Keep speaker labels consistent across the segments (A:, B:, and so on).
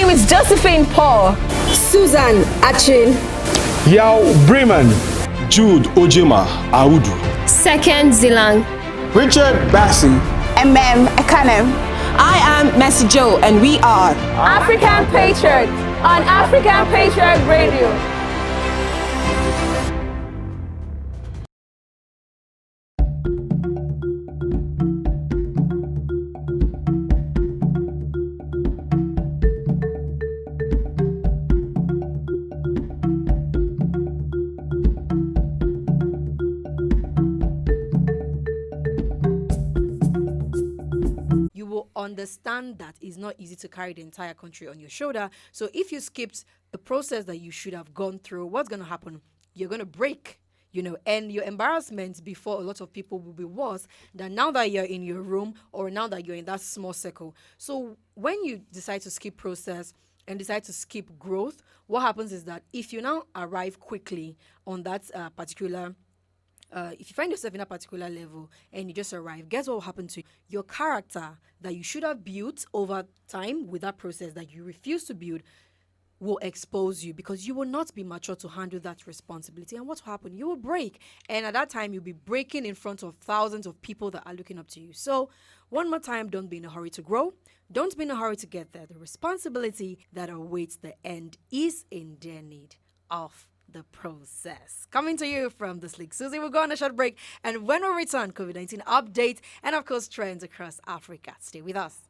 A: name is Josephine Paul.
B: Susan Achin.
C: Yao Bremen. Jude Ojema Audu.
D: Second Zilang.
C: Richard Bassi.
B: Ekanem.
E: I am Mercy Joe, and we are
A: African Patriot on African Patriot Radio.
B: Understand that it's not easy to carry the entire country on your shoulder. So if you skipped the process that you should have gone through, what's going to happen? You're going to break, and your embarrassment before a lot of people will be worse than now that you're in your room or now that you're in that small circle. So when you decide to skip process and decide to skip growth, what happens is that if you now arrive quickly on that particular if you find yourself in a particular level and you just arrive, guess what will happen to you? Your character that you should have built over time with that process that you refuse to build will expose you because you will not be mature to handle that responsibility. And what will happen? You will break. And at that time, you'll be breaking in front of thousands of people that are looking up to you. So one more time, don't be in a hurry to grow. Don't be in a hurry to get there. The responsibility that awaits the end is in their need of the process. Coming to you from the Sleek Susie, we'll go on a short break, and when we return, COVID-19 updates and of course trends across Africa. Stay with us.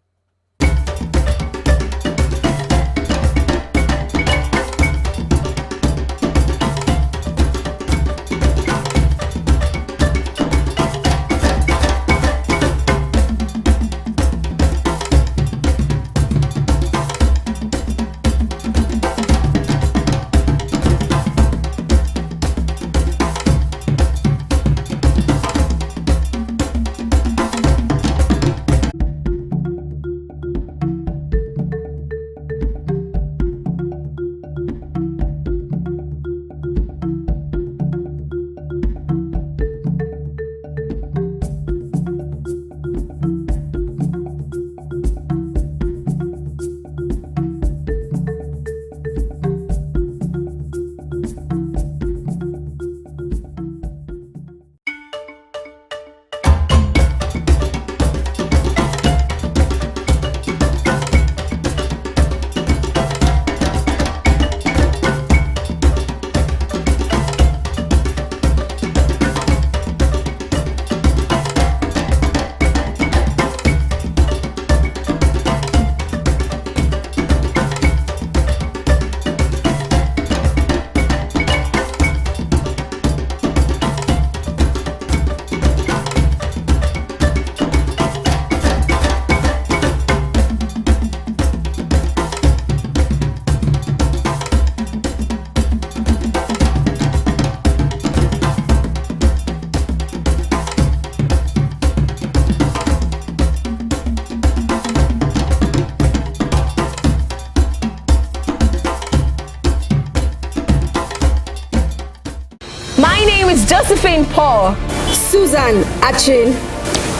A: Josephine Paul.
B: Susan Achin.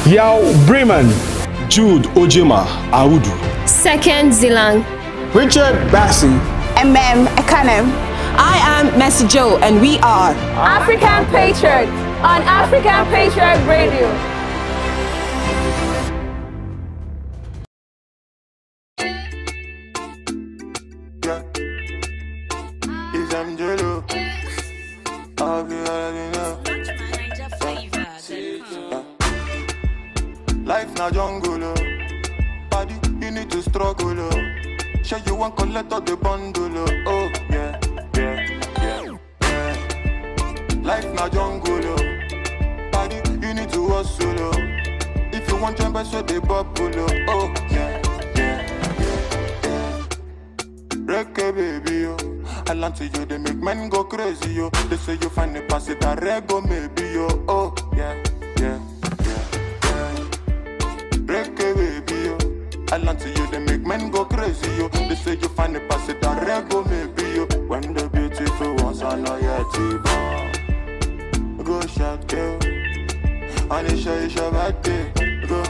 C: Yao Bremen. Jude Ojema Audu.
D: Second Zilang.
C: Richard Bassi.
E: Ekanem. I am Mercy Joe, and we are
A: African Patriot on African Patriot Radio.
F: Life na jungle, body you need to struggle. Sure you want collect all the bundle. Oh yeah, yeah, yeah, yeah. Life na jungle, body you need to hustle. If you want jump, so they bubble. Oh yeah, yeah, yeah, yeah. Reggae baby yo, I land to you they make men go crazy yo. They say you find the pass it a rego maybe yo. Oh yeah, yeah. I land to you, they make men go crazy, yo. They say you find the pass it and rego maybe, yo. When the beautiful ones are not yet go shout, yo. And it's your birthday. Go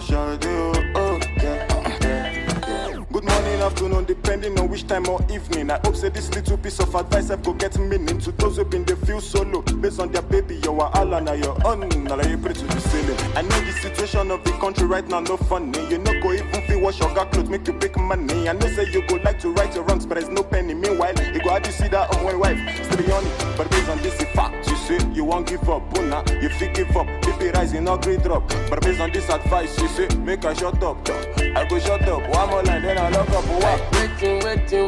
F: shout, yo. Oh, yeah, yeah, yeah. Good morning, afternoon, depending on which time or evening. I hope say this little piece of advice I've go get meaning to those who been they feel solo based on their baby. You are all on your own. Now you pray to the ceiling. I know the situation of the country right now no funny. You know go even feel wash your clothes make you big money. I know say you go like to right your wrongs, but there's no penny. Meanwhile, you go how do you see that on my wife still be on it. But based on this fact, you say you won't give up. Buna, you feel give up. BP rising, no great drop. But based on this advice, you say make I shut up. I go shut up. One more line, then I lock up.
G: Like waiting, man. Do.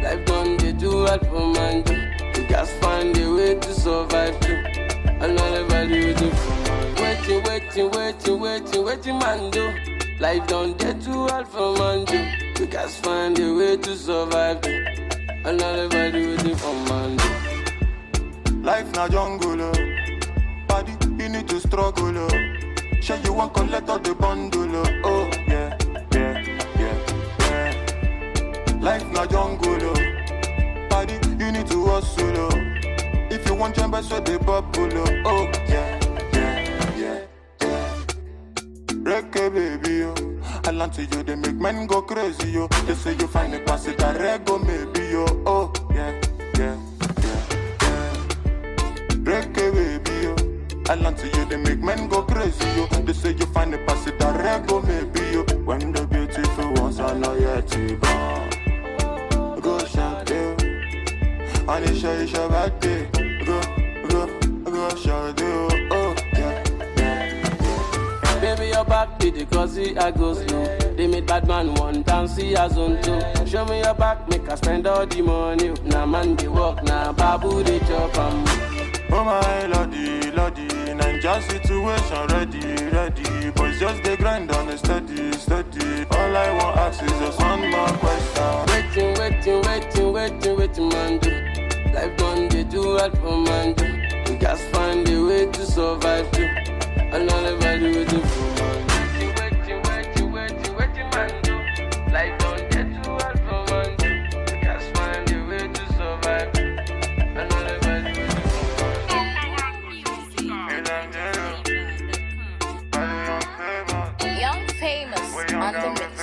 G: Life done, they do all for man. Do. You guys find a way to survive too. Another value do. Waiting, man. Do. Life done, they do all for man. Do. You guys find a way to survive too. Another value do for man. Do.
F: Life na jungle, body you need to struggle. Sure you want collect all the bundle, oh yeah. Life na jungle, body you need to hustle. If you want jump, so they bubble, oh yeah. Reggae baby, yo. I land to you, they make men go crazy, yo. They say you find a pass it a rego, maybe, yo, oh yeah. Reggae baby, yo. I land to you, they make men go crazy, yo. They say you find a pass it a rego, maybe, yo. When the beautiful ones are not yet to go. Go shout, yo. And it's your birthday. Go shout, yo. Oh yeah.
G: Baby, your back did it cause I go slow. They made bad man one dance, see as on two. Show me your back, make us spend all the money. Now man they walk, now babu they chop.
F: Oh my lordy, Ninja situation ready. Boys just they grind on a steady. All I want ask is just one more question.
G: Waiting, man. Do. Life done, they do all for man. Do. You guys find a way to survive too. Another value do for man. Waiting, man. Do. Life done, they do all for man. Do. You guys find a way to survive. Another value do for man.
A: Young famous on the mix.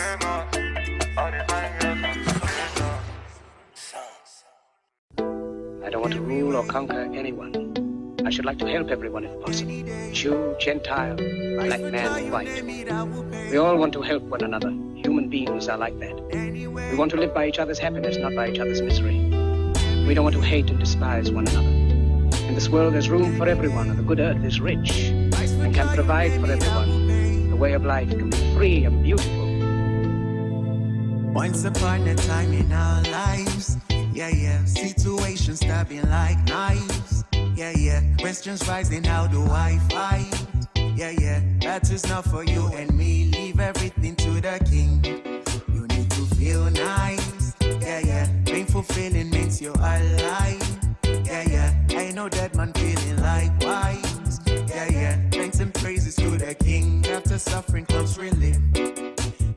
H: I don't want to rule or conquer anyone. I should like to help everyone if possible. Jew, Gentile, black man, white. We all want to help one another. Human beings are like that. We want to live by each other's happiness, not by each other's misery. We don't want to hate and despise one another. In this world there's room for everyone, and the good earth is rich and can provide for everyone. The way of life can be free and beautiful.
I: Once upon a time in our lives, yeah, situations stabbing like knives, yeah, questions rising, how do I fight, yeah, that is not for you and me, leave everything to the king, you need to feel nice, yeah, painful feeling means you're alive, yeah, I know that man feeling likewise, yeah, thanks and praises to the king, after suffering comes relief.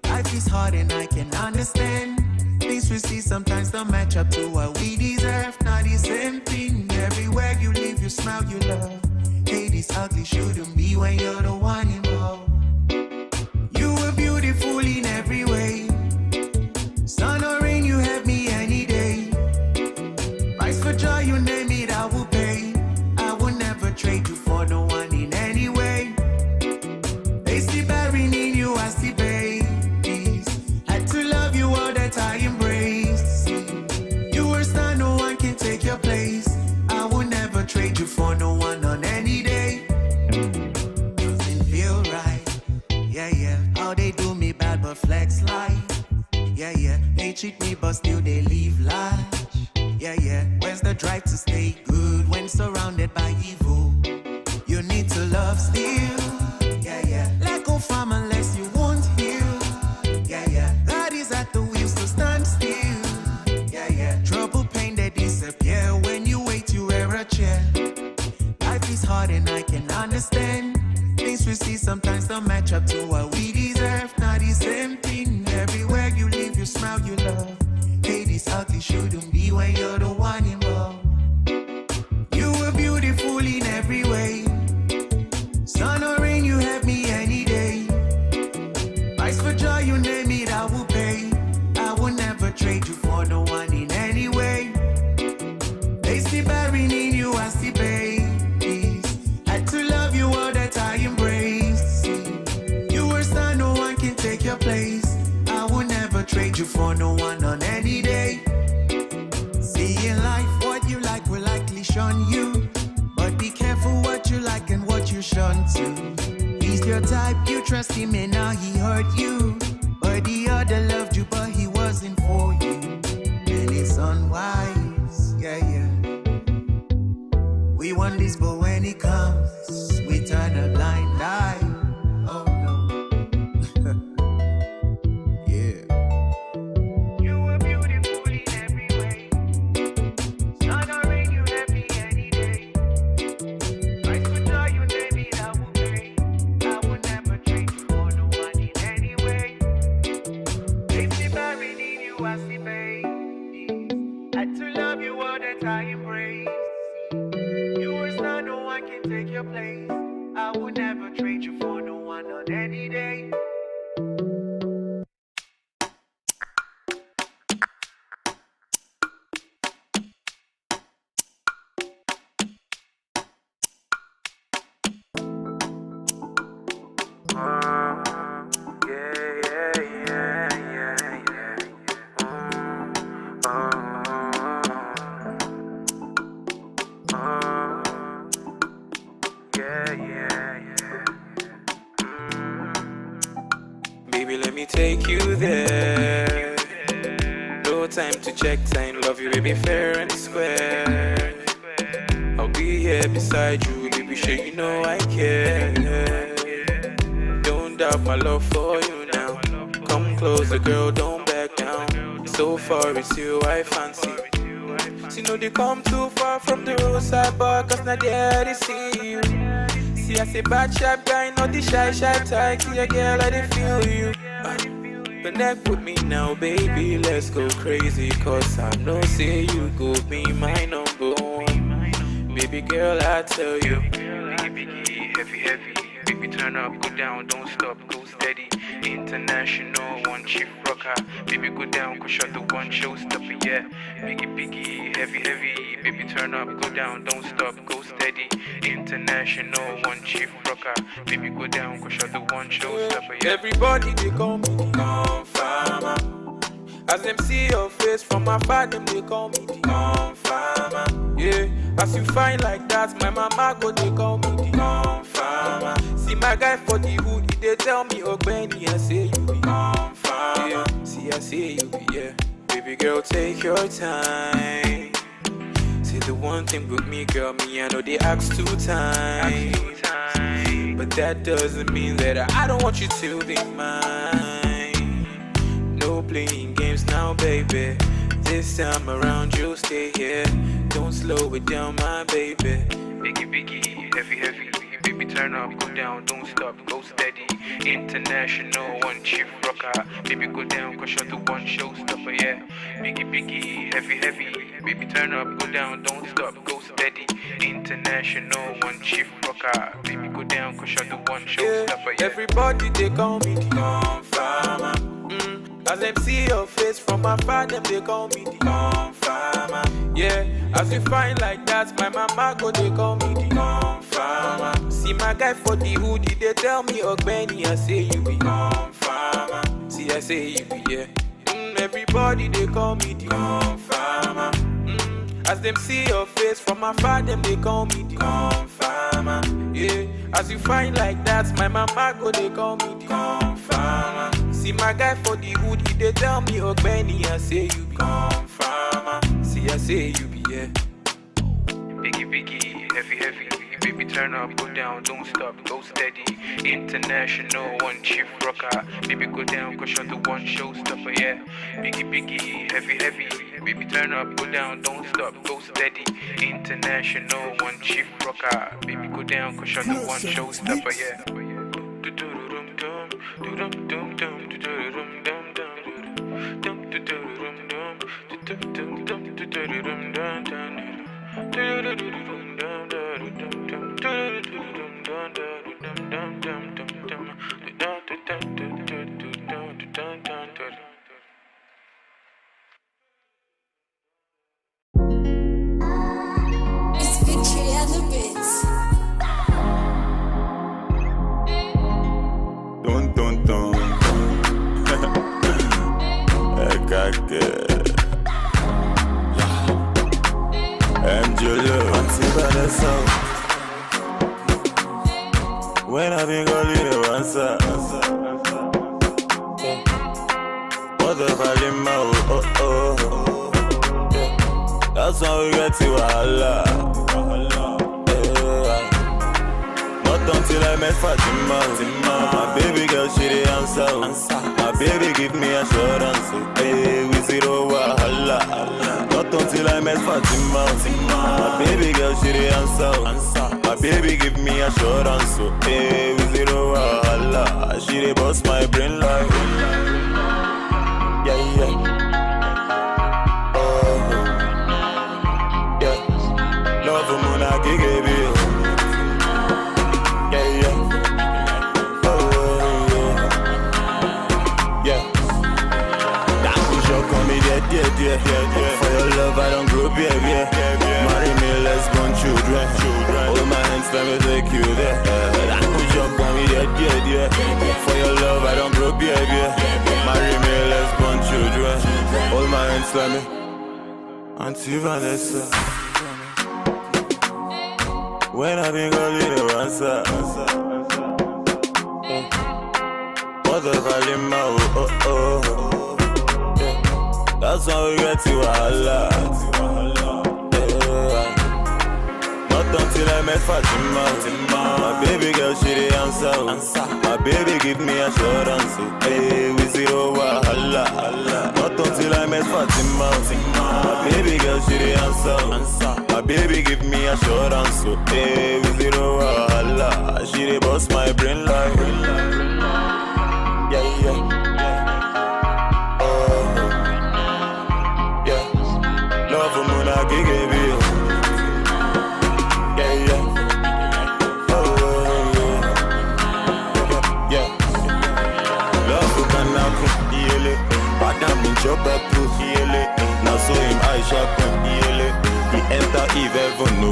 I: Life is hard and I can understand. Things we see sometimes don't match up to what we deserve. Not the same thing. Everywhere you live, you smile, you love. Hate is ugly, shouldn't be when you're the one involved. You were beautiful in every way. Sun or rain, you have me any day. Price for joy, you name it, I will pay. I will never trade you for no one in any way. They see bearing in you, I see babe. I embrace. You were star, no one can take your place. I will never trade you for no one on any day. Doesn't feel right, yeah. How they do me bad but flex life, yeah. They cheat me but still they leave large, yeah. Where's the drive to stay good when surrounded by evil? You need to love still, yeah. Let go from unless you won't heal, yeah. That is at the wheels to stand still, yeah. Trouble, pain, they disappear when you wait, you wear a chair. Life is hard and I can understand. Things we see sometimes don't match up to what we deserve. Not the same thing. Everywhere you live, you smile, you love. Hate is ugly, shouldn't be when you're the one involved. You were beautiful in every way. Sun or rain, you have me any day. Price for joy, you name it, I you for no one on any day. See in life, what you like will likely shun you. But be careful what you like and what you shun to. He's your type, you trust him and now he hurt you. But the other loved you, but he wasn't for you. And it's unwise, yeah. We want this, but when he comes, we turn a blind eye. Oh no. Yeah. You were beautiful in every way. Sun or rain, you happy any day. Life could joy you, baby, that will pay. I would never trade you for no one in any way. If the married need you, I see, babe. Had to love you all that I embrace. You were not, no one can take your place. I would never trade you for no one on any day.
J: Baby, let me take you there. No time to check time, love you, baby, fair and square. I'll be here beside you, baby, sure you know I care. Don't doubt my love for you now. Come closer, girl, don't back down. So far it's you I fancy. See, no, they come too far from the roadside bar, cause not there to see you. See, I say bad sharp guy, not the shy type. See a girl, I didn't feel you. Connect with me now, baby, let's go crazy. Cause I know, say you go be my number one. Baby girl, I tell you. Biggie, heavy. Baby, turn up, go down, don't stop, go steady. International, one chief rocker. Baby, go down, cause you're the one showstopper, yeah. Biggie, heavy. Baby, turn up, go down, don't stop, go steady. International, one chief rocker. Baby, go down, cause you're the one showstopper, yeah. Everybody, they call me the Confirmer. As them see your face from afar, them they call me the Confirmer. Yeah, as you find like that, my mama go, they call me the Confirmer. See my guy for the hoodie, they tell me, oh Benny, I say you be Confirmer. Yeah. See, I say you be, yeah. Baby girl, take your time. Say the one thing with me, girl, me, I know they ask 2 times. But that doesn't mean that I don't want you to be mine. No playing games now, baby. This time around, you'll stay here. Don't slow it down, my baby. Biggie, heavy. Baby, turn up, go down, don't stop, go steady. International, one chief rocker. Baby, go down, cause you're the one showstopper, yeah. Biggie, heavy. Baby, turn up, go down, don't stop, go steady. International, one chief rocker. Baby, go down, cause you're the one showstopper, yeah. Everybody, they call me the Confirmer. As them see your face from afar, them they call me the Confirmer. Yeah, as you find like that, my mama go, they call me the Confirmer. See my guy for the hoodie, they tell me, oh Benny, I say you be Confirmer. See, I say you be, yeah. Everybody, they call me the Confirmer. As them see your face from afar, them they call me the Confirmer. Yeah, as you find like that, my mama go, they call me the Confirmer. See my guy for the hoodie, they tell me, oh Benny, I say you be Confirmer. See, I say you be, yeah. Biggie, heavy. Baby, turn up, go down, don't stop, go steady. International, one chief rocker. Baby, go down, cause you're the one showstopper, yeah. Biggie, heavy. Baby, turn up, go down, don't stop, go steady. International, one chief rocker. Baby, go down, cause you're the one showstopper, yeah.
K: It's Victory and the Bits.
L: Dun. Kake. MJLo, Auntie Vanessa. When I been calling you answer. What the valima, oh. That's how we get to Allah. Not until I met Fatima. My baby girl, she the answer. My baby give me assurance. Hey, we zero wahala. Not until I met Fatima. My baby girl, she the answer. My baby give me assurance. Hey, we zero wahala. She the boss my brain like. Yeah. Love Muna Gigi. Yeah. For your love, I don't grow baby. Marry me, let's born children. Hold my hands, let me take you there. I push up on me, yeah. For your love, I don't grow baby. Marry me, let's born children. Hold my hands, let me. Auntie Vanessa. When I been calling you answer. What the valima, oh. That's how we get to Allah. Not until I met Fatima. My baby girl, she the answer. My baby give me assurance. Hey, we zero wahala. Not until I met Fatima. My baby girl, she the answer. My baby give me assurance. Hey, we zero wahala. She the boss my brain like. Yeah. Love Muna Gigi. Yeah. Love Kanaku, Yele. Badam in Chopapu, Yele. Now so him I sharpen, Yele. He enter Eve heaven, no.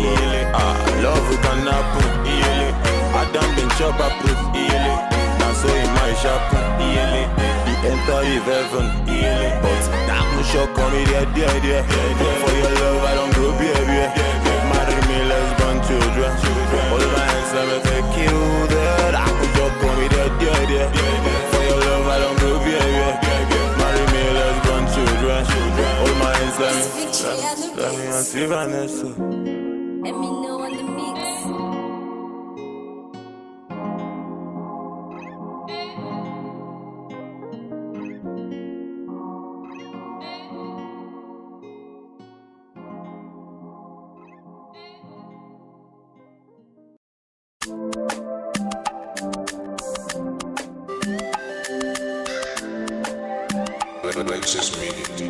L: Love Kanapu, Yele. Badam in Chopapu, Yele. Now so him I sharpen, Yele. He enter Eve heaven, Yele. But shock on me, yeah. For your love, I don't grow baby. Marry me, let's born children. Hold my hands, let me take you there. I could shock on me, yeah. For your love, I don't grow baby. Marry me, let's born children. Hold my hands, let me Auntie Vanessa.
K: Let me know on the mix.
M: Lexus Media.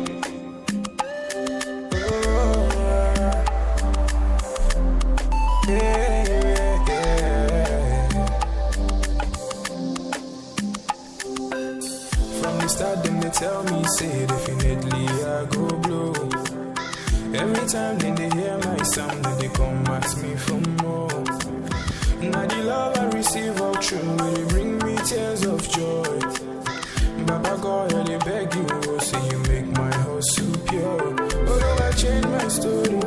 N: From the start, them they tell me, say definitely I go blow. Every time then they hear my sound, then they come ask me for more. Now the love I receive all true, they bring me tears of joy. Baba God, I they beg you, oh, say you make my heart so pure. Although I change my story,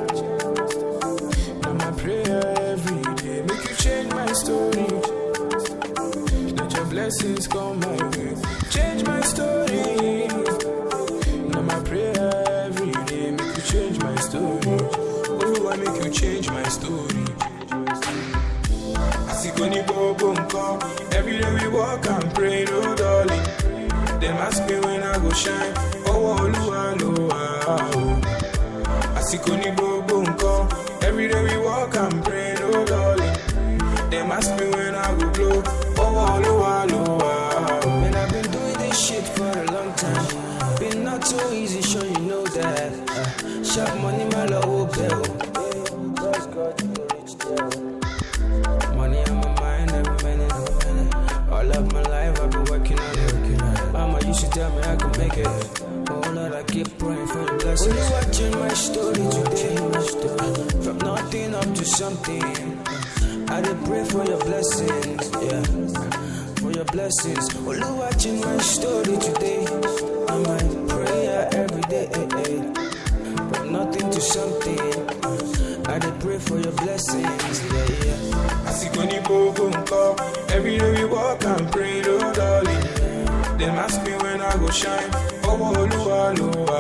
N: now my prayer every day, make you change my story. Let your blessings come my way, change my story. Now my prayer every day, make you change my story. Oh, I make you change my story. I see Goni Bobo come, every day we walk and pray, no darling. Them ask me when I go shine. Oh, I see Koni Bobo come. Every day we walk and pray, no darling. Them ask me when I go blow. Oh, man, I've been doing this shit for a long time. Been not too easy, sure you know that. Sharp money, my low bill. Money on my mind every minute. All of my life I've been working on it. Mama used to tell me I could make it. Oh Lord, I keep praying for the blessings. Only watching my story today. From nothing up to something. I did pray for your blessings, yeah. For your blessings. Only watching my story today. And my prayer blessings, yeah. Asikoni Bogunko, every day we walk and pray, Lord darling. Them ask me when I go shine, oh Oluwa, Oluwa.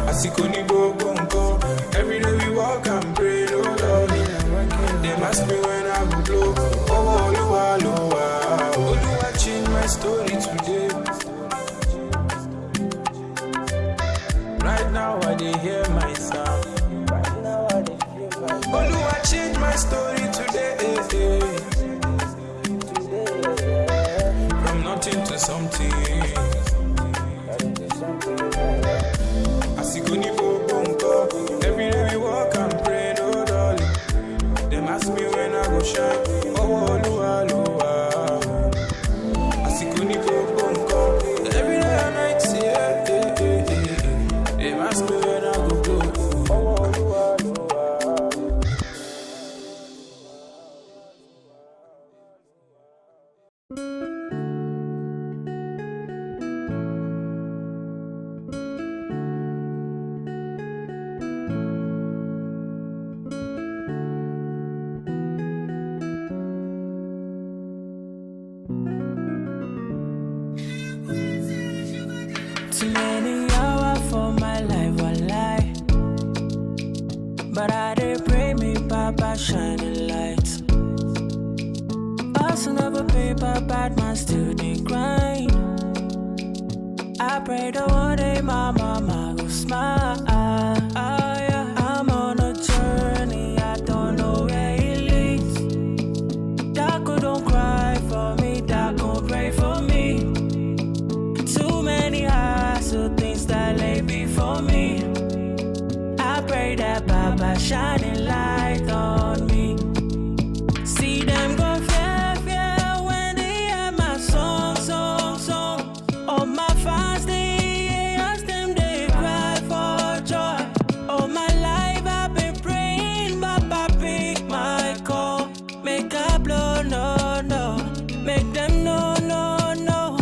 N: Asikoni Bogunko, every day we walk and pray, Lord darling. Them ask me when I go blow, oh Oluwa, Oluwa. Oluwa change my story today. Right now I dey hear my sound. Oluwa change my story today. From nothing to something. Asikoni Bogunko, every day we walk and pray, no darling. Them ask me when I go shine, oh Oluwa, Oluwa. Asikoni Bogunko, every day and night, yeah. Them ask me when I go blow, oh Oluwa, Oluwa.
O: Too many hours for my life, I lie. But I did pray me, Papa, shining light. Also never paper, bad man still did grind. I pray that one day my mama will smile. Yeah. I'm on a journey, I don't know where it leads. Daco don't cry for me, Daco pray for me. Too many hassle things that lay before me. I pray that Baba shining light on me. See them go fair, fair when they hear my song, song, song. All my fans, they ask them, they cry for joy. All my life I've been praying, Baba pick my call. Make a blow, no, no. Make them no, no, no.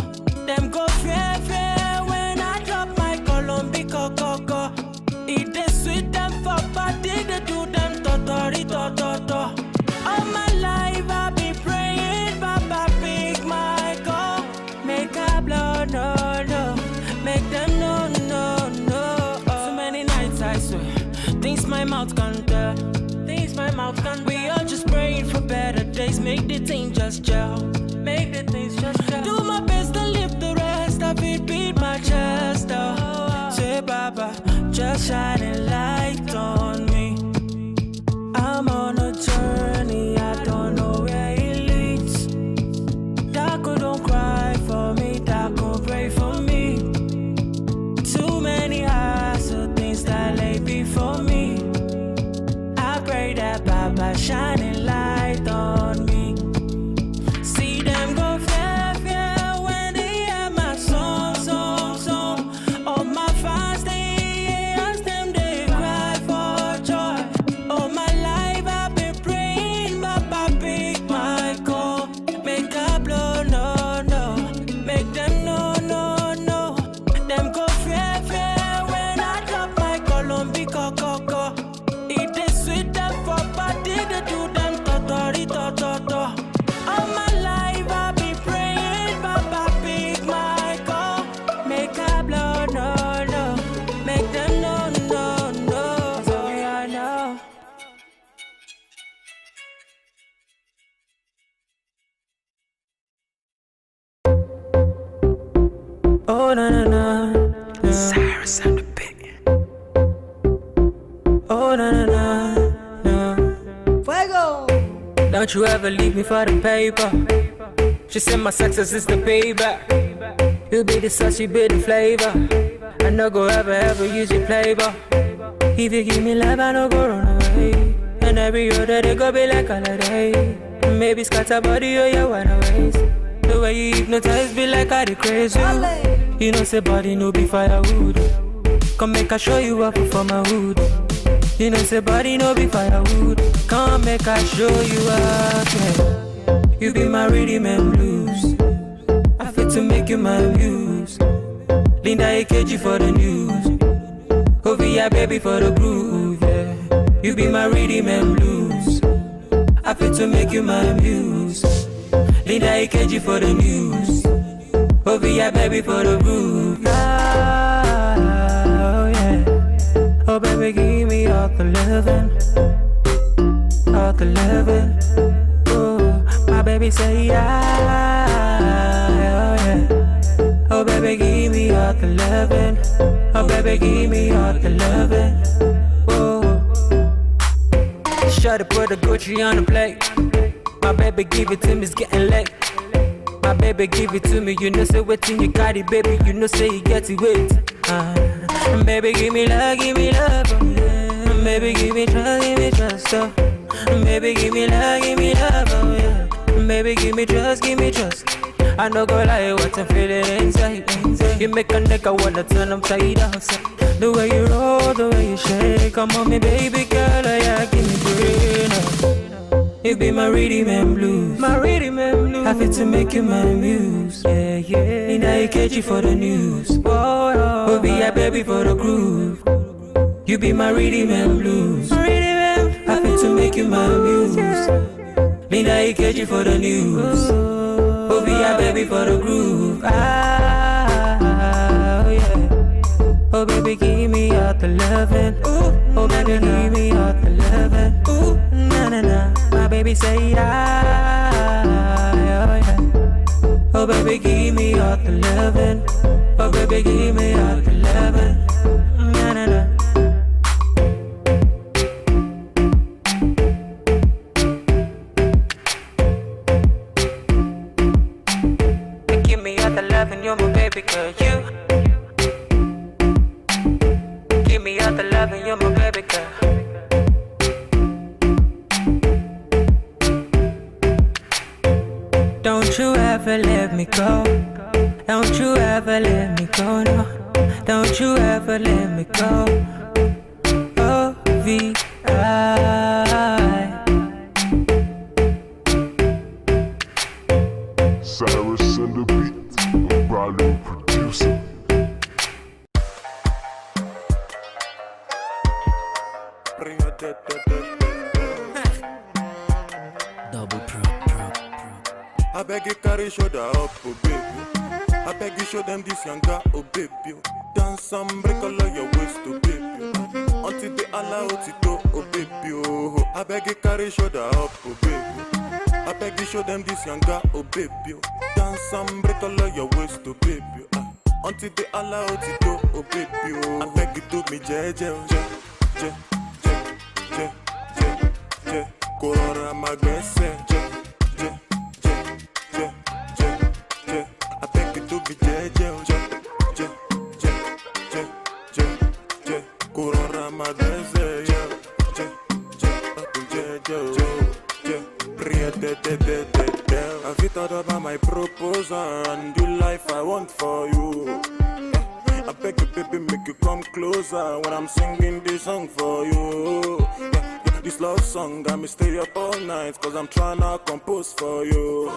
O: Them go fair, fair when I drop my Colombico, coco. It is sweet them for body, they do them totori, to. All my life I've been praying, Baba pick my call. Make a blow, no, no. Make them no, no, no. So many nights I swear, things my mouth can't tell. Things my mouth can't. We all just praying for better days. Make the thing just gel. Make the things just gel. Do my best to lift the rest of it, beat my chest out. Say Baba, just shining light on me. I'm on a journey, I don't know where it leads. Daco don't cry for me, Daco pray for me. Too many hassle things that lay before me. I pray that Baba shining light on me. See them go fair, fair when they hear my song, song, song. All my fans, they ask them, they cry for joy. All my life I've been praying, Baba pick my call. Make a blow, no, no. Make them no, no, no. Them go fair, fair when I drop my Colombico, coco. It is sweet them for body, they do them totori, to. All my life I've been praying, Baba pick my call. Make a blow, no, no. Make them no, no, no. So I know. Oh, na na na. Cyrus and the Pit. Oh, na na na.
B: Fuego!
O: Don't you ever leave me for the paper. She said my success is the payback. You be the sauce, you be the flavor. I no go ever use your flavor. If you give me love, I no go run away. And every other day go be like holiday. Maybe scatter body or your one ways. The way you hypnotize be like I the crazy. You know say body no be firewood. Come make I show you up for my hood. You know say body no be firewood. Come make I show you up, yeah. You be my rhythm and blues. I fit to make you my muse. Linda AKG for the news. Ovia baby for the groove, yeah. You be my rhythm and blues. I fit to make you my muse. Linda AKG for the news. OVI baby for the groove. Oh yeah. Oh baby, give me all the loving. All the loving. Oh, my baby say yeah. Oh yeah. Oh baby, give me all the loving. Oh baby, give me all the loving. Oh. Shut up, put the Gucci on the plate. My baby, give it to me, it's getting late. My baby, give it to me, you know, say waiting, you got it, baby, you know, say you get it, wait. Baby, give me love, oh, yeah. Baby, give me trust, oh. Baby, give me love, oh, yeah. Baby, give me trust. I no go lie, what I'm feeling inside. You make a nigga wanna turn upside down. The way you roll, the way you shake, come on me, baby girl, yeah, give me brain. You be my rhythm and blues. My rhythm and blues. I fit to make you my muse. Yeah, yeah. In AKG for the news. Oh, be a baby for the groove. You be my rhythm and blues. My rhythm and blues. I fit to make you my muse. In AKG for the news. Oh, be a baby for the groove. Oh, yeah. Oh, baby, give me all the loving. Oh, baby, give me all the loving. Na na na. My baby say yeah, oh yeah. Oh baby, give me all the loving. Oh baby, give me all the loving. Na na na. Give me all the loving, you're my baby girl. You give me all the loving, you're my baby girl. Don't you ever let me go. Don't you ever let me go, no. Don't you ever let me go. OVI.
P: Cyrus on the beat, a Bralo producer.
O: Double pro.
L: I beg you carry shoulder up, oh baby. I beg you show them this younger, oh baby. Dance and break all of your waist, oh baby. Until they allow it to, oh baby. Oh, I beg you carry shoulder up, oh baby. I beg you show them this younger, oh baby. Dance and break all of your waist, oh baby. Until they allow it to, oh baby. Oh, I beg you do me jeje, Corona magbese, I beg you to be jeje, Corona magbese, I've thought about my proposal and the life I want for you. I beg you, baby, make you come closer when I'm singing this song for you. This love song got me stay up all night, cause I'm tryna compose for you.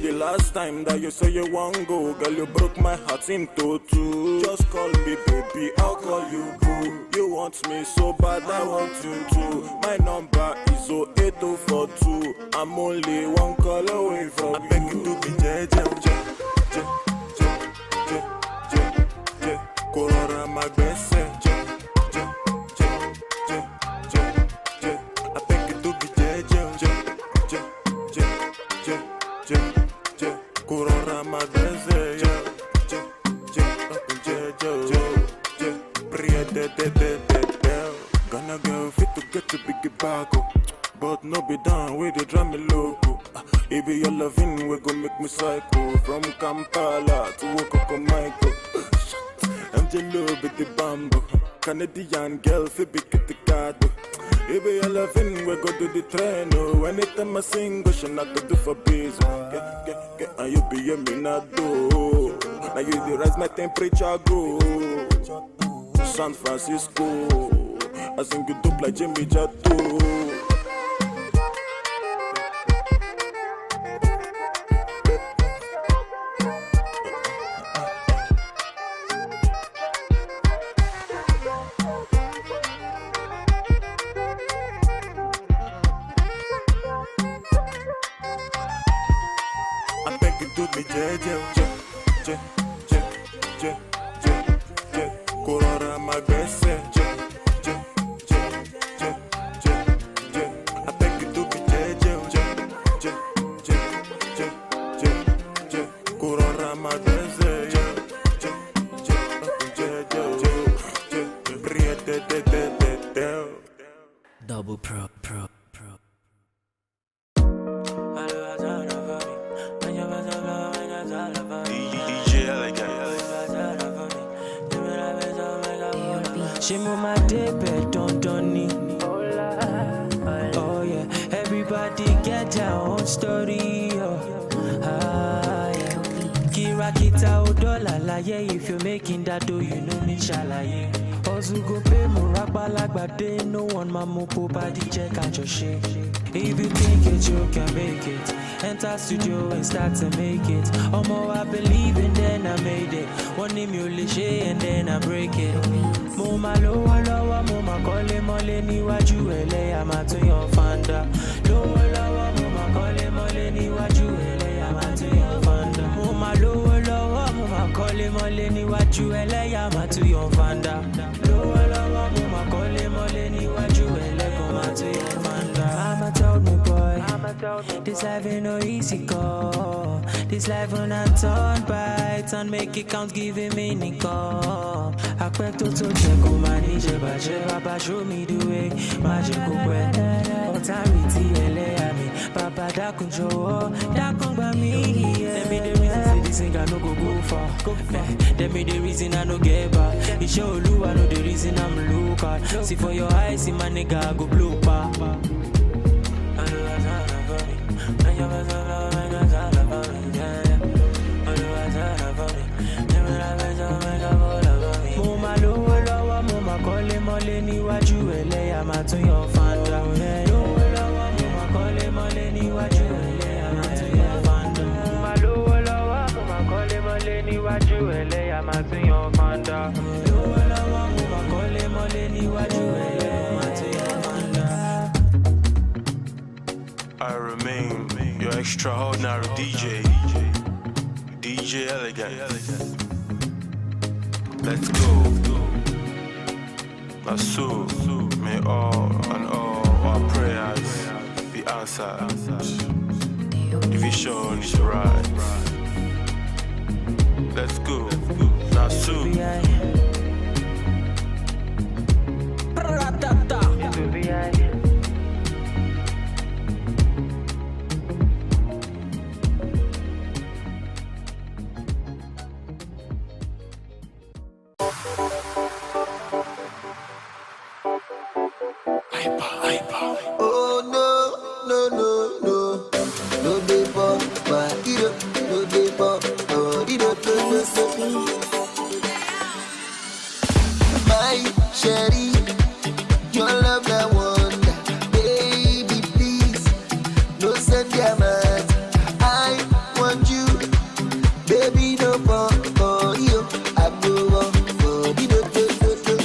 L: The last time that you say you won't go, girl, you broke my heart into two. Just call me baby, I'll call you boo. You want me so bad, I want you too. My number is 08042. I'm only one call away from you. I beg you to be jeje, Corona magbese, I beg you to be jeje, Corona magbese, Gonna go fit to get to big bago, but no be down with the drum logo. It be your loving, we gon' make me psycho. From Kampala to Okokomaiko. Angelo be the bamboo, Canadian girl fi be get the card. It be your loving, we go to the train. Oh, anytime I sing, go she not to do for biz. Get, and you be a minado. Now you the rise my temperature go. San Francisco, I sing you dope like Jimmy Jatto. jeje, je, je, je, je, je, korora magbese, je, je, je, je, je, je. I beg you to be jeje, je, je, je, je, je, je, korora magbese, je, je, je, je, je, je, priete de.
O: Double pro.
L: DJ Elegant.
O: She move my day bed, don't need. Oh yeah, everybody get their own story. Yeah. Kira kita odola la yeah. If you're making that dough, you know me shalaye. Ozu go pay mo rakbalagba day. No one mamo body check out your shit. If you think it, you can make it. Enter studio and start to make it. Omo, I believe and then I made it. One name you lishe and then I break it. Mo ma lowa, mo ma kole mole niwaju ele ama to your fanda. Lowa, mo ma kole mole niwaju ele ama to your fanda. Mo ma lowa, mo ma kole mole niwaju ele ama to your fanda. Lowa, mo ma kole mole niwaju ele ama to your fanda. Mama told me, boy, this life ain't no easy call. This life when I turn by turn, make it count, giving meaning call. I expect to check on my nije, Papa show me the way. Magic authority, Papa dakun jowo, dakun ba me. Tell me the reason say this thing I no go far. Tell me the reason I no get back. It show you I know the reason I'm looking. See for your eyes, see my nigga I go blue pa. Kole mole niwaju ele ama to your fanda. Lowa mo ma kole mole niwaju ele ama to your fanda. Lowa mo ma kole mole niwaju ele ama to your fanda. Lowa mo ma kole mole niwaju ele ama to your fanda.
L: I remain your extraordinary DJ Elegant. Let's go. So may all and all our prayers be answered. The vision is right. Let's go. Now so.
Q: Oh no dey for my hero, no dey for my sherry, your love na wonder, baby please, no send your mouth. I want you, baby no for you, I go on for the do.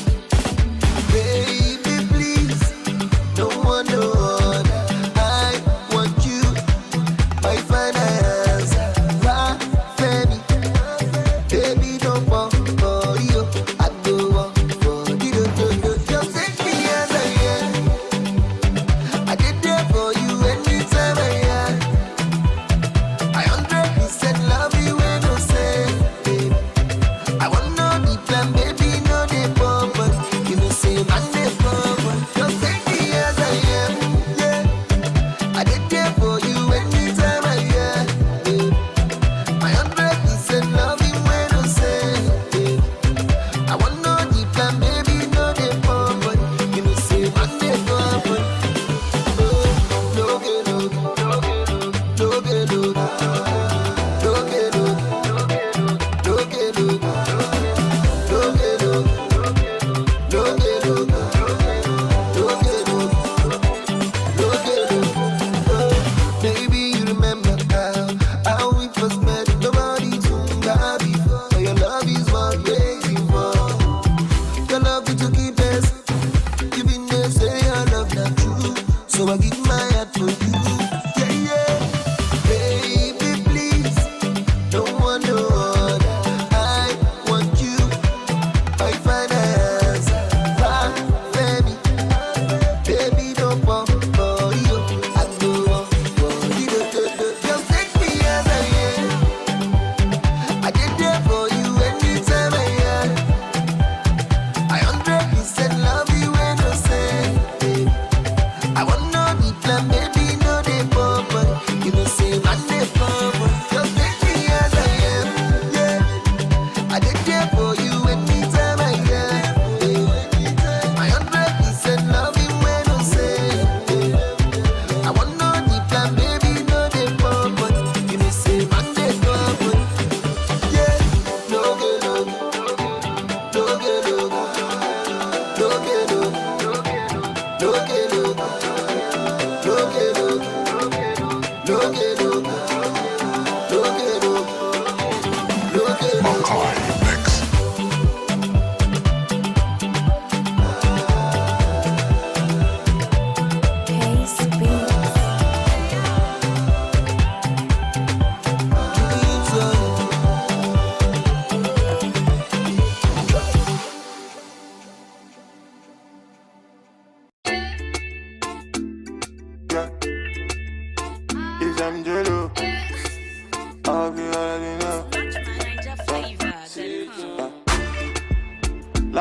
Q: Baby please, no one no other. I want you, my finance, my Femi. Baby, don't fall for you. I go on for the do.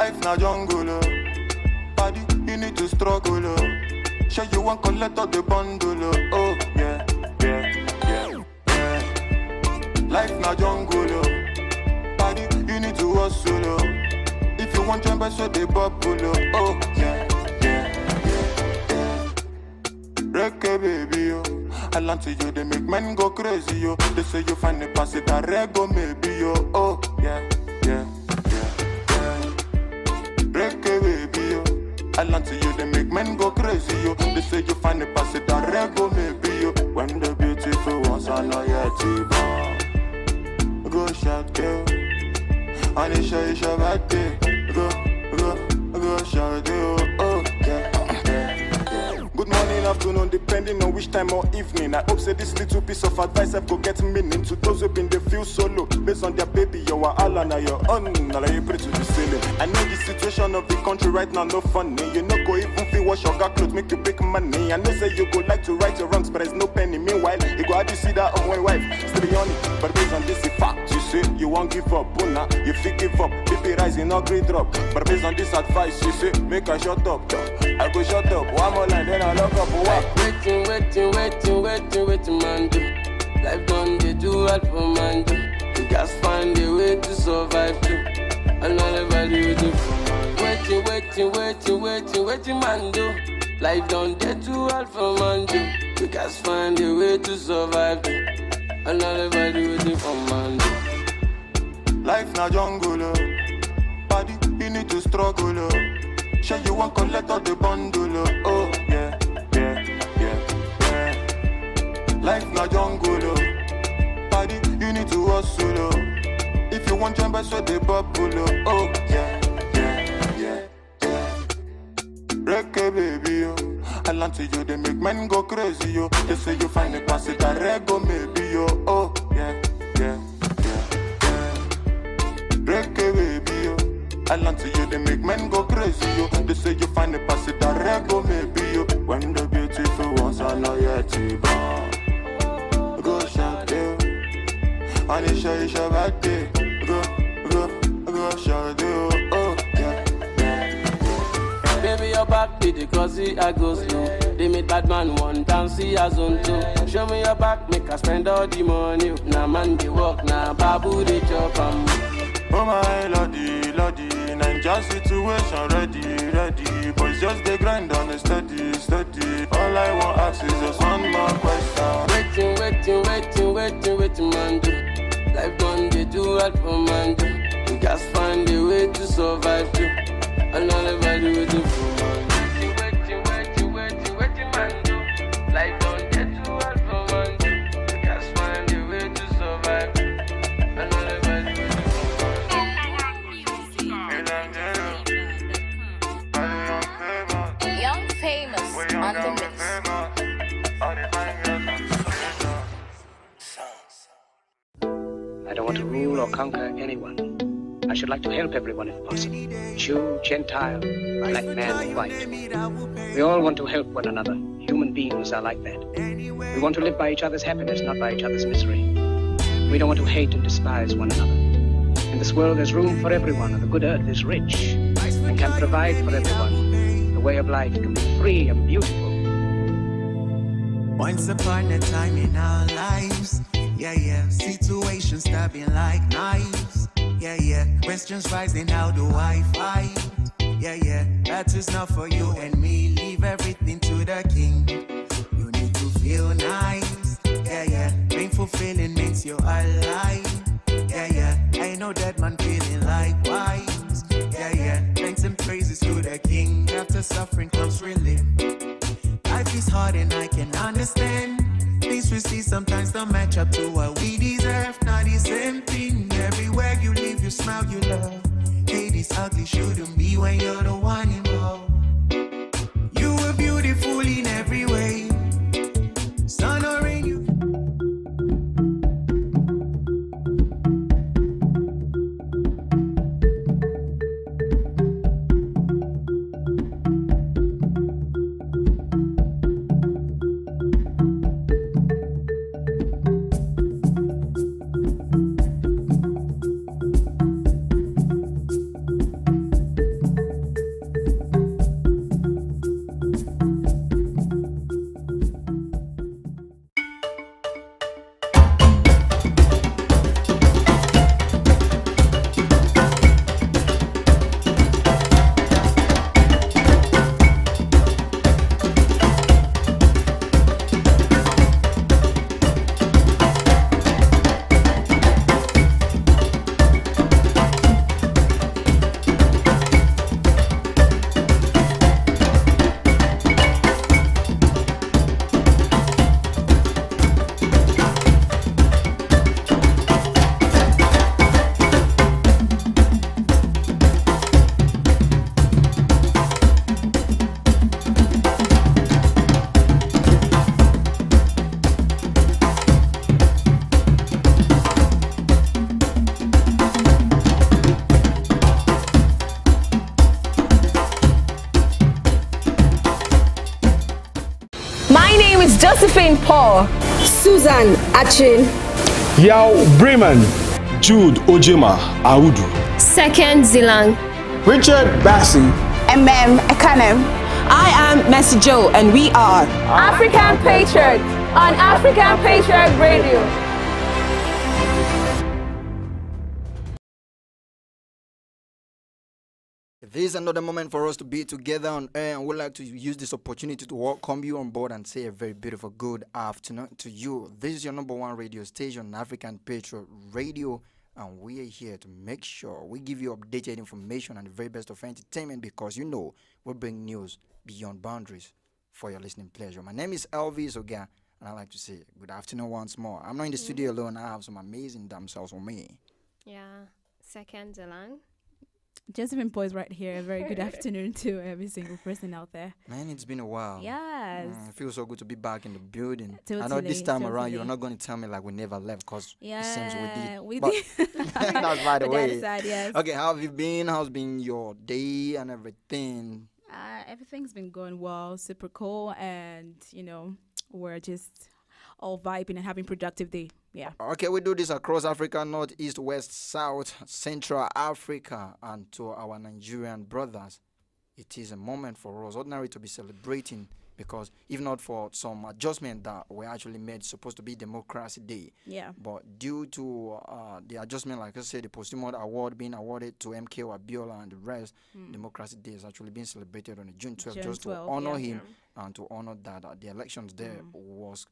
F: Life na jungle, oh. Paddy, you need to struggle, oh. Sure you want collect all the bundle, oh. Oh, yeah, yeah, yeah, yeah. Life na jungle, oh. Paddy, you need to hustle, oh. If you want jump, so they bubble, oh. Oh, yeah, yeah, yeah, yeah. Reggae, baby, oh. I land to you, they make men go crazy, yo. They say you find the pass it, a rego, maybe, yo. Oh, yeah, yeah, yeah, yeah. Reggae, baby, yo. I land to you, they make men go crazy, yo. They say you find the pass it, a rego, maybe, yo. When the beautiful ones are not yet born. Go shout, girl. And it's your birthday. Go shout, girl. Oh, yeah. Good morning, afternoon, depending on which time or evening. I hope say this little piece of advice I've go get meaning to those who been they feel solo. Based on their baby, you are all on your own. Now you pray to the ceiling. I know the situation of the country right now, no funny. You know go even feel wash your got clothes, make you big money. I know say you go like to right your wrongs, but there's no penny. Meanwhile, you go how do you see that of my wife? Still be on it, but based on this fact, you say you won't give up. Buna, you feel give up. BP rising, not great drop. But based on this advice, you say make I shut up. I go shut up. One more line, then I lock up.
G: Like waiting, man, do. Life done, they do all for man, do. You guys find a way to survive, too. Another value, do. Waiting, man, do. Life done, they do all for man, do. You guys find a way to survive, too. Another value, do for man, do.
F: Life na jungle, oh. Paddy, you need to struggle, oh. Sure you want collect all the bundle, oh. Oh, yeah. Life na jungle, oh. Paddy, you need to hustle, oh. If you want jump, so they bubble, oh. Oh, yeah, yeah, yeah, yeah. Reggae, baby, oh. I land to you, they make men go crazy, yo. They say you find the pass it, a rego, maybe, yo. Oh, yeah, yeah, yeah, yeah. Reggae, baby, oh. I land to you, they make men go crazy, yo. They say you find the pass it, a rego, maybe, yo. When the beautiful ones are not yet born. Go shout, girl. And it's your birthday. Go shout, girl. Oh, yeah, yeah.
G: Baby, your back did the crazy, I go slow. They made bad man one dance, see as on two. Show me your back, make I spend all the money. Now man, they walk, now babu, they chop.
F: Oh my lordy, Ninja situation ready. Boys just they grind on a steady. All I want ask is just one more question. Waiting, man, do. Life done, they do all for man, do. You guys find a way to survive, too. Another value, do for man. Waiting, man, do. Life done, they do all for man, do. You guys find a way to survive, too. Another value, do for man.
K: Young famous on the mix.
H: I don't want to rule or conquer anyone. I should like to help everyone if possible. Jew, Gentile, black man, white. We all want to help one another. Human beings are like that. We want to live by each other's happiness, not by each other's misery. We don't want to hate and despise one another. In this world there's room for everyone, and the good earth is rich and can provide for everyone. The way of life can be free and beautiful.
I: Once upon a time in our lives, yeah, situations stabbing like knives, yeah, questions rising, how do I fight? Yeah, that is not for you and me, leave everything to the king. You need to feel nice, yeah, painful feeling makes you alive, yeah, I know that man feeling likewise, yeah, thanks and praises to the king, after suffering comes relief. Life is hard and I can understand. Things we see sometimes don't match up to what we deserve. Not the same thing. Everywhere you live, you smile, you love. Hate is ugly, shouldn't be when you're the one involved. You were beautiful in every way. Sun or rain, you.
A: Miss Josephine Paul.
E: Susan Achin.
C: Yao Bremen, Jude Ojema Audu.
D: Second Zilang.
C: Richard Bassi.
E: Ekanem. I am Mercy Joe, and we are
A: African Patriot on African Patriot Radio.
R: This is another moment for us to be together on air, and we'd like to use this opportunity to welcome you on board and say a very beautiful good afternoon to you. This is your number one radio station, African Patriot Radio, and we are here to make sure we give you updated information and the very best of entertainment, because you know we bring news beyond boundaries for your listening pleasure. My name is Elvis Oga, and I'd like to say good afternoon once more. I'm not in the studio alone. I have some amazing damsels with me.
D: Yeah, second Zilang.
S: Josephine Paul is right here. A very good afternoon to every single person out there.
R: Man, it's been a while.
S: Yes.
R: It feels so good to be back in the building.
S: Totally,
R: I know this time around you're not going to tell me like we never left, because it seems we did. That's by the way.
S: Side, yes.
R: Okay, how have you been? How's been your day and everything?
S: Everything's been going well, super cool, and we're just all vibing and having productive day. Yeah.
R: Okay, we do this across Africa, North, East, West, South, Central Africa, and to our Nigerian brothers. It is a moment for us ordinary to be celebrating, because if not for some adjustment that were actually made, supposed to be Democracy Day.
S: Yeah. But
R: due to the adjustment, like I said, the posthumous award being awarded to MK Abiola and the rest, Democracy Day has actually been celebrated on June 12th, just to honor him and to honor that the elections there was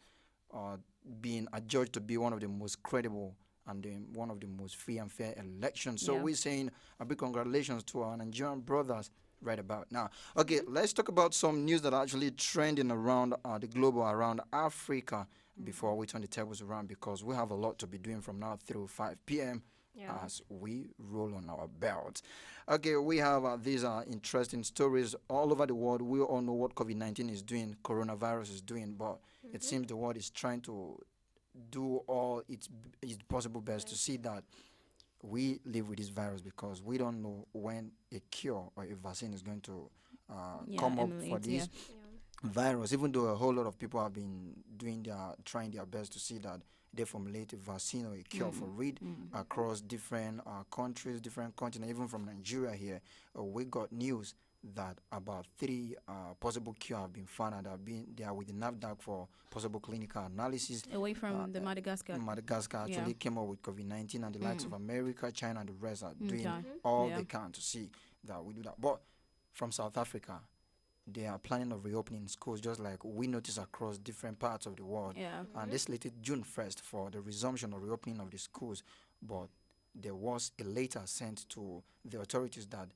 R: being adjudged to be one of the most credible and one of the most free and fair elections. So we're saying a big congratulations to our Nigerian brothers right about now. Okay, let's talk about some news that are actually trending around the globe or around Africa before we turn the tables around, because we have a lot to be doing from now through 5 p.m. as we roll on our belt. Okay, we have these interesting stories all over the world. We all know what COVID-19 is doing, coronavirus is doing, but it seems the world is trying to do all its possible best to see that we live with this virus, because we don't know when a cure or a vaccine is going to come up for this virus, even though a whole lot of people have been trying their best to see that they formulate a vaccine or a cure for it across different countries, different continents, even from Nigeria here. We got news that about 3 possible cure have been found, and they are with the NAFDAC for possible clinical analysis.
S: Away from the Madagascar.
R: Madagascar actually came up with COVID-19, and the likes of America, China, and the rest are doing all they can to see that we do that. But from South Africa, they are planning of reopening schools, just like we notice across different parts of the world. And they slated June 1st for the resumption or reopening of the schools. But there was a letter sent to the authorities that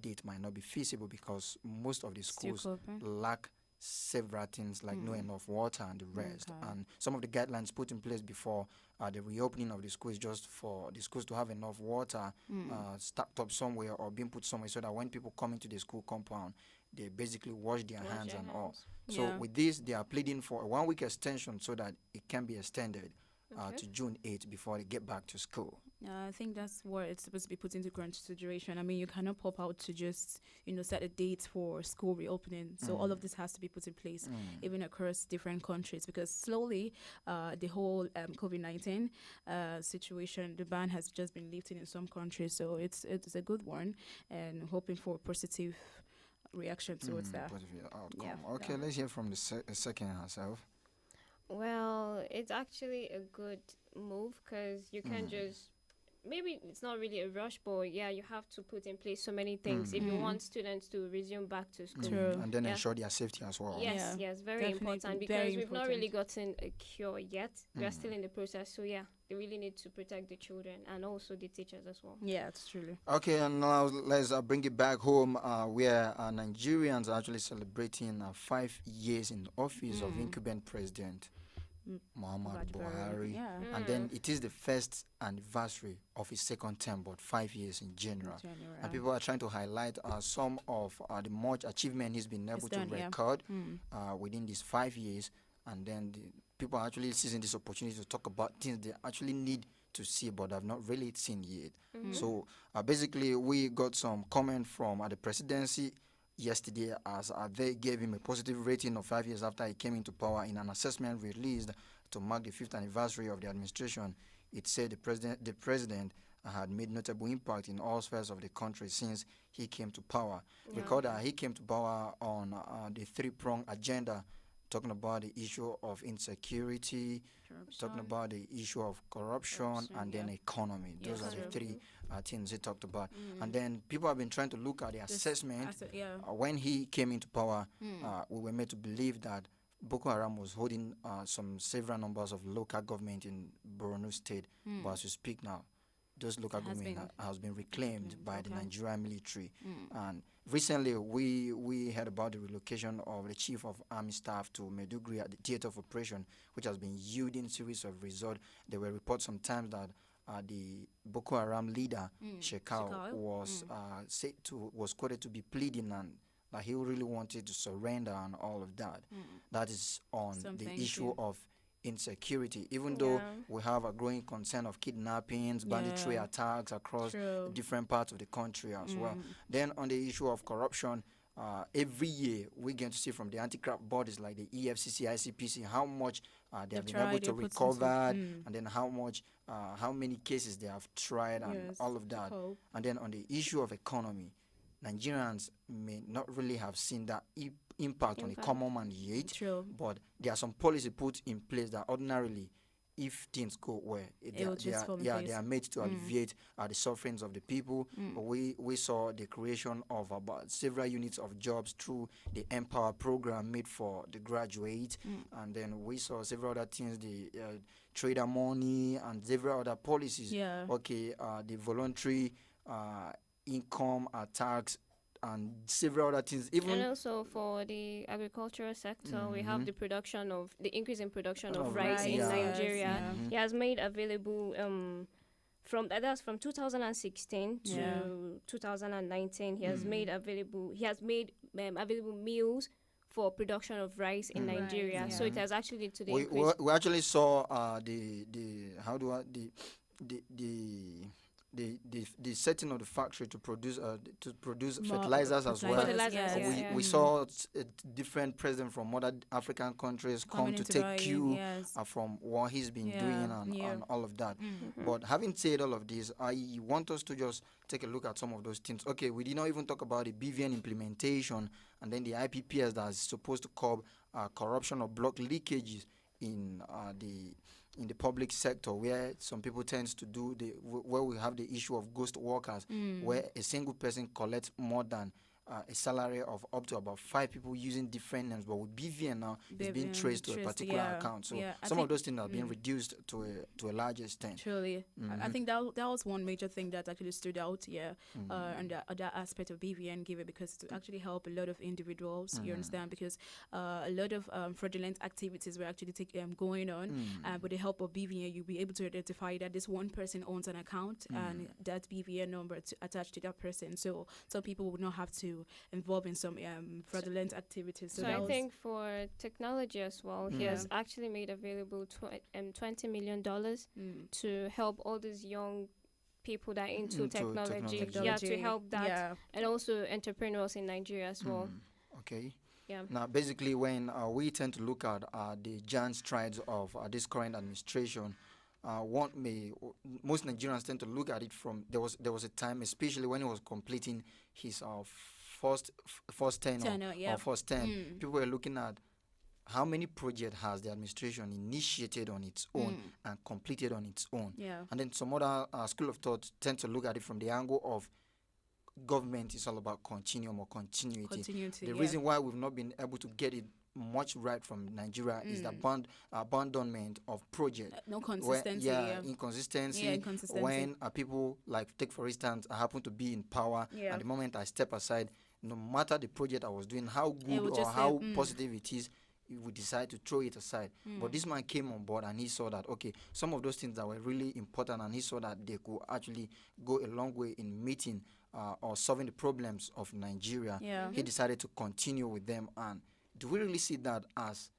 R: date might not be feasible, because most of the schools lack several things like no enough water and the rest. And some of the guidelines put in place before the reopening of the schools, just for the schools to have enough water stacked up somewhere or being put somewhere, so that when people come into the school compound, they basically wash their hands and all. So with this, they are pleading for a 1-week extension so that it can be extended to June 8th before they get back to school.
S: I think that's what it's supposed to be put into consideration. I mean, you cannot pop out to just, set a date for school reopening. So all of this has to be put in place, even across different countries, because slowly the whole COVID-19 situation, the ban has just been lifted in some countries. So it's a good one, and hoping for a positive reaction towards that.
R: Okay, let's hear from the second herself.
D: Well, it's actually a good move, because you can just, maybe it's not really a rush, but you have to put in place so many things if you want students to resume back to school.
R: And then ensure their safety as well.
D: Yes, very important, because we've not really gotten a cure yet. We are still in the process, so they really need to protect the children and also the teachers as well.
S: Yeah, it's truly.
R: Okay, and now let's bring it back home, where Nigerians are actually celebrating 5 years in the office of incumbent president Muhammad Buhari. And then it is the first anniversary of his second term, but 5 years in general. And people are trying to highlight some of the much achievement he's been able to record within these 5 years. And then people are actually seizing this opportunity to talk about things they actually need to see but have not really seen yet. So basically, we got some comment from the presidency yesterday as they gave him a positive rating of 5 years after he came into power. In an assessment released to mark the 5th anniversary of the administration, it said the president had made notable impact in all spheres of the country since he came to power. Recall that he came to power on the three-pronged agenda, talking about the issue of insecurity, talking about the issue of corruption, and then economy. Those are the three things he talked about. And then people have been trying to look at the assessment. When he came into power, we were made to believe that Boko Haram was holding several numbers of local government in Borno State. But as we speak now, those local government has been reclaimed by the Nigerian military. And recently, we heard about the relocation of the chief of army staff to Maiduguri at the theater of operation, which has been yielding series of results. There were reports sometimes that the Boko Haram leader, Shekau, was quoted to be pleading and that he really wanted to surrender and all of that. That is on the issue of insecurity, even though we have a growing concern of kidnappings, banditry attacks across different parts of the country as well. Then on the issue of corruption, every year we get to see from the anti-graft bodies like the EFCC, ICPC, how much they have been able to recover, and then how many cases they have tried and all of that. And then on the issue of economy, Nigerians may not really have seen that impact on the common man yet, but there are some policies put in place that ordinarily, if things go well, they are made to alleviate the sufferings of the people. But we saw the creation of about several units of jobs through the Empower program made for the graduates, and then we saw several other things, the trader money and several other policies. The voluntary income tax and several other things.
D: And also for the agricultural sector, we have the increase in production of rice in Nigeria. He has made available from 2016 to 2019. He has made available meals for production of rice in Nigeria. So it has actually led to the increase.
R: We actually saw the setting of the factory to produce fertilizers as well. We saw different presidents from other African countries come to take cue from what he's been doing and all of that. But having said all of this, I want us to just take a look at some of those things. Okay, we did not even talk about the BVN implementation and then the IPPS that is supposed to curb corruption or block leakages in the public sector, where some people tend to do where we have the issue of ghost workers, where a single person collects more than a salary of up to about 5 people using different names, but with BVN now it's being traced to a particular account. So some of those things are being reduced to a large extent.
S: Truly, I think that was one major thing that actually stood out here, and that aspect of BVN gave it, because to actually help a lot of individuals. You understand, because a lot of fraudulent activities were actually going on. With the help of BVN, you'll be able to identify that this one person owns an account and that BVN number attached to that person. So some people would not have to involved in some fraudulent activities.
D: So I think for technology as well, he has actually made available $20 million to help all these young people that are into technology. To help that, and also entrepreneurs in Nigeria as well.
R: Okay. Yeah. Now, basically, when we tend to look at the giant strides of this current administration, most Nigerians tend to look at it from there was a time, especially when he was completing his first tenure or first term, people were looking at how many projects has the administration initiated on its own and completed on its own. And then some other school of thought tend to look at it from the angle of government is all about continuum or continuity. The reason why we've not been able to get it much right from Nigeria is the abandonment of project.
S: No consistency.
R: Inconsistency. When people, like, take for instance, I happen to be in power, and the moment I step aside, no matter the project I was doing, how good or how positive it is, you would decide to throw it aside. But this man came on board and he saw that, okay, some of those things that were really important, and he saw that they could actually go a long way in meeting or solving the problems of Nigeria. He decided to continue with them. And do we really see that as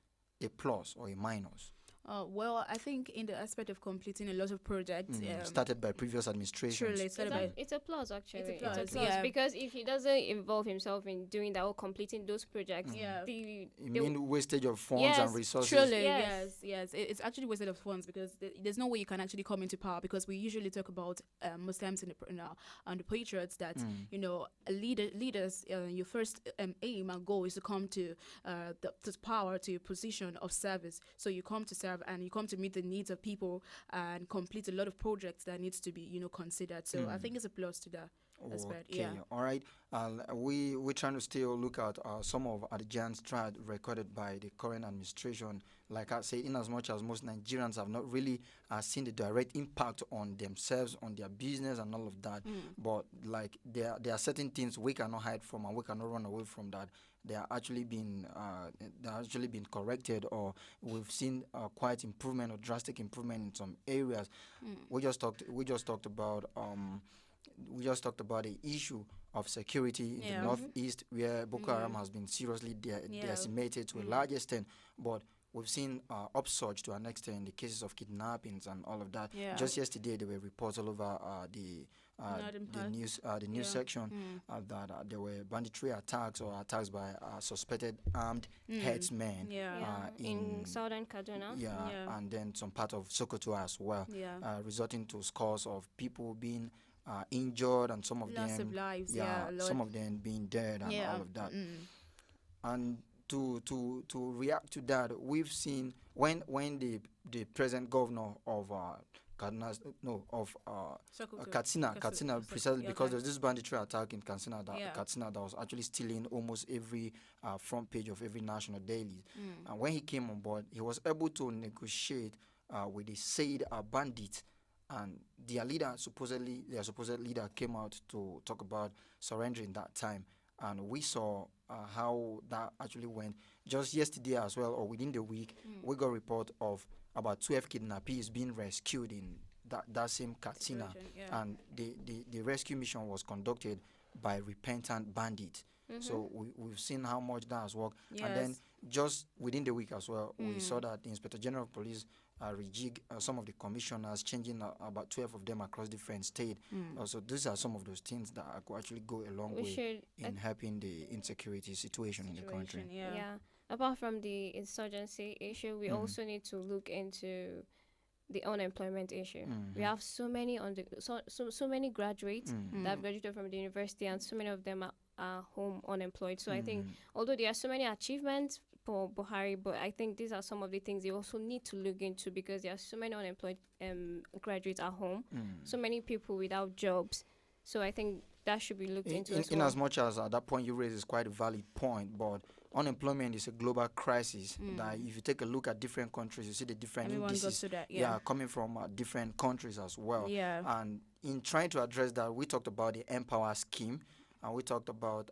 R: a plus or a minus?
S: Well, I think in the aspect of completing a lot of projects
R: started by previous administrations.
S: Truly,
D: it's a plus actually.
S: It's a plus,
D: because if he doesn't involve himself in doing that or completing those projects,
R: you mean wastage of funds and resources?
S: Truly, yes. It's actually wasted of funds because there's no way you can actually come into power, because we usually talk about most times in the Patriots that leaders your first aim and goal is to come to the power, to your position of service. So you come to serve and you come to meet the needs of people and complete a lot of projects that needs to be considered. So I think it's a plus to that aspect.
R: Okay, all right. We're trying to still look at some of the giant strides recorded by the current administration. Like I say, in as much as most Nigerians have not really seen the direct impact on themselves, on their business and all of that, but like there are certain things we cannot hide from and we cannot run away from that. They are actually being corrected, or we've seen quite improvement or drastic improvement in some areas. We just talked about the issue of security in the northeast, where Boko Haram has been seriously decimated to a large extent, but we've seen upsurge to an extent in the cases of kidnappings and all of that. Just yesterday, there were reports all over the news section that there were banditry attacks or attacks by suspected armed headsmen
D: in southern Kaduna.
R: And then some part of Sokoto as well, resulting to scores of people being injured and some of
S: loss
R: them
S: of lives,
R: some of them being dead and all of that. And to react to that, we've seen when the present governor of Katsina, precisely because there's this banditry attack in Katsina that was actually stealing almost every front page of every national daily. And when he came on board, he was able to negotiate with the said bandits, and their supposed leader came out to talk about surrendering that time. And we saw how that actually went. Just yesterday as well, or within the week, we got a report of about 12 kidnappees being rescued in that same Katsina. And the rescue mission was conducted by repentant bandits. So we've seen how much that has worked. And then just within the week as well, we saw that the Inspector General of Police rejig some of the commissioners, changing about 12 of them across different states. So these are some of those things that could actually go a long way in helping the insecurity situation in the country.
D: Apart from the insurgency issue, we also need to look into the unemployment issue. We have so many many graduates that have graduated from the university, and so many of them are home unemployed. So I think although there are so many achievements for Buhari, but I think these are some of the things you also need to look into, because there are so many unemployed graduates at home, so many people without jobs. So I think that should be looked into as well.
R: In as much as that point you raise is quite a valid point, but unemployment is a global crisis. That if you take a look at different countries, you see the different indices coming from different countries as well. And in trying to address that, we talked about the Empower scheme, and we talked about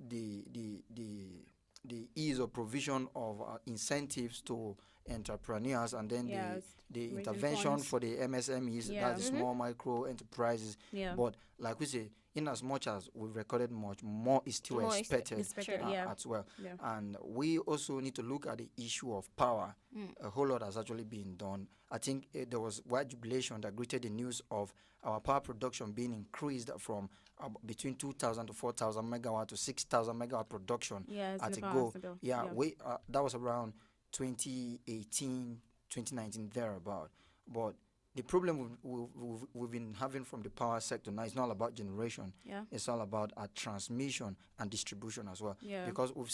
R: the ease of provision of incentives to entrepreneurs, and then the intervention for the MSMEs, that's the small micro enterprises. But like we say, in as much as we've recorded much, more is still expected as well. And we also need to look at the issue of power. A whole lot has actually been done. I think there was wide jubilation that greeted the news of our power production being increased from between 2,000 to 4,000 megawatt to 6,000 megawatt production at a go. That was around 2018, 2019, thereabout. But the problem we've been having from the power sector now is not about generation. It's all about transmission and distribution as well. Because we've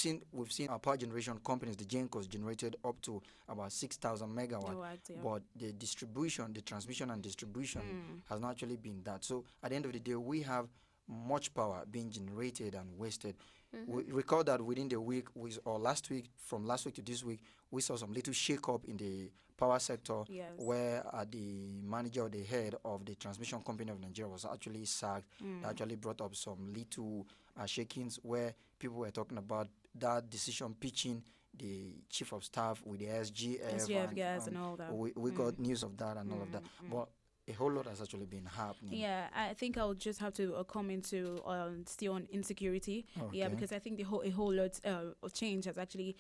R: seen our power generation companies, the GENCOs, generated up to about 6,000 megawatt. But the distribution, the transmission and distribution has not actually been that. So at the end of the day, we have much power being generated and wasted. We recall that within the week, from last week to this week, we saw some little shake-up in the power sector, where the manager or the head of the transmission company of Nigeria was actually sacked. That actually brought up some little shakings, where people were talking about that decision pitching the chief of staff with the SGF
S: and all that.
R: We got news of that and all of that. But a whole lot has actually been happening.
S: Yeah, I think I'll just have to comment to still on insecurity. Yeah, because I think a whole lot of change has actually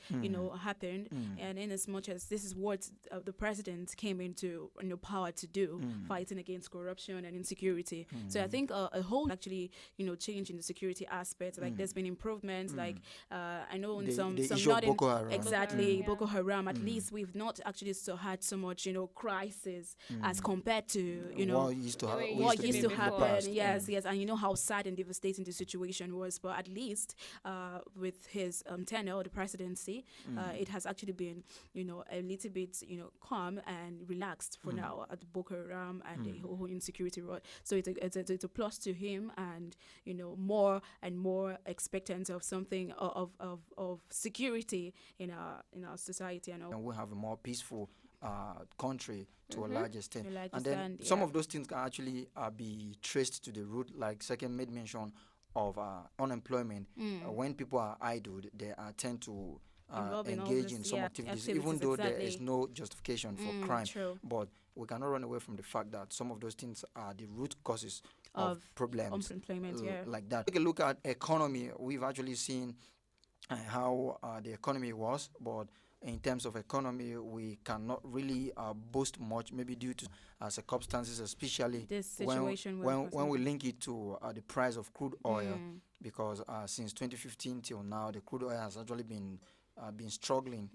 S: happened, and in as much as this is what the president came into power to do, fighting against corruption and insecurity. So I think a whole actually change in the security aspect. Like there's been improvements. Like I know in some not in
R: Boko Haram.
S: exactly Boko Haram. At least we've not actually had so much crisis as compared to
R: what used to,
S: what used to happen.
R: Past.
S: Yes, and how sad and devastating the situation was. But at least with his tenure, the presidency, it has actually been a little bit calm and relaxed for now at the Boko Haram and the whole insecurity. So it's a plus to him, and more and more expectant of something of security in our society, and
R: we have a more peaceful country to a large extent.
S: And
R: then some of those things can actually be traced to the root, like Second made mention of unemployment. When people are idled, they tend to engage in some activities, even though there is no justification for crime.
S: True.
R: But we cannot run away from the fact that some of those things are the root causes of problems like that. Take a look at economy. We've actually seen how the economy was, but in terms of economy, we cannot really boast much, maybe due to circumstances, especially
S: this situation
R: when we link it to the price of crude oil, because since 2015 till now, the crude oil has actually been struggling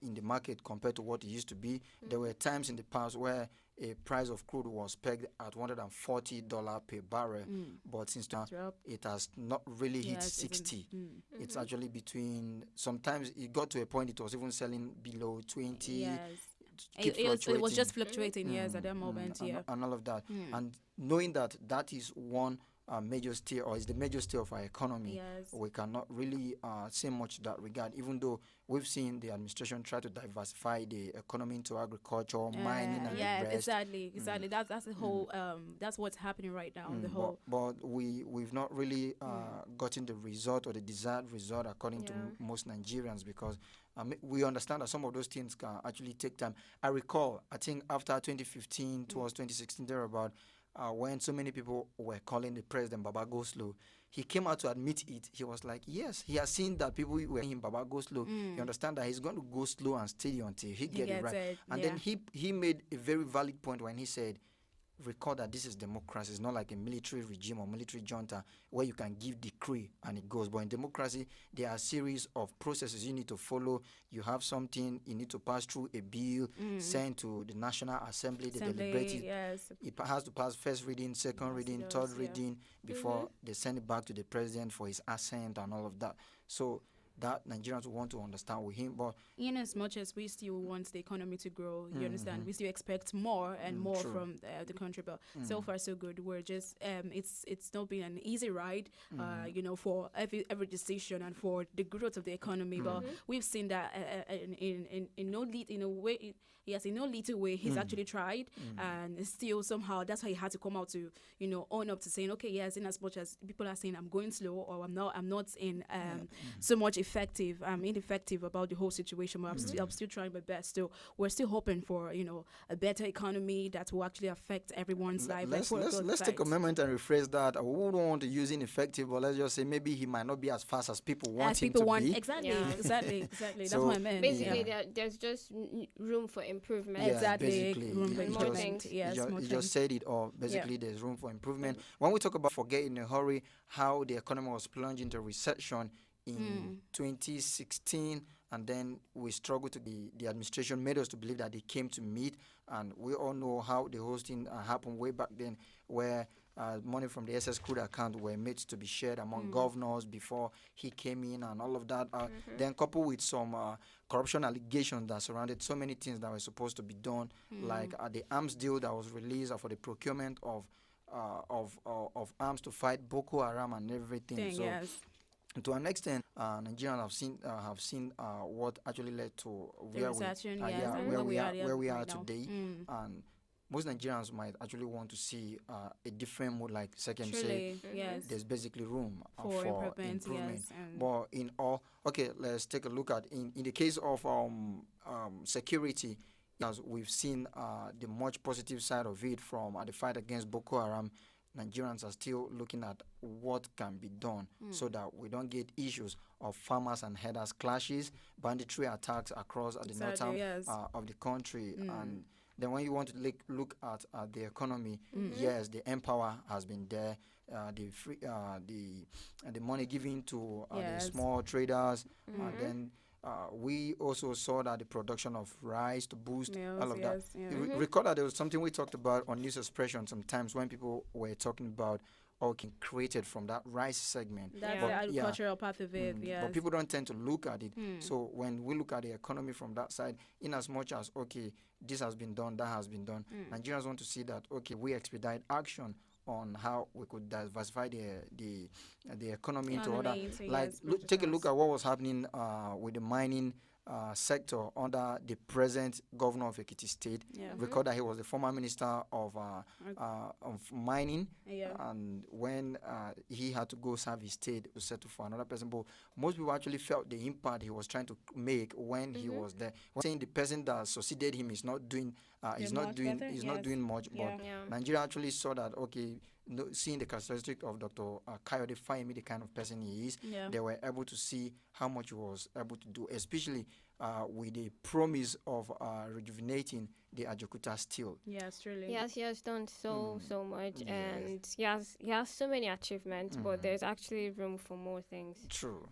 R: in the market compared to what it used to be. There were times in the past where a price of crude was pegged at $140 per barrel, but since now it has not really hit 60. It's actually between, sometimes it got to a point it was even selling below 20.
S: Yes. It was just fluctuating at that moment,
R: and all of that. And knowing that is one major steer, or is the major steer of our economy, we cannot really say much in that regard, even though we've seen the administration try to diversify the economy into agriculture, mining, and the rest.
S: Exactly. That's the whole. That's what's happening right now. The whole.
R: But we've not really gotten the result or the desired result according to most Nigerians, because we understand that some of those things can actually take time. I recall, I think after 2015 towards 2016 thereabout, when so many people were calling the president Baba go slow, he came out to admit it. He was like, yes, he has seen that people were saying Baba go slow. You understand that he's going to go slow and steady until he gets it right. And then he made a very valid point when he said, recall that this is democracy. It's not like a military regime or military junta where you can give decree and it goes. But in democracy, there are a series of processes you need to follow. You have something, you need to pass through a bill, sent to the National Assembly, they deliberate it. It has to pass first reading, second reading, third reading before they send it back to the president for his assent and all of that. So that Nigerians want to understand with him, but
S: in as much as we still want the economy to grow, you understand, we still expect more and more from the country. But so far so good. We're just it's not been an easy ride, for every decision and for the growth of the economy. But we've seen that in no little way he's actually tried, and still somehow that's why he had to come out to own up to saying, okay, yes, in as much as people are saying I'm going slow or I'm not in so much effective. I'm ineffective about the whole situation, but I'm still trying my best. So we're still hoping for a better economy that will actually affect everyone's life.
R: Let's take a moment and rephrase that. We wouldn't want to use ineffective, but let's just say maybe he might not be as fast as people want him to be.
S: Exactly. That's what I meant.
D: Basically, there's just room for improvement.
R: Yeah,
S: exactly.
R: Room for improvement. You just said it all. Basically, there's room for improvement. When we talk about forget in a hurry, how the economy was plunged into recession in 2016, and then we struggled to the administration made us to believe that they came to meet, and we all know how the whole thing happened way back then, where money from the SS crude account were made to be shared among governors before he came in and all of that. Then coupled with some corruption allegations that surrounded so many things that were supposed to be done, like the arms deal that was released for the procurement of arms to fight Boko Haram and everything. To an extent, Nigerians have seen what actually led to where we are today, and most Nigerians might actually want to see a different mood, like Sekem said. There's basically room for improvement. But in all, okay, let's take a look at in the case of security. as we've seen the much positive side of it from the fight against Boko Haram, Nigerians are still looking at what can be done so that we don't get issues of farmers and herders clashes, banditry attacks across the northern of the country. And then when you want to look at the economy, yes, the Empower has been there. The money given to the small traders, and then we also saw that the production of rice to boost all of that. Recall that there was something we talked about on News Expression sometimes when people were talking about created from that rice segment.
S: That's the agricultural part of it,
R: But people don't tend to look at it. So when we look at the economy from that side, in as much as, this has been done, that has been done, Nigerians want to see that, we expedite action on how we could diversify the economy into other. Take a look at what was happening with the mining sector under the present governor of Ekiti State. Recall that he was the former minister of mining, and when he had to go serve his state to settle for another person. But most people actually felt the impact he was trying to make when he was there. Saying the person that succeeded him is not doing not doing much. But Nigeria actually saw that seeing the characteristic of Dr. Kayode Fayemi, the kind of person he is, they were able to see how much he was able to do, especially with the promise of rejuvenating the Ajaokuta steel.
D: Yes, truly. Yes, he has done so much, and he has so many achievements, but there's actually room for more things.
R: True.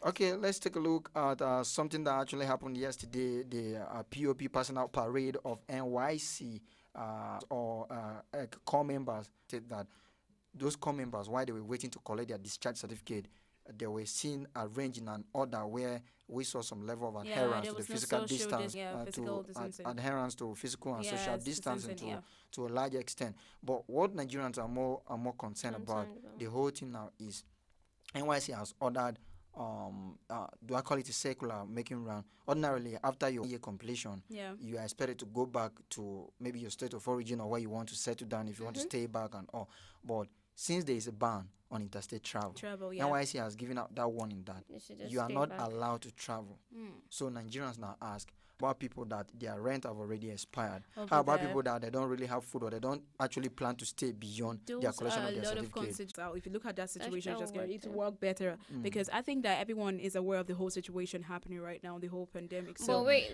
R: Okay, let's take a look at something that actually happened yesterday, the POP passing out parade of NYC. Core members said that those core members, while they were waiting to collect their discharge certificate, they were seen arranging an order where we saw some level of adherence to the physical distance, adherence to physical and social distancing to a large extent. But what Nigerians are more concerned about the whole thing now is NYC has ordered. Do I call it a circular making round? Ordinarily, after your year completion, you are expected to go back to maybe your state of origin or where you want to settle down if you want to stay back and all. But since there is a ban on interstate travel, NYC has given out that warning that you are not allowed to travel. So Nigerians now ask about people that their rent have already expired. How about people that they don't really have food or they don't actually plan to stay beyond their collection of their certificate?
S: If you look at that situation, just get it to work better because I think that everyone is aware of the whole situation happening right now, the whole pandemic. So,
D: but wait,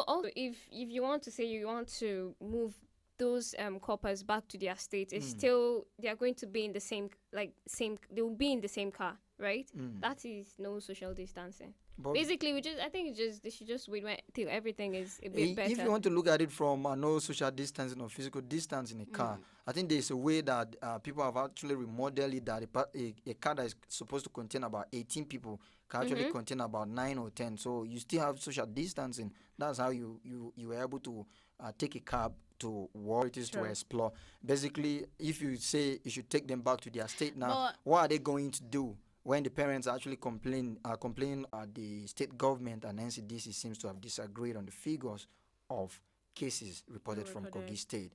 D: also if you want to say you want to move those coppers back to their state, it's still they are going to be in the same they will be in the same car, right? That is no social distancing. But basically, they should just wait till everything is a bit better.
R: If you want to look at it from no social distancing or physical distance in a car, I think there's a way that people have actually remodeled it that a car that is supposed to contain about 18 people can actually contain about 9 or 10. So you still have social distancing. That's how you were able to take a cab to work to explore. Basically, if you say you should take them back to their state now, what are they going to do? When the parents actually complaining, the state government and NCDC seems to have disagreed on the figures of cases reported from Kogi State.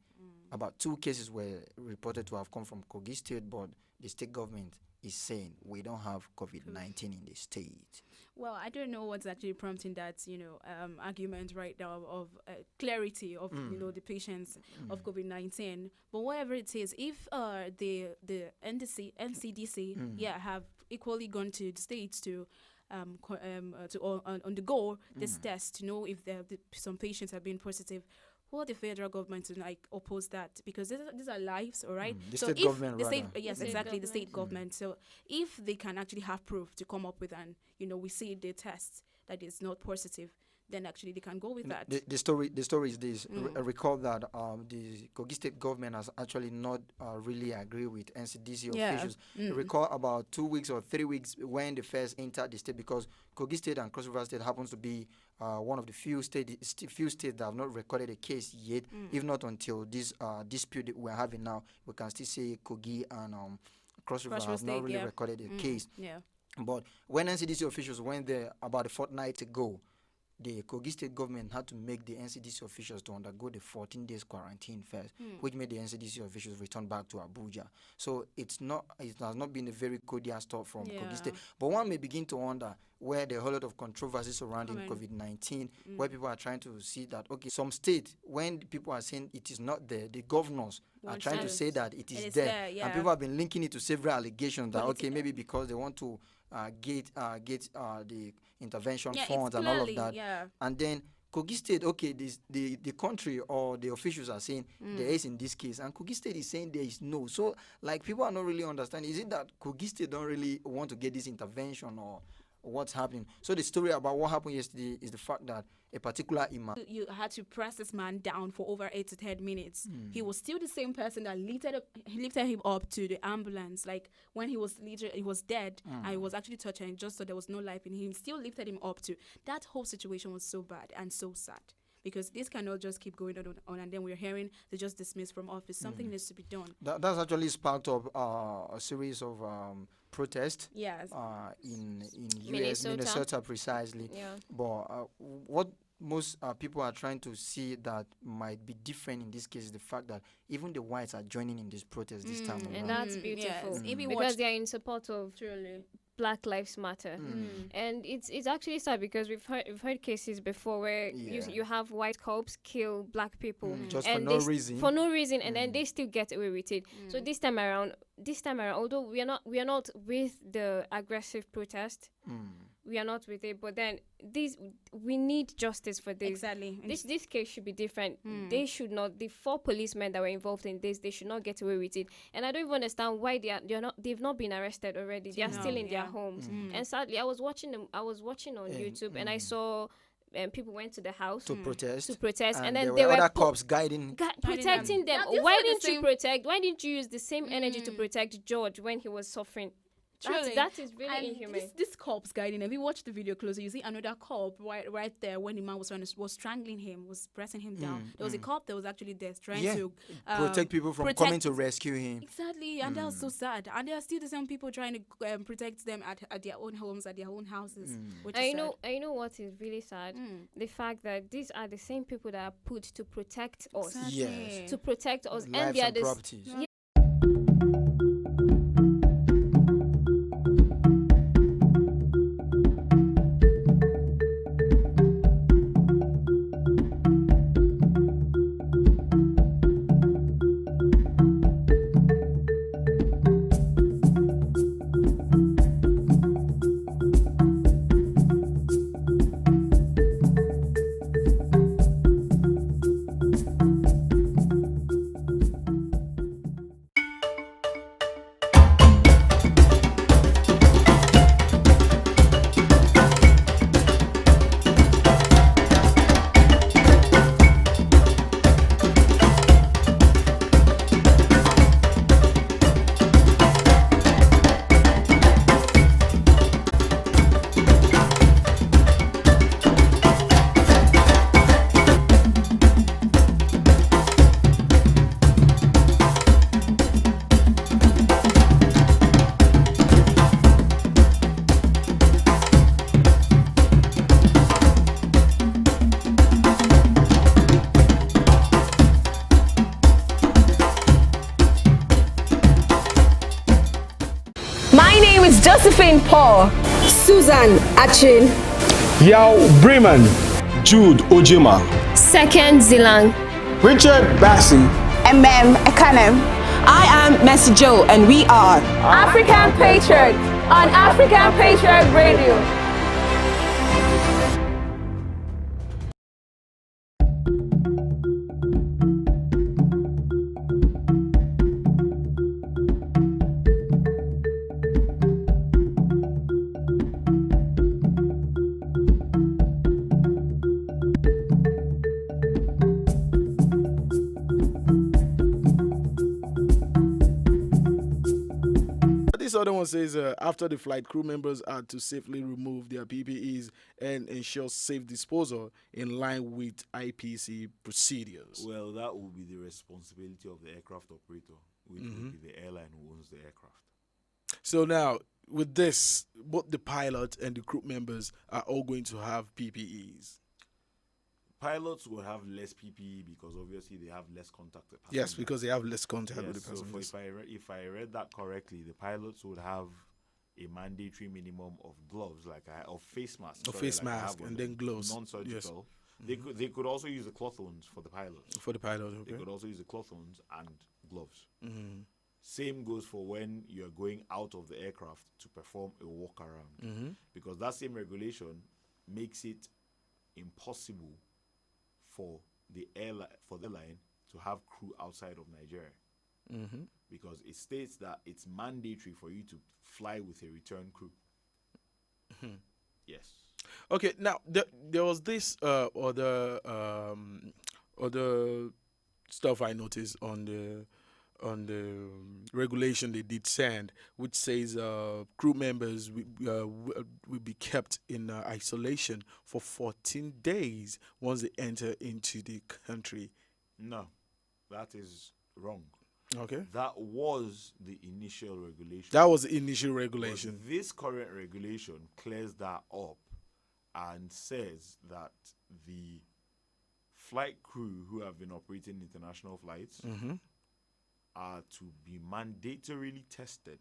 R: About 2 cases were reported to have come from Kogi State, but the state government is saying we don't have COVID-19 in the state.
S: Well, I don't know what's actually prompting that, argument right now of clarity of, the patients of COVID-19. But whatever it is, if the NCDC, have equally gone to the states to undergo this test to know if some patients have been positive, will the federal government to oppose that? Because these are lives, all right?
R: The state government,
S: the state government. So if they can actually have proof to come up with we see the test that is not positive, then actually they can go with that.
R: The story is this. Recall that the Kogi State government has actually not really agreed with NCDC officials. Recall about 2 weeks or 3 weeks when they first entered the state, because Kogi State and Cross River State happens to be one of the few states that have not recorded a case yet. If not until this dispute that we're having now, we can still say Kogi and Cross River have not really recorded a case. But when NCDC officials went there about a fortnight ago, the Kogi State government had to make the NCDC officials to undergo the 14 days quarantine first, which made the NCDC officials return back to Abuja. So it has not been a very cordial start from Kogi State. But one may begin to wonder where there are a whole lot of controversy surrounding COVID-19, where people are trying to see that, okay, some state, when people are saying it is not there, the governors are trying to say that it is there. And people have been linking it to several allegations that, okay, maybe because they want to get the intervention funds and all of that. And then Kogi State, okay, the country or the officials are saying there is in this case, and Kogi State is saying there is no. So, like, people are not really understanding. Is it that Kogi State don't really want to get this intervention, or what's happening? So the story about what happened yesterday is the fact that a particular imam,
S: you had to press this man down for over 8 to 10 minutes. He was still the same person that lifted him up to the ambulance. Like when he was dead, and he was actually touching, and just so there was no life in him, still lifted him up to. That whole situation was so bad and so sad, because this cannot just keep going on, and then we're hearing they just dismissed from office. Something needs to be done.
R: That's actually sparked up a series of protests.
S: Yes.
R: In US, Minnesota precisely. Yeah. But what most people are trying to see that might be different in this case is the fact that even the whites are joining in this protest this time around.
D: And that's beautiful. Because they are in support of Black Lives Matter. And it's actually sad, because we've heard cases before where you have white cops kill black people
R: just
D: and
R: for
D: no reason, and then they still get away with it. So this time around, although we are not with the aggressive protest, we are not with it, but then we need justice for this.
S: Exactly.
D: This case should be different. They should not, the 4 policemen that were involved in this, they should not get away with it. And I don't even understand why they've not been arrested already. They are still in their homes. And sadly, I was watching on YouTube, and I saw people went to the house
R: to protest,
D: and then
R: there were other cops
D: protecting them. Why didn't you protect? Why didn't you use the same energy to protect George when he was suffering? That is really inhumane.
S: This cop's guiding him. If you watch the video closer, you see another cop right there when the man was strangling him, was pressing him down. There was a cop that was actually there trying to
R: protect people from coming to rescue him.
S: Exactly, and that was so sad. And there are still the same people trying to protect them at their own homes, at their own houses.
D: I know what is really sad. The fact that these are the same people that are put to protect us.
R: Yes.
D: To protect us.
R: Lives
D: and they are
R: and properties.
A: Josephine Paul,
E: Susan Achin,
C: Yao Bremen, Jude Ojima,
D: Second Zilang,
C: Richard Bassi,
E: MM Ekanem. I am Mercy Joe, and we are
A: African Patriot on African Patriot Radio.
T: This other one says, after the flight, crew members had to safely remove their PPEs and ensure safe disposal in line with IPC procedures.
U: Well, that will be the responsibility of the aircraft operator, which will be the airline who owns the aircraft.
T: So now, with this, both the pilot and the crew members are all going to have PPEs.
U: pilots will have less PPE because obviously they have less contact with passengers.
T: Yes, because they have less contact with the
U: So
T: passengers.
U: if I read that correctly, the pilots would have a mandatory minimum of gloves, of face masks.
T: And then gloves.
U: Non-surgical.
T: Yes.
U: They could also use the cloth ones for the pilots.
T: For the pilots, okay.
U: They could also use the cloth ones and gloves.
T: Mm-hmm.
U: Same goes for when you're going out of the aircraft to perform a walk around.
T: Mm-hmm.
U: Because that same regulation makes it impossible for the airline to have crew outside of Nigeria.
T: Mm-hmm.
U: Because it states that it's mandatory for you to fly with a return crew.
T: Mm-hmm.
U: Yes.
T: Okay, now there was this other stuff I noticed on the regulation they did send, which says crew members will be kept in isolation for 14 days once they enter into the country.
U: No, that is wrong.
T: Okay.
U: That was the initial regulation.
T: That was the initial regulation.
U: But this current regulation clears that up and says that the flight crew who have been operating international flights
T: Mm-hmm.
U: are to be mandatorily tested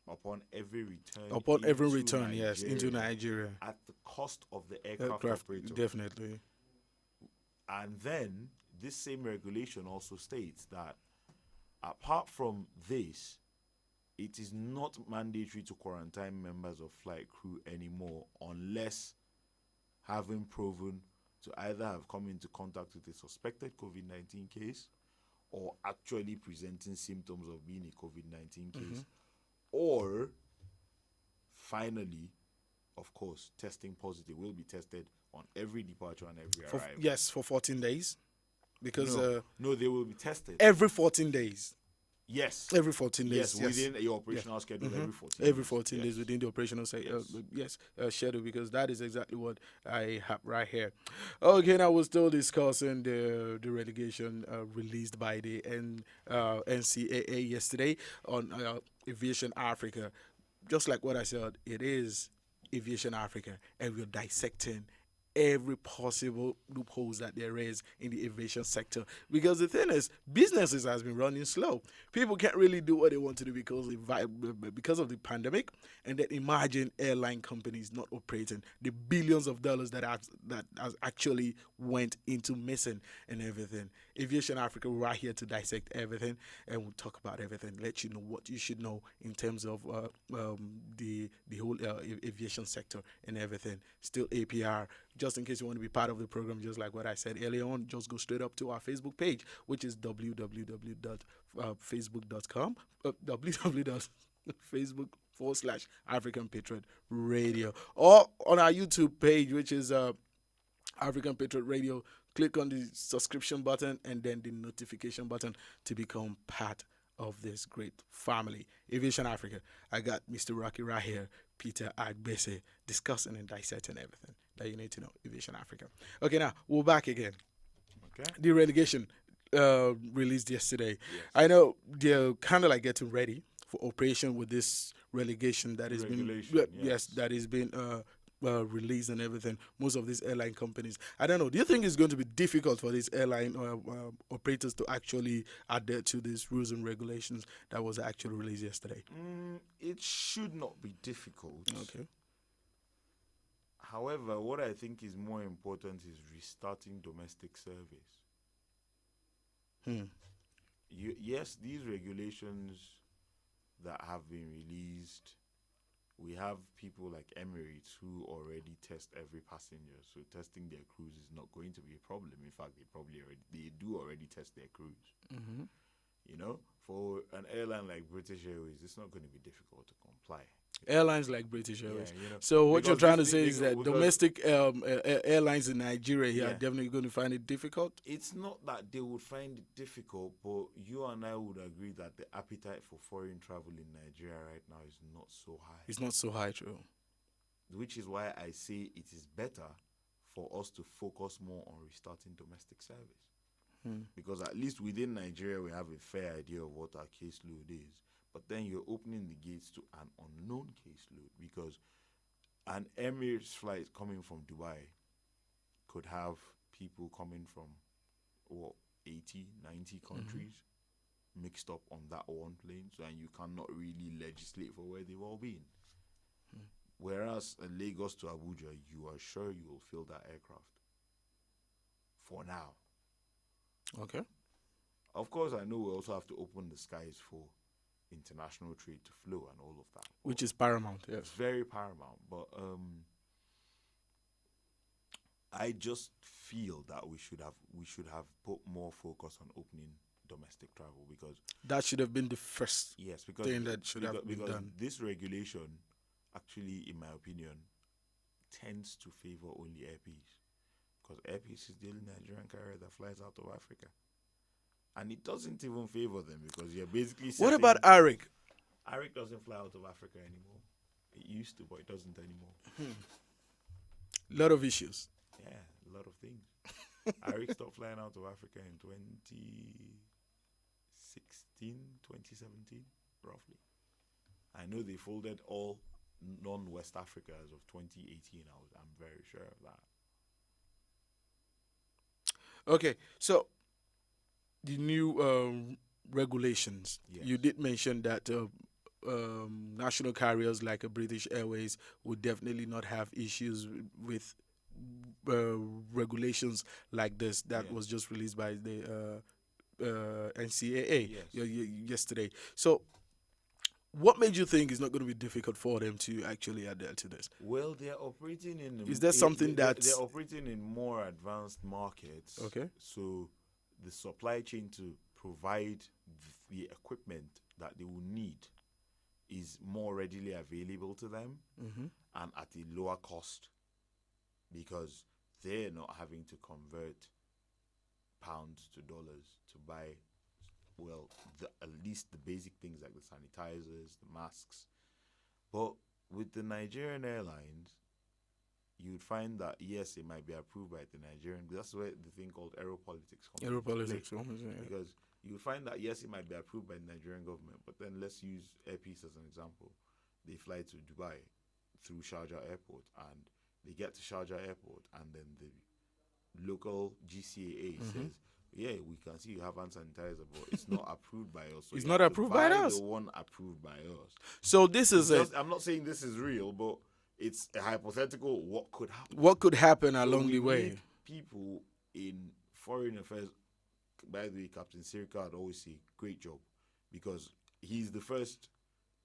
U: upon every return.
T: Yes, into Nigeria.
U: At the cost of the aircraft operator.
T: Definitely.
U: And then this same regulation also states that apart from this, it is not mandatory to quarantine members of flight crew anymore unless having proven to either have come into contact with a suspected COVID-19 case or actually presenting symptoms of being a COVID-19 case,
T: Mm-hmm.
U: or finally, of course, testing positive will be tested on every departure and every arrival.
T: Yes, for 14 days. Because
U: no, they will be tested
T: every 14 days.
U: Yes.
T: Every 14 days.
U: Yes, within your operational schedule,
T: Mm-hmm.
U: every 14
T: Every 14
U: yes.
T: days within the operational schedule, because that is exactly what I have right here. Okay, now we're still discussing the relegation released by the NCAA yesterday on Aviation Africa. Just like what I said, it is Aviation Africa, and we're dissecting every possible loopholes that there is in the aviation sector, because the thing is, businesses has been running slow. People can't really do what they want to do because of the pandemic, and then imagine airline companies not operating, the billions of dollars that has actually went into missing and everything. Aviation Africa, we're right here to dissect everything, and we'll talk about everything, let you know what you should know in terms of the whole aviation sector and everything. Still APR. Just in case you want to be part of the program, just like what I said earlier on, just go straight up to our Facebook page, which is www.facebook.com, www.facebook.com/African Patriot Radio, or on our YouTube page, which is African Patriot Radio. Click on the subscription button and then the notification button to become part of this great family. Aviation Africa. I got Mr. Rocky right here, Peter Agbese, discussing and dissecting everything that you need to know. Aviation Africa. Okay, now we're back again.
U: Okay.
T: The relegation released yesterday. Yes. I know they're kind of like getting ready for operation with this relegation that has been that has been released and everything. Most of these airline companies, I don't know. Do you think it's going to be difficult for these airline operators to actually adhere to these rules and regulations that was actually released yesterday?
U: It should not be difficult.
T: Okay.
U: However, what I think is more important is restarting domestic service. Yes, these regulations that have been released, we have people like Emirates who already test every passenger, so testing their crews is not going to be a problem. In fact, they do already test their crews.
T: Mm-hmm.
U: You know, for an airline like British Airways, it's not going to be difficult to comply.
T: Airlines like British Airways.
U: Yeah, you know,
T: so what you're trying to say is that domestic airlines in Nigeria are definitely going to find it difficult?
U: It's not that they would find it difficult, but you and I would agree that the appetite for foreign travel in Nigeria right now is not so high.
T: It's not so high, true.
U: Which is why I say it is better for us to focus more on restarting domestic service. Because at least within Nigeria, we have a fair idea of what our caseload is. But then you're opening the gates to an unknown caseload, because an Emirates flight coming from Dubai could have people coming from, 80, 90 countries mixed up on that one plane, so and you cannot really legislate for where they've all been. Whereas Lagos to Abuja, you are sure you will fill that aircraft. For now.
T: Okay.
U: Of course, I know we also have to open the skies for international trade to flow and all of that.
T: Which is paramount, yes.
U: It's very paramount. But I just feel that we should have put more focus on opening domestic travel, because
T: that should have been the first thing that should have been
U: because
T: done.
U: This regulation, actually, in my opinion, tends to favor only Air Peace, because Air Peace is the only Nigerian carrier that flies out of Africa, and it doesn't even favor them because you're basically.
T: What about Arik?
U: Arik doesn't fly out of Africa anymore. It used to, but it doesn't anymore.
T: Lot of issues.
U: Yeah, a lot of things. Arik stopped flying out of Africa in 2017, roughly. I know they folded all non-West Africa as of 2018. I'm very sure of that.
T: Okay, so the new regulations. Yes. You did mention that national carriers like a British Airways would definitely not have issues with regulations like this that was just released by the NCAA yesterday. So what made you think it's not going to be difficult for them to actually adhere to this?
U: Well, they're operating in...
T: Is there something that...
U: They're operating in more advanced markets.
T: Okay.
U: So the supply chain to provide the equipment that they will need is more readily available to them and at a lower cost, because they're not having to convert pounds to dollars to buy, well, at least the basic things like the sanitizers, the masks. But with the Nigerian airlines, you'd find that, yes, it might be approved by the Nigerian, that's where the thing called aeropolitics comes into play. Because you would find that, yes, it might be approved by the Nigerian government, but then let's use Air Peace as an example. They fly to Dubai through Sharjah Airport, and they get to Sharjah Airport, and then the local GCAA says, yeah, we can see you have hand sanitizer, but it's not approved by us. So
T: it's not approved by us.
U: The one approved by us.
T: So this is
U: I'm not saying this is real, but it's a hypothetical. What could happen?
T: What could happen along the way?
U: People in foreign affairs. By the way, Captain Sirika had always say, great job, because he's the first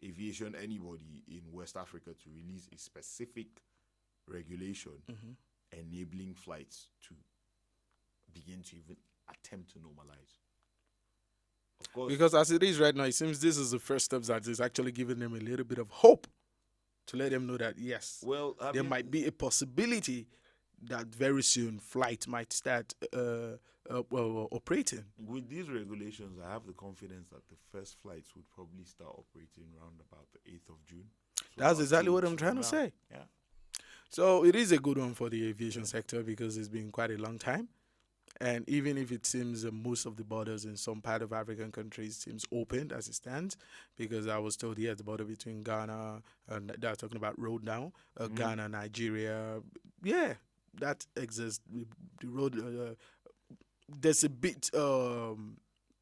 U: aviation anybody in West Africa to release a specific regulation enabling flights to begin to even attempt to normalize. Of course,
T: because as it is right now, it seems this is the first step that is actually giving them a little bit of hope to let them know that, yes, there might be a possibility that very soon flight might start operating.
U: With these regulations, I have the confidence that the first flights would probably start operating around about the 8th of June. So
T: that's exactly what I'm trying to say.
U: Yeah.
T: So it is a good one for the aviation sector, because it's been quite a long time. And even if it seems most of the borders in some part of African countries seems opened as it stands, because I was told, the border between Ghana, and they're talking about road now, Ghana, Nigeria, that exists. The road, there's a bit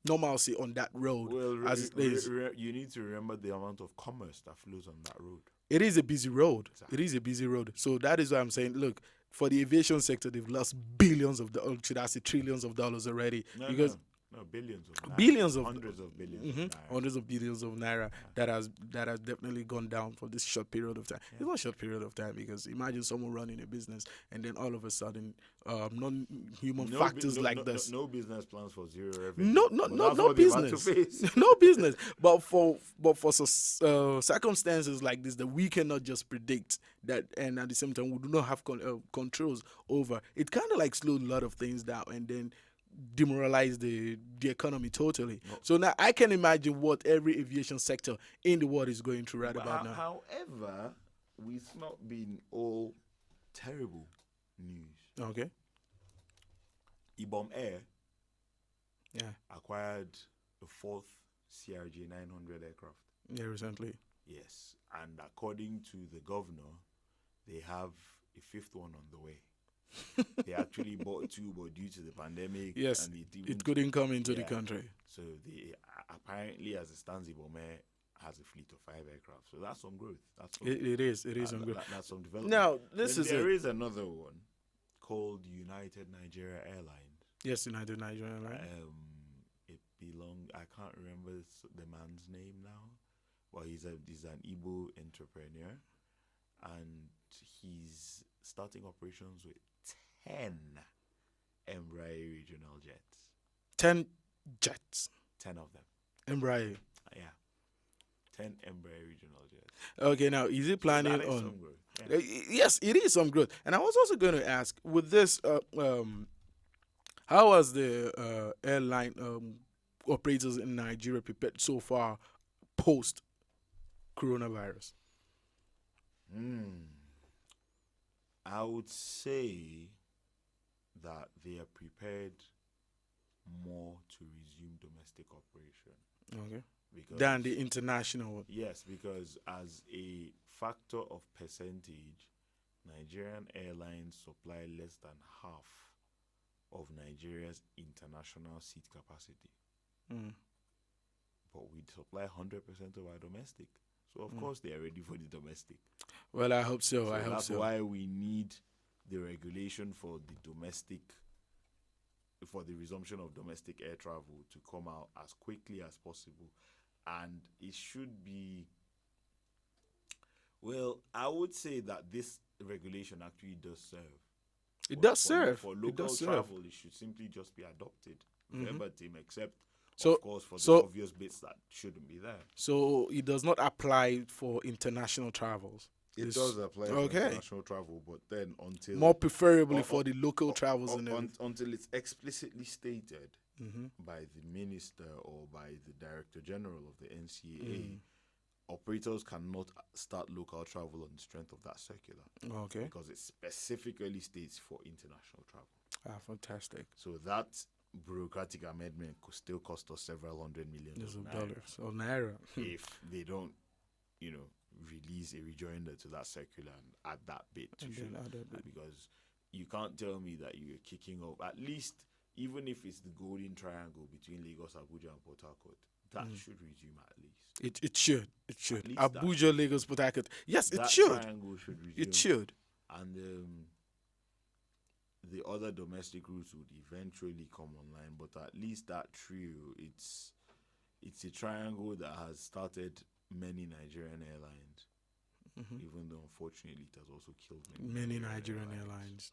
T: normalcy on that road.
U: Well,
T: as it is.
U: You need to remember the amount of commerce that flows on that road.
T: It is a busy road. Exactly. It is a busy road. So that is why I'm saying, look, for the aviation sector, they've lost billions of dollars, should I say trillions of dollars already?
U: No, billions of naira.
T: Billions of
U: hundreds of billions of naira.
T: Hundreds of billions of naira that has definitely gone down for this short period of time. It's not a short period of time, because imagine someone running a business and then all of a sudden non-human factors like this.
U: No business plans for zero revenue.
T: No business. No business. But for circumstances like this that we cannot just predict that, and at the same time we do not have controls over, it kind of like slowed a lot of things down and then demoralize the economy totally. So now I can imagine what every aviation sector in the world is going through about now.
U: However, it's not been all terrible news.
T: Okay.
U: Ibom Air
T: acquired
U: the 4th CRJ 900 aircraft.
T: Yeah, recently.
U: Yes, and according to the governor, they have a 5th one on the way. They actually bought two, but due to the pandemic,
T: yes,
U: and
T: it couldn't come into the country.
U: So they apparently, as it stands, Ibome has a fleet of 5 aircraft. So that's some growth. That's some
T: It is some growth.
U: That's some development.
T: Now, there
U: is another one called United Nigeria Airlines.
T: Yes, United Nigeria Airlines.
U: It belonged. I can't remember the man's name now, but he's an Igbo entrepreneur, and he's starting operations with 10 Embraer regional jets.
T: 10 jets.
U: 10 of them.
T: Embraer.
U: Yeah. 10 Embraer regional jets.
T: Okay, now is it planning
U: So
T: on?
U: some growth, yeah.
T: Yes, it is some growth. And I was also going to ask, with this, how has the airline operators in Nigeria prepared so far post coronavirus?
U: I would say that they are prepared more to resume domestic operation.
T: Okay.
U: Because
T: Than the international one.
U: Yes, because as a factor of percentage, Nigerian airlines supply less than half of Nigeria's international seat capacity. But we supply 100% of our domestic. So, of course, they are ready for the domestic.
T: Well, I hope so. I hope
U: that's
T: so.
U: why we need the regulation for the domestic, for the resumption of domestic air travel to come out as quickly as possible. And it should be, well, I would say that this regulation actually does serve.
T: It does serve.
U: For
T: It
U: local
T: does serve.
U: travel, it should simply just be adopted verbatim, except,
T: So-
U: of course, for
T: so-
U: the obvious bits that shouldn't be there.
T: So it does not apply for international travels.
U: It
T: This-
U: does apply for international travel, but then until...
T: More preferably for the local travels and
U: until it's explicitly stated
T: Mhm.
U: by the minister or by the director general of the NCAA, operators cannot start local travel on the strength of that circular.
T: Okay.
U: Because it specifically states for international travel.
T: Ah, fantastic.
U: So that bureaucratic amendment could still cost us several $100 million
T: Yes, of dollars or naira.
U: if they don't, release a rejoinder to that circular and add that bit to
T: And then
U: show.
T: add that bit.
U: Because you can't tell me that you're kicking off, at least even if it's the golden triangle between Lagos, Abuja, and Port Harcourt, that should resume at least.
T: It should. It should.
U: least
T: Abuja, Lagos, Port Harcourt. Yes, it
U: That
T: should.
U: triangle should resume.
T: It should.
U: And the other domestic routes would eventually come online, but at least that trio, it's a triangle that has started many Nigerian airlines, even though unfortunately it has also killed
T: Many Nigerian airlines.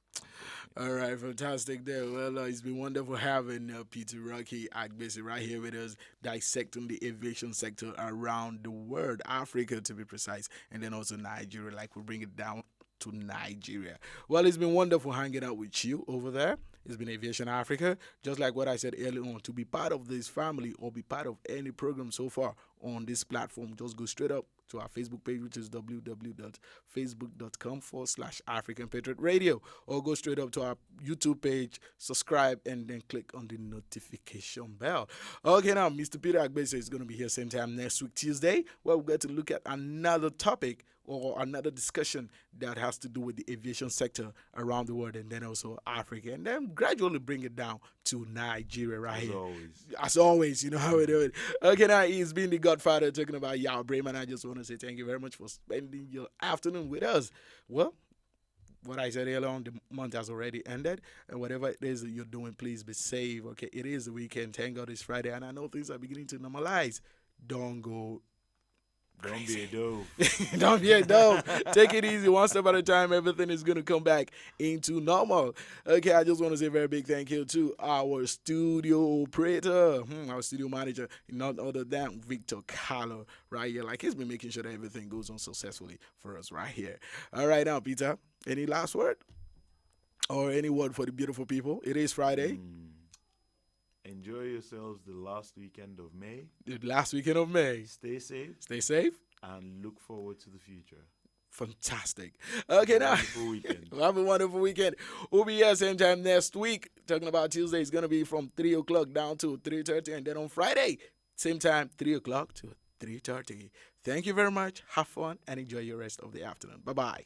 T: All right, fantastic there. Well, it's been wonderful having Peter Rocky Agbesi right here with us, dissecting the aviation sector around the world, Africa to be precise, and then also Nigeria, like we bring it down to Nigeria. Well, it's been wonderful hanging out with you over there. It's been Aviation Africa. Just like what I said earlier on, to be part of this family or be part of any program so far on this platform, just go straight up to our Facebook page, which is www.facebook.com/African Patriot Radio, or go straight up to our YouTube page, subscribe, and then click on the notification bell. Okay, now Mr. Peter Agbese is going to be here same time next week, Tuesday, where we're going to look at another topic or another discussion that has to do with the aviation sector around the world and then also Africa, and then gradually bring it down to Nigeria right here. As always, you know how we do it. Okay, now he's been the Godfather talking about Yao Bremen. I just want to say thank you very much for spending your afternoon with us. Well, what I said earlier on, the month has already ended, and whatever it is that you're doing, please be safe. Okay, it is the weekend. Thank God it's Friday, and I know things are beginning to normalize. Don't go
U: Don't be a dove.
T: Don't be a dove. Take it easy, one step at a time. Everything is going to come back into normal. Okay, I just want to say a very big thank you to our studio operator, our studio manager, none other than Victor Carlo, right here. Like, he's been making sure that everything goes on successfully for us right here. All right, now, Peter, any last word? Or any word for the beautiful people? It is Friday.
U: Enjoy yourselves the last weekend of May.
T: The last weekend of May.
U: Stay safe.
T: Stay safe.
U: And look forward to the future.
T: Fantastic. Okay, now.
U: Wonderful weekend.
T: Have a wonderful weekend. We'll be here same time next week. Talking about Tuesday. It's going to be from 3 o'clock down to 3:30. And then on Friday, same time, 3 o'clock to 3:30. Thank you very much. Have fun and enjoy your rest of the afternoon. Bye-bye.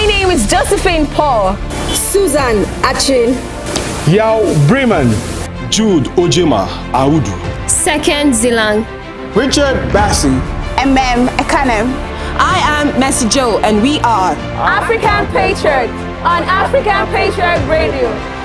A: name is Josephine Paul.
E: Susan Achin.
C: Yao Bremen, Jude Ojema Audu.
K: Second Zilang.
C: Richard Bassi.
E: Ekanem. I am Mercy Joe, and we are
A: African Patriot on African Patriot Radio.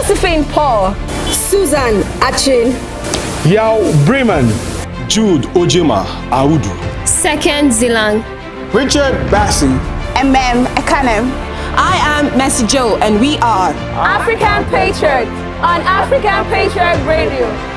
A: Josephine Paul.
E: Susan Achin.
C: Yao Bremen, Jude Ojema Audu.
K: Second Zilang.
C: Richard Bassi.
E: Ekanem. I am Mercy Joe, and we are
A: African Patriot on African Patriot Radio.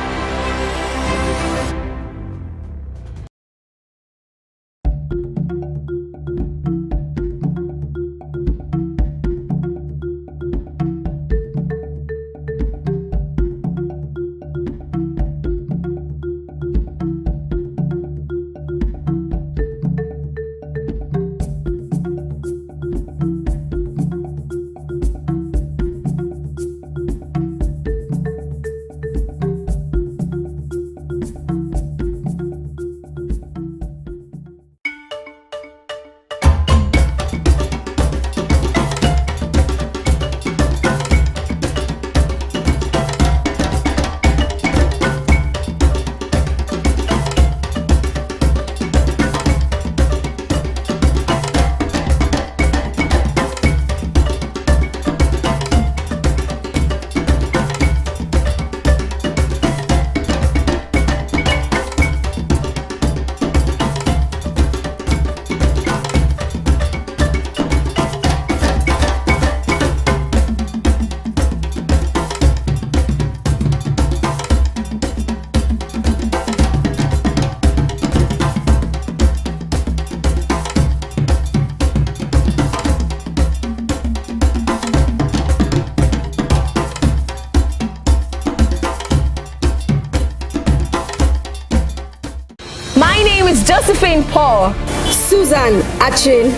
A: Josephine Paul.
E: Susan Achin.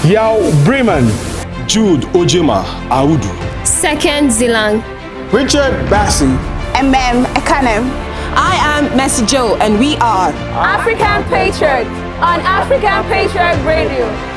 C: Yao Bremen, Jude Ojema Audu.
K: Second Zilang.
C: Richard Bassi.
E: Ekanem. I am Mercy Joe, and we are
A: African Patriot on African Patriot Radio.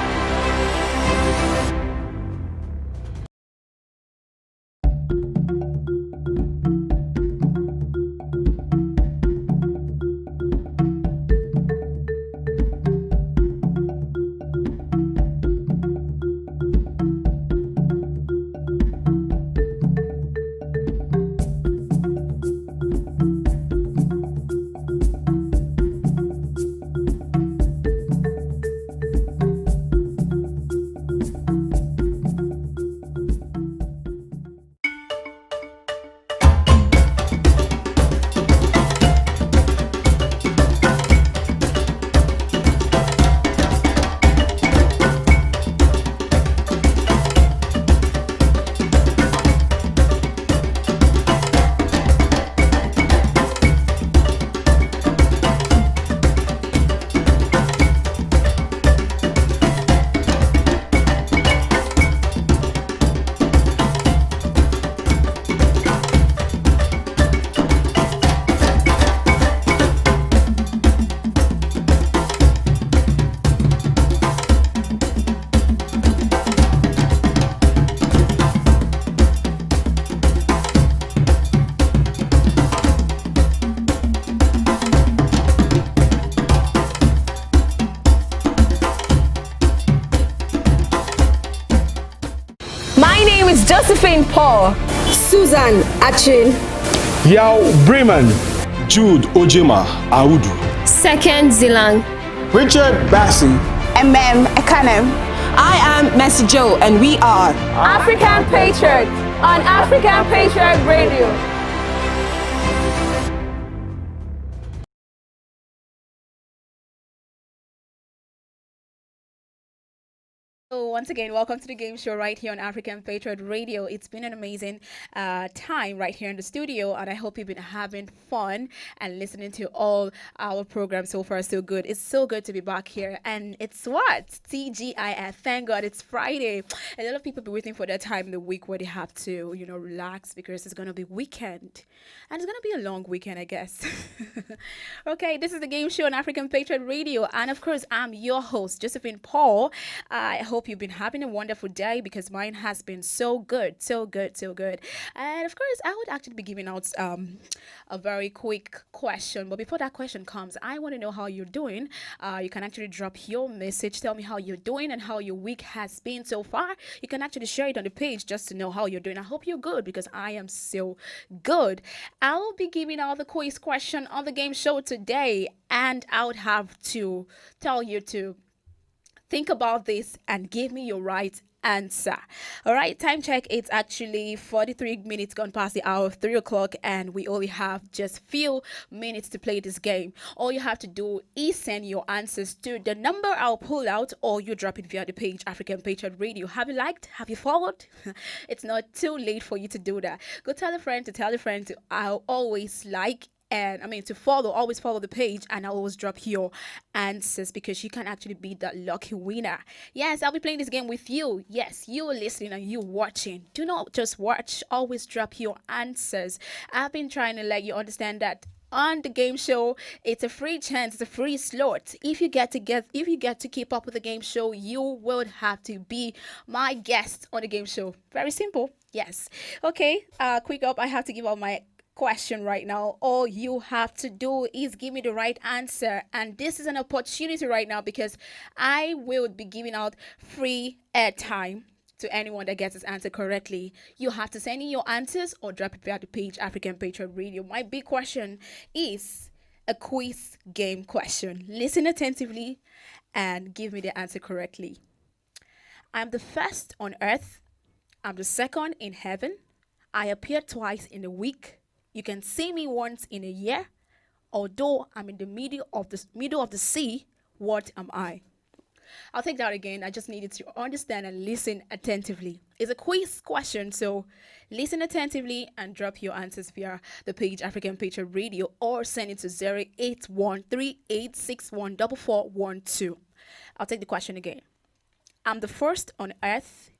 A: Josephine Paul,
E: Susan Achin,
C: Yao Bremen, Jude Ojema Audu,
K: Second Zilang,
C: Richard Bassi,
E: MM Ekanem. I am Messi Joe, and we are
A: African Patriot on African Patriot Radio.
S: So once again, welcome to the game show right here on African Patriot Radio. It's been an amazing time right here in the studio, and I hope you've been having fun and listening to all our programs so far. So good. It's so good to be back here, and it's what? TGIF. Thank God it's Friday. A lot of people be waiting for that time in the week where they have to, relax because it's gonna be weekend, and it's gonna be a long weekend, I guess. Okay, this is the game show on African Patriot Radio, and of course, I'm your host, Josephine Paul. I hope you've been having a wonderful day because mine has been so good, so good, so good. And of course, I would actually be giving out a very quick question. But before that question comes, I want to know how you're doing. You can actually drop your message, tell me how you're doing and how your week has been so far. You can actually share it on the page just to know how you're doing. I hope you're good because I am so good. I will be giving out the quiz question on the game show today, and I would have to tell you to think about this and give me your right answer. All right, time check. It's actually 43 minutes gone past the hour of 3 o'clock, and we only have just few minutes to play this game. All you have to do is send your answers to the number I'll pull out, or you drop it via the page African Patriot Radio. Have you liked? Have you followed? It's not too late for you to do that. Go tell a friend to tell a friend to. I'll always like to follow, always follow the page, and I'll always drop your answers because you can actually be the lucky winner. Yes, I'll be playing this game with you. Yes, you listening and you watching. Do not just watch, always drop your answers. I've been trying to let you understand that on the game show, it's a free chance, it's a free slot. If you get to keep up with the game show, you will have to be my guest on the game show. Very simple. Yes. Okay, quick up, I have to give out my question right now. All you have to do is give me the right answer, and this is an opportunity right now because I will be giving out free airtime to anyone that gets his answer correctly. You have to send in your answers or drop it via the page African Patriot Radio. My big question is a quiz game question. Listen attentively and give me the answer correctly. I'm the first on earth. I'm the second in heaven. I appear twice in a week. You can see me once in a year. Although I'm in the middle of the sea, what am I? I'll take that again. I just needed to understand and listen attentively. It's a quiz question, so listen attentively and drop your answers via the page African Patriot Radio or send it to 08138614412. I'll take the question again. I'm the first on earth.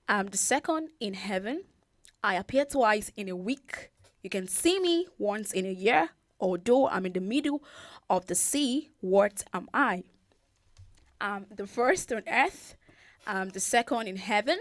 S: I'm the second in heaven. I appear twice in a week. You can see me once in a year. Although I'm in the middle of the sea, what am I? I'm the first on earth. I'm the second in heaven.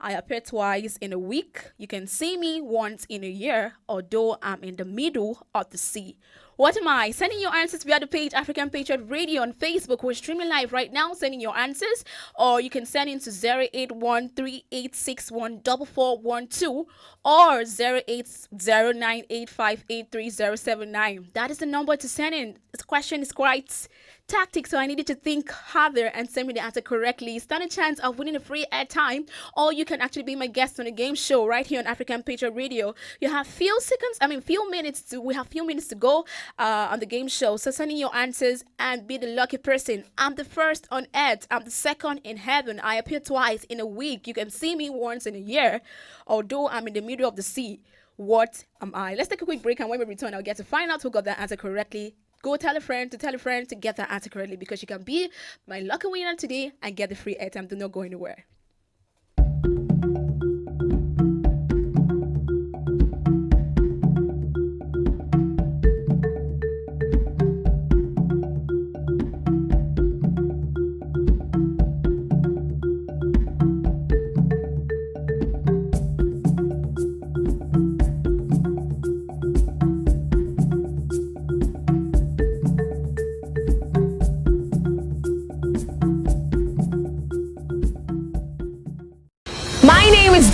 S: I appear twice in a week. You can see me once in a year, although I'm in the middle of the sea. What am I? Sending your answers via the page African Patriot Radio on Facebook. We're streaming live right now, sending your answers. Or you can send into 08138614412 or 08098583079. That is the number to send in. This question is quite tactic, so I needed to think harder and send me the answer correctly. Stand a chance of winning a free airtime, or you can actually be my guest on a game show right here on African Patriot Radio. You have few minutes to go on the game show. So send in your answers and be the lucky person. I'm the first on earth. I'm the second in heaven. I appear twice in a week. You can see me once in a year, although I'm in the middle of the sea. What am I? Let's take a quick break, and when we return, I'll get to find out who got that answer correctly. Go tell a friend to get that answer correctly, because you can be my lucky winner today and get the free airtime. Do not go anywhere.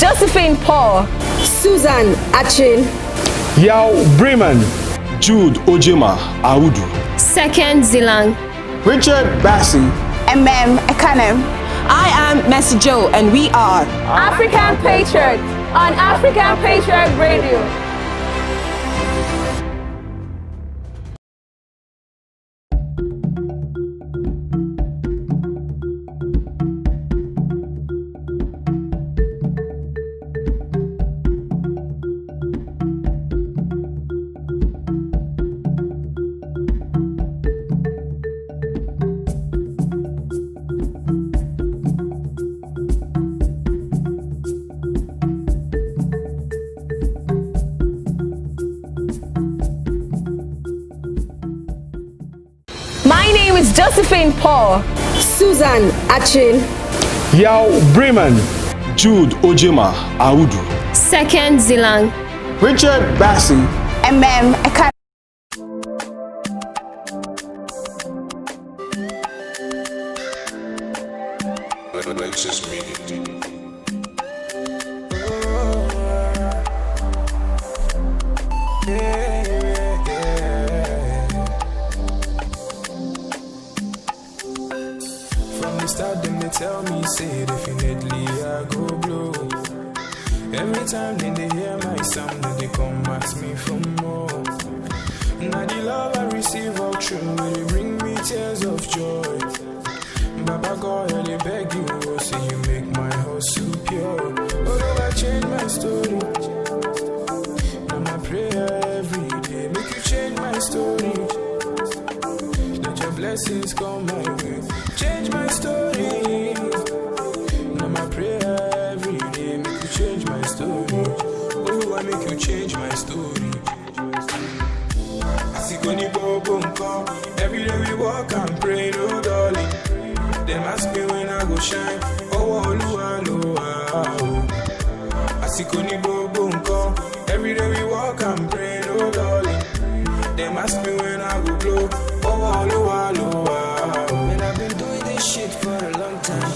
A: Josephine Paul.
B: Susan Achin.
C: Yao Bremen, Jude Ojema Audu.
A: Second Zilang.
C: Richard Bassi.
E: Ekanem. I am Mercy Joe, and we are
A: African Patriot on African Patriot Radio. My name is Josephine Paul.
B: Susan Achin.
C: Yao Bremen, Jude Ojema Audu.
A: Second Zilang.
C: Richard Bassi.
E: Ekanem.
M: Alexis Media.
N: From the start, them they tell me, say definitely I go blow. Every time then they hear my sound, then they come ask me for more. Now the love I receive all true, will bring me tears of joy. Baba God, I beg you, oh, say you make my heart so pure. Oh, I change my story. Now my prayer every day, make you change my story. Let your blessings come my way, change my story. Now my prayer every day, make you change my story. Oh, I make you change my story. Every day we walk and pray, no darling. Them ask me when I go shine. Oh, Asikoni bobo nko. Every day we walk and pray, no darling. Them ask me when I go blow. Oh, and I've been doing this shit for a long time.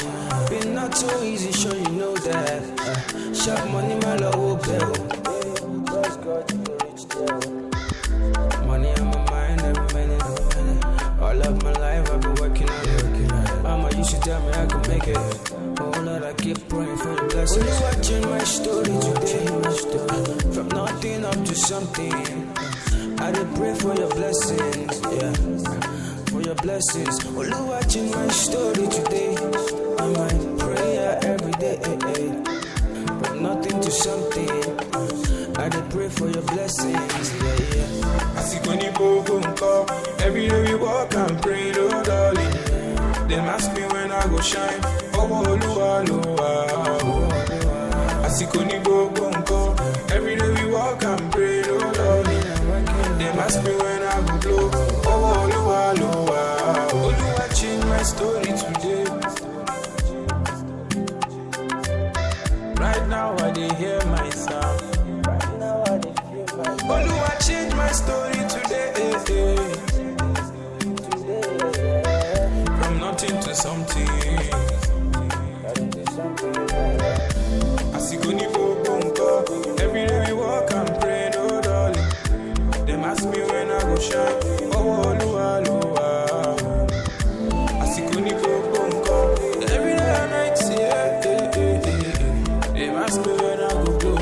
N: Been not so easy, sure you know that. Sharp money, my love will bill. Money on my mind every minute. All of my life I've been working on it. Mama used to tell me I could make it. Oh Lord, I keep praying for the blessings. Will you watching my story today? From nothing up to something. I did pray for your blessings, yeah. For your blessings. Will you watching my story today? I might pray every day. From nothing to something. I did pray for your blessings, yeah. Asikoni bobo nko. Every day we walk and pray, no darling. Them ask me when I go shine. Oh, Asikoni bobo nko. Every day we walk and pray, no darling. Them ask me when I go blow. Oh, watching my story today. Right now I dey hear my sound. Oluwa change my story today. From nothing to something. Asikoni bobo nko. Every day we walk and pray, no darling. Them ask me when I go shine. Oh, Oluwa. Asikoni bobo nko. Every day and night, yeah. Them ask me when I go blow.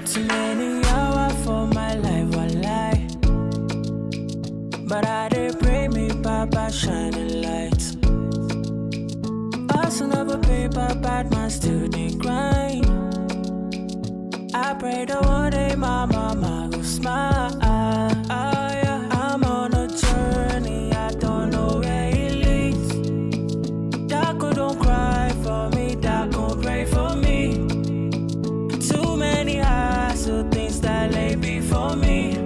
O: Too many hours for my life, I lie. But I did pray me, Papa, shining light. Also never paper, bad man still they grind. I pray the one day my mama go smile. Yeah. I'm on a journey, I don't know where it leads. Daco don't cry for me, Daco pray for me. Too many eyes, so things that lay before me.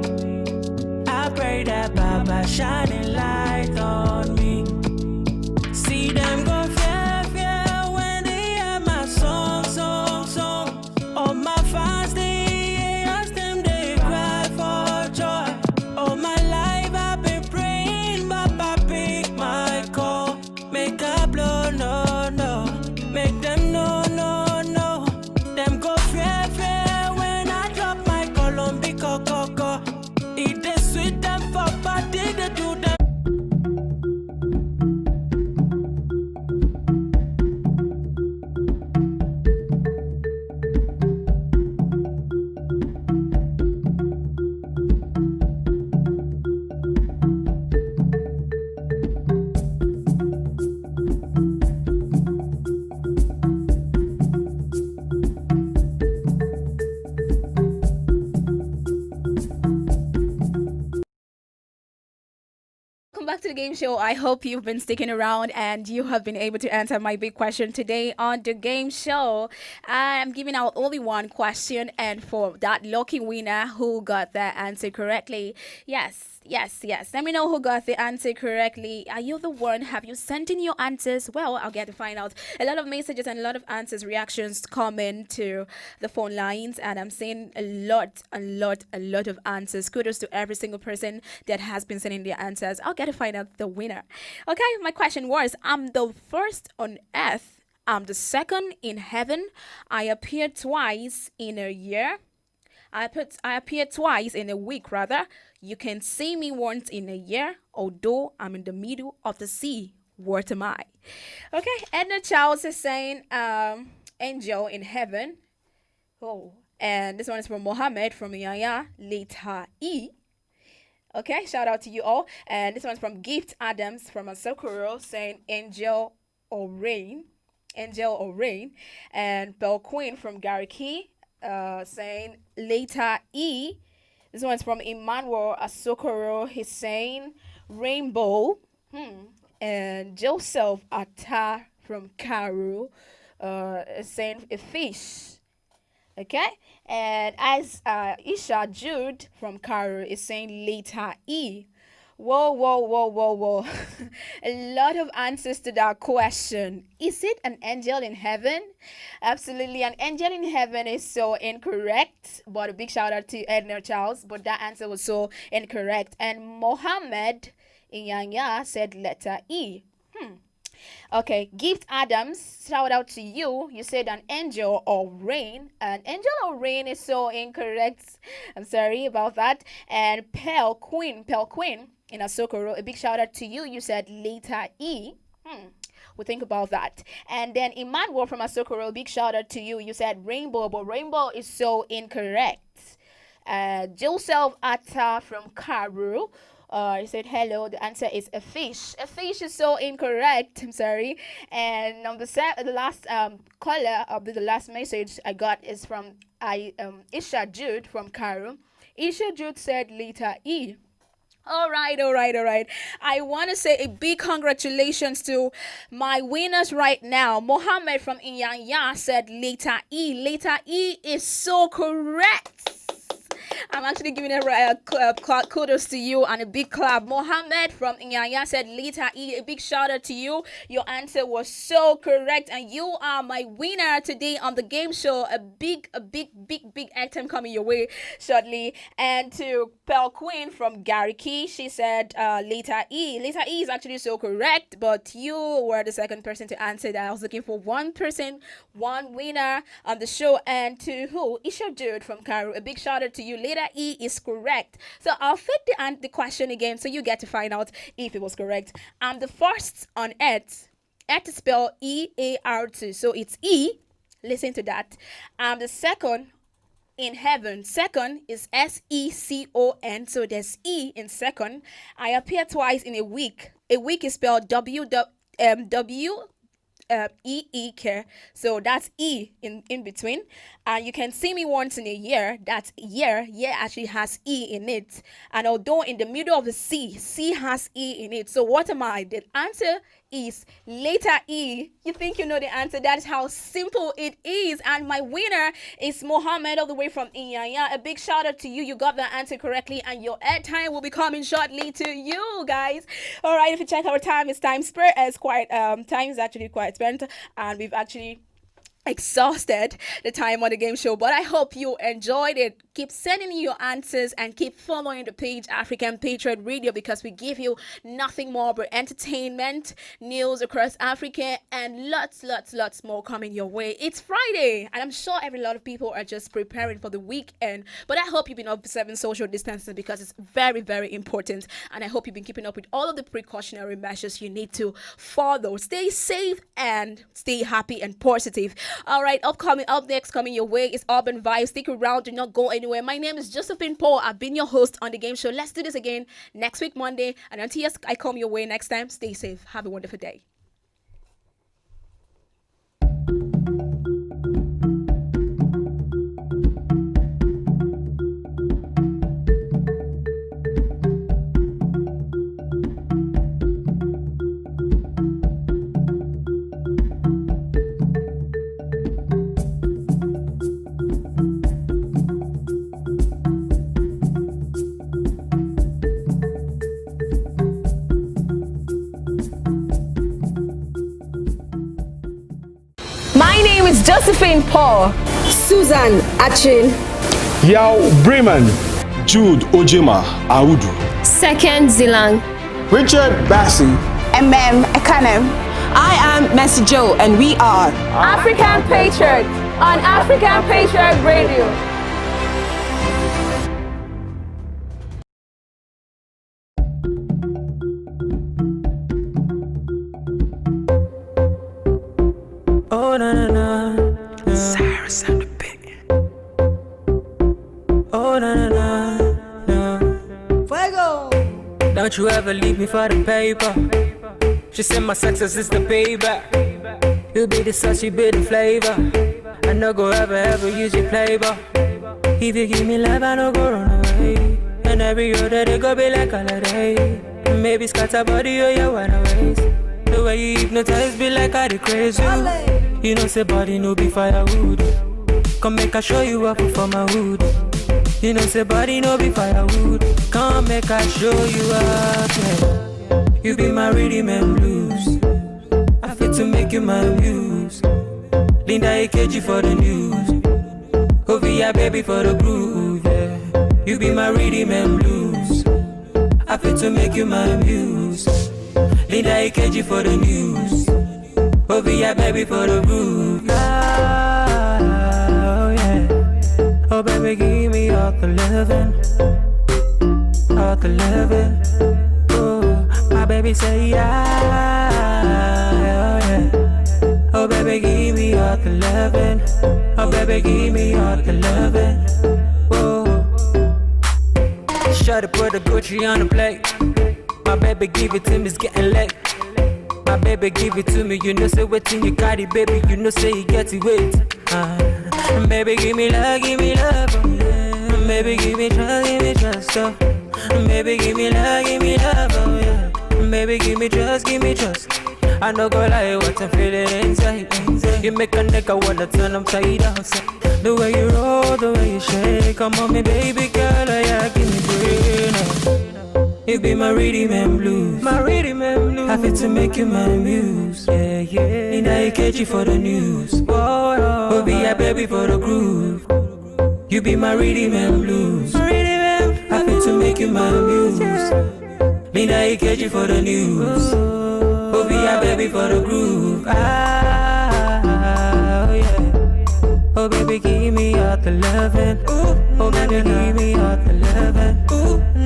S: back to the game show. I hope you've been sticking around and you have been able to answer my big question today on the game show. I'm giving out only one question, and for that lucky winner who got that answer correctly, yes. Let me know who got the answer correctly. Are you the one? Have you sent in your answers? Well, I'll get to find out. A lot of messages and a lot of answers, reactions coming to the phone lines, and I'm seeing a lot of answers. Kudos to every single person that has been sending their answers. I'll get to find out the winner. Okay, my question was, I'm the first on earth. I'm the second in heaven. I appear twice in a year. I appear twice in a week, rather. You can see me once in a year, although I'm in the middle of the sea. What am I? Okay, Edna Charles is saying, angel in heaven. Oh, and this one is from Mohammed from Yaya, Leta E. Okay, shout out to you all. And this one's from Gift Adams from Asokoro saying, angel or rain. And Bell Queen from Gariki saying, Leta E. This one's from Emmanuel Asokoro. He's saying rainbow. And Joseph Atta from Karu is saying a fish. Okay? And as Isha Jude from Karu is saying Leta E. Whoa. A lot of answers to that question. Is it an angel in heaven? Absolutely. An angel in heaven is so incorrect. But a big shout out to Edna Charles. But that answer was so incorrect. And Mohammed Inyanya said letter E. Okay, Gift Adams, shout out to you. You said an angel or rain. An angel or rain is so incorrect. I'm sorry about that. And Pale Queen in Asokoro, a big shout out to you. You said letter E. We'll think about that. And then Emmanuel from Asokoro, big shout out to you. You said rainbow, but rainbow is so incorrect. Joseph Atta from Karu. He said, hello, the answer is a fish. A fish is so incorrect. I'm sorry. And the last caller of the last message I got is from Isha Jude from Cairo. Isha Jude said letter E. All right. I want to say a big congratulations to my winners right now. Mohammed from Inyanya said letter E. Letter E is so correct. I'm actually giving a kudos to you and a big clap. Mohammed from Inyanya said letter E. A big shout out to you. Your answer was so correct, and you are my winner today on the game show. A big item coming your way shortly. And to Pearl Queen from Gariki, she said letter E. Letter E is actually so correct, but you were the second person to answer that. I was looking for one person, one winner on the show. And to who? Isha Jude from Cairo. A big shout out to you. Letter E is correct. So I'll fit the question again so you get to find out if it was correct. I'm the first on earth. Earth is spelled E-A-R-T. So it's E. Listen to that. I'm the second in heaven. Second is S-E-C-O-N. So there's E in second. I appear twice in a week. A week is spelled W-E-E-K. So that's E in between. And you can see me once in a year. That's year. Year actually has E in it. And although in the middle of the sea, C has E in it. So what am I? The answer is letter E. You think you know the answer? That is how simple it is. And my winner is Mohammed all the way from Inyanya. A big shout out to you. You got the answer correctly, and your airtime will be coming shortly to you guys. All right, if you check our time, it's time spent. Time is actually quite spent, and we've actually exhausted the time on the game show, but I hope you enjoyed it. Keep sending in your answers and keep following the page African Patriot Radio, because we give you nothing more but entertainment, news across Africa, and lots more coming your way. It's Friday, and I'm sure every lot of people are just preparing for the weekend, but I hope you've been observing social distancing, because it's very, very important, and I hope you've been keeping up with all of the precautionary measures you need to follow. Stay safe and stay happy and positive. All right, up next coming your way is Urban Vibes. Stick around, do not go anywhere. My name is Josephine Paul. I've been your host on the game show. Let's do this again next week, Monday. And until I come your way next time, stay safe. Have a wonderful day.
A: with Josephine Paul,
B: Susan Achin,
C: Yao Bremen, Jude Ojima Audu,
K: Second Zilang,
C: Richard Bassi,
E: Ekanem. I am Mercy Joe, and we are
A: African Patriot on African Patriot Radio.
O: Oh na na na, Cyrus and the Big. Oh na na na,
B: Fuego.
O: Don't you ever leave me for the paper. She said my success is the payback. You be the sauce, you be the flavor. I no go ever use your playboy. If you give me love, I no go run away. And every other day go be like holiday. Maybe scatter body or your one ways. The way you hypnotize be like I the crazy. You know say body no be firewood. Come make I show you up for my hood. You know say body no be firewood. Come make I show you up, yeah. You be my rhythm and blues. I fit to make you my muse. Linda AKG for the news. Ovia baby for the groove, yeah. You be my rhythm and blues. I fit to make you my muse. Linda AKG for the news. Ovia baby for the groove. Oh yeah. Oh baby give me all the loving. All the loving. My baby say yeah, oh yeah. Oh baby give me all the loving. Oh baby give me all the loving. Whoa. Shut up, put the Gucci on the plate. My baby give it to me, it's getting late. My baby give it to me, you know say waiting you got it, baby. You know say you get it wait. Baby give me love, oh, yeah. Baby give me trust, oh. Baby give me love, oh yeah. Baby give me trust. I no go lie, what I'm feeling inside. You make a nigga wanna turn them tight outside. The way you roll, the way you shake. Come on me baby girl, yeah, give me brain. You be my rhythm and blues. My rhythm and blues. I fit to make you my muse. Yeah, yeah. Need I catch you for the news. Oh, be a baby for the groove. You be my rhythm and blues. I fit to make you my muse. Need I catch you for the news. Oh, be a baby for the groove. Oh yeah. Oh baby, give me all the loving. Oh baby, give me all the loving.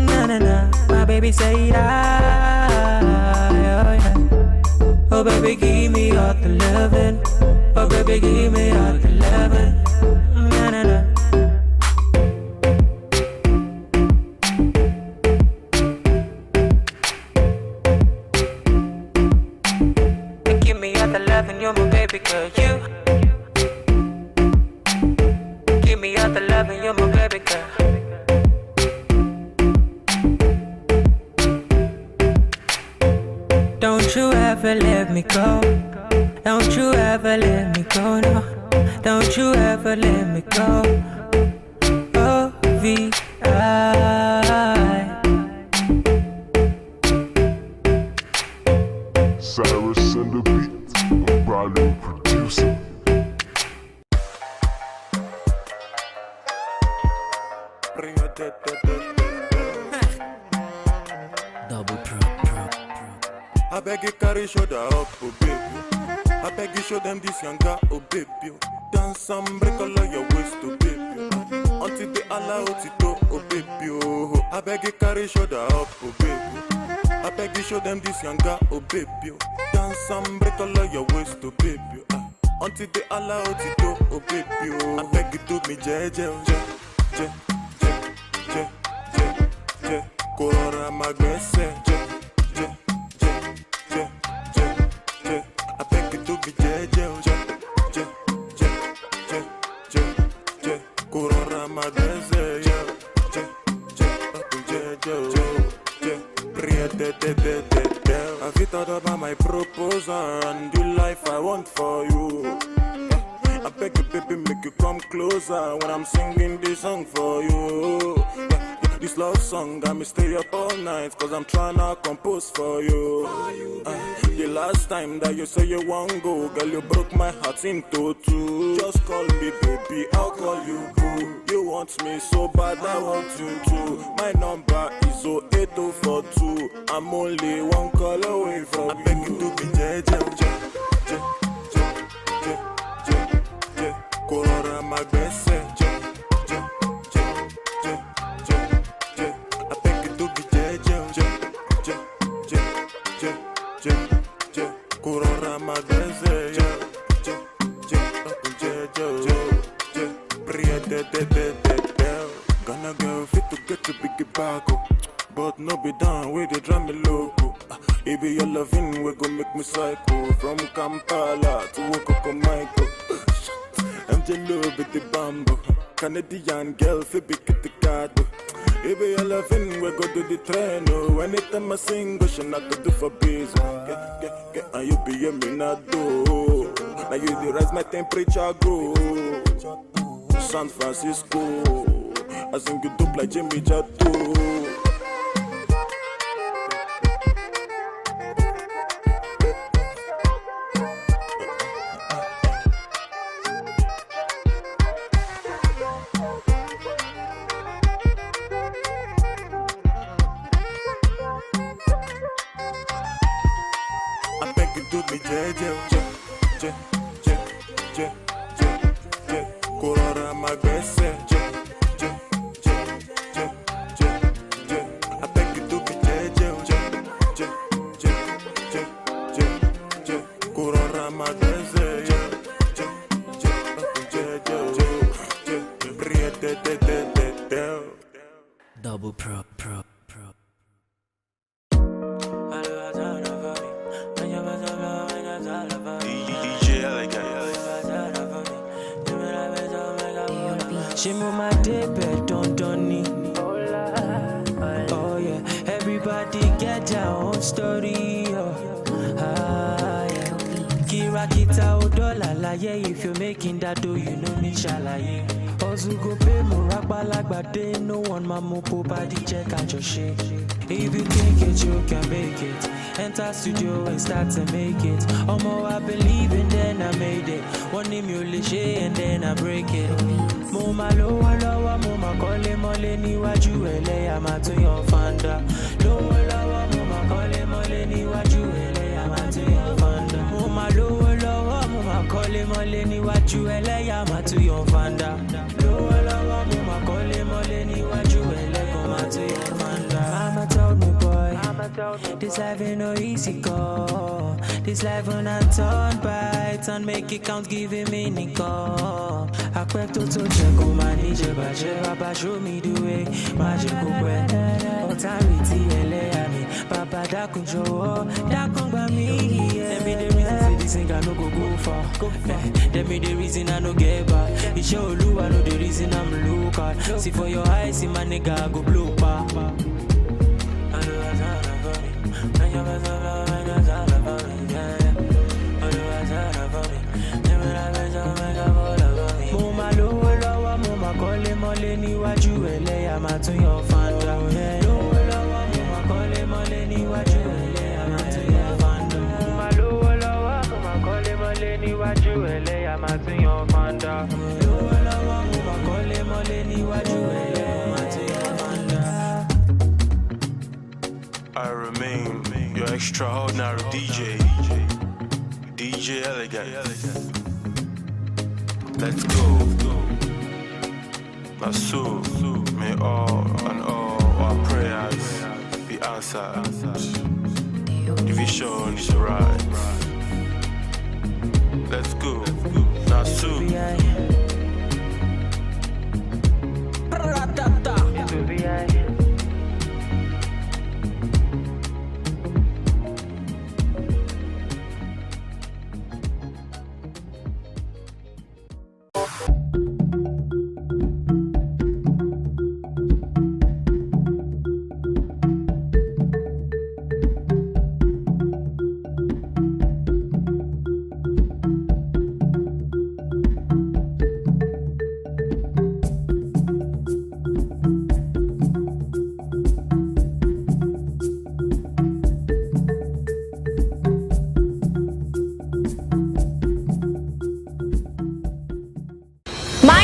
O: Na na na. My baby say yeah. Oh yeah. Oh baby, give me all the loving. Oh baby, give me all the loving. Na na na. You're my baby girl, you. Give me all the love and you're my baby girl. Don't you ever let me go. Don't you ever let me go, no. Don't you ever let me go. O-V-I.
P: Cyrus and the Beat. Bravo producer.
O: Double pro.
U: I beg you carry shoulder up, oh baby. I beg you show them this young guy, oh baby. Dance and break all of your waist, oh baby. Until they allow it to, oh baby. Oh, I beg you carry shoulder up, oh baby. I beg you show them this young guy, oh baby. Dance and break all of your waist, oh baby. Until they allow it to, oh baby. Oh, I beg you to me, je. Corona magbese, je. I beg you to be je. Corona magbese, Have you thought about my proposal and the life I want for you? I beg you, baby, make you come closer when I'm singing this song for you.
L: This love song got me stay up all night, cause I'm trying to compose for you. The last time that you say you won't go, girl, you broke my heart into two. Just call me baby, I'll call you boo. You want me so bad, I want you too. My number is 08042. I'm only one call away from you. I beg you to be JJ. Corora my best. Gonna go fit to get to big back, but no be down with the drum logo. It be your loving, we gon' make me psycho. From Kampala to Michael. I'm jello with the bamboo. Canadian girl, fi big at the card. It be your loving, we go to the train. Anytime I sing, go she not to do for business. And you be a minado. Now you the rise my temperature go. San Francisco, I sing you dope like Jimmy Jatto. I beg you to be JJ. Corora my best. I beg you to be Corora my best.
O: Double pro. She move my day bed, don't oh yeah, everybody get their own story. Yeah. Kira kita odola la yeah, if you're making that dough, you know me shalaye. Ozu go pay mo ragbalagba day, no one mamopo body check out your shit. If you think it, you can make it. Enter studio and start to make it. Omo, I believe and then I made it. One name you lishe and then I break it. Mo ma lowa lowa, mo ma kole mole niwaju ele ama to your fanda. Lowa lowa, mo ma kole mole niwaju ele ama to your fanda. Mo ma lowa lowa, mo ma kole mole niwaju ele ama to your fanda. Lowa lowa, mo ma kole mole niwaju ele ama to your fanda. Mama told me, boy, this life ain't no easy go. This life when I turn by, turn make it count, give it meaning go. I quick to check on my nije Baba show me the way, magic way. Authority me, Papa dakun jowo, dakun ba me. Tell me the reason say this ain't no go far. Tell me the reason I no get back. It show you I know the reason I'm look at. See for your eyes, see my nigga go blow pa. Kole mole niwaju ele ama to your fanda. Lowo lowo mo ma kole mole niwaju ele ama to your fanda. Lowo lowo mo ma kole mole niwaju ele ama to your fanda. Lowo lowo mo ma kole mole niwaju ele ama to your fanda.
L: I remain your extraordinary DJ Elegant. Let's go. So may all and all our prayers be answered. The vision is right. Let's go. Now soon.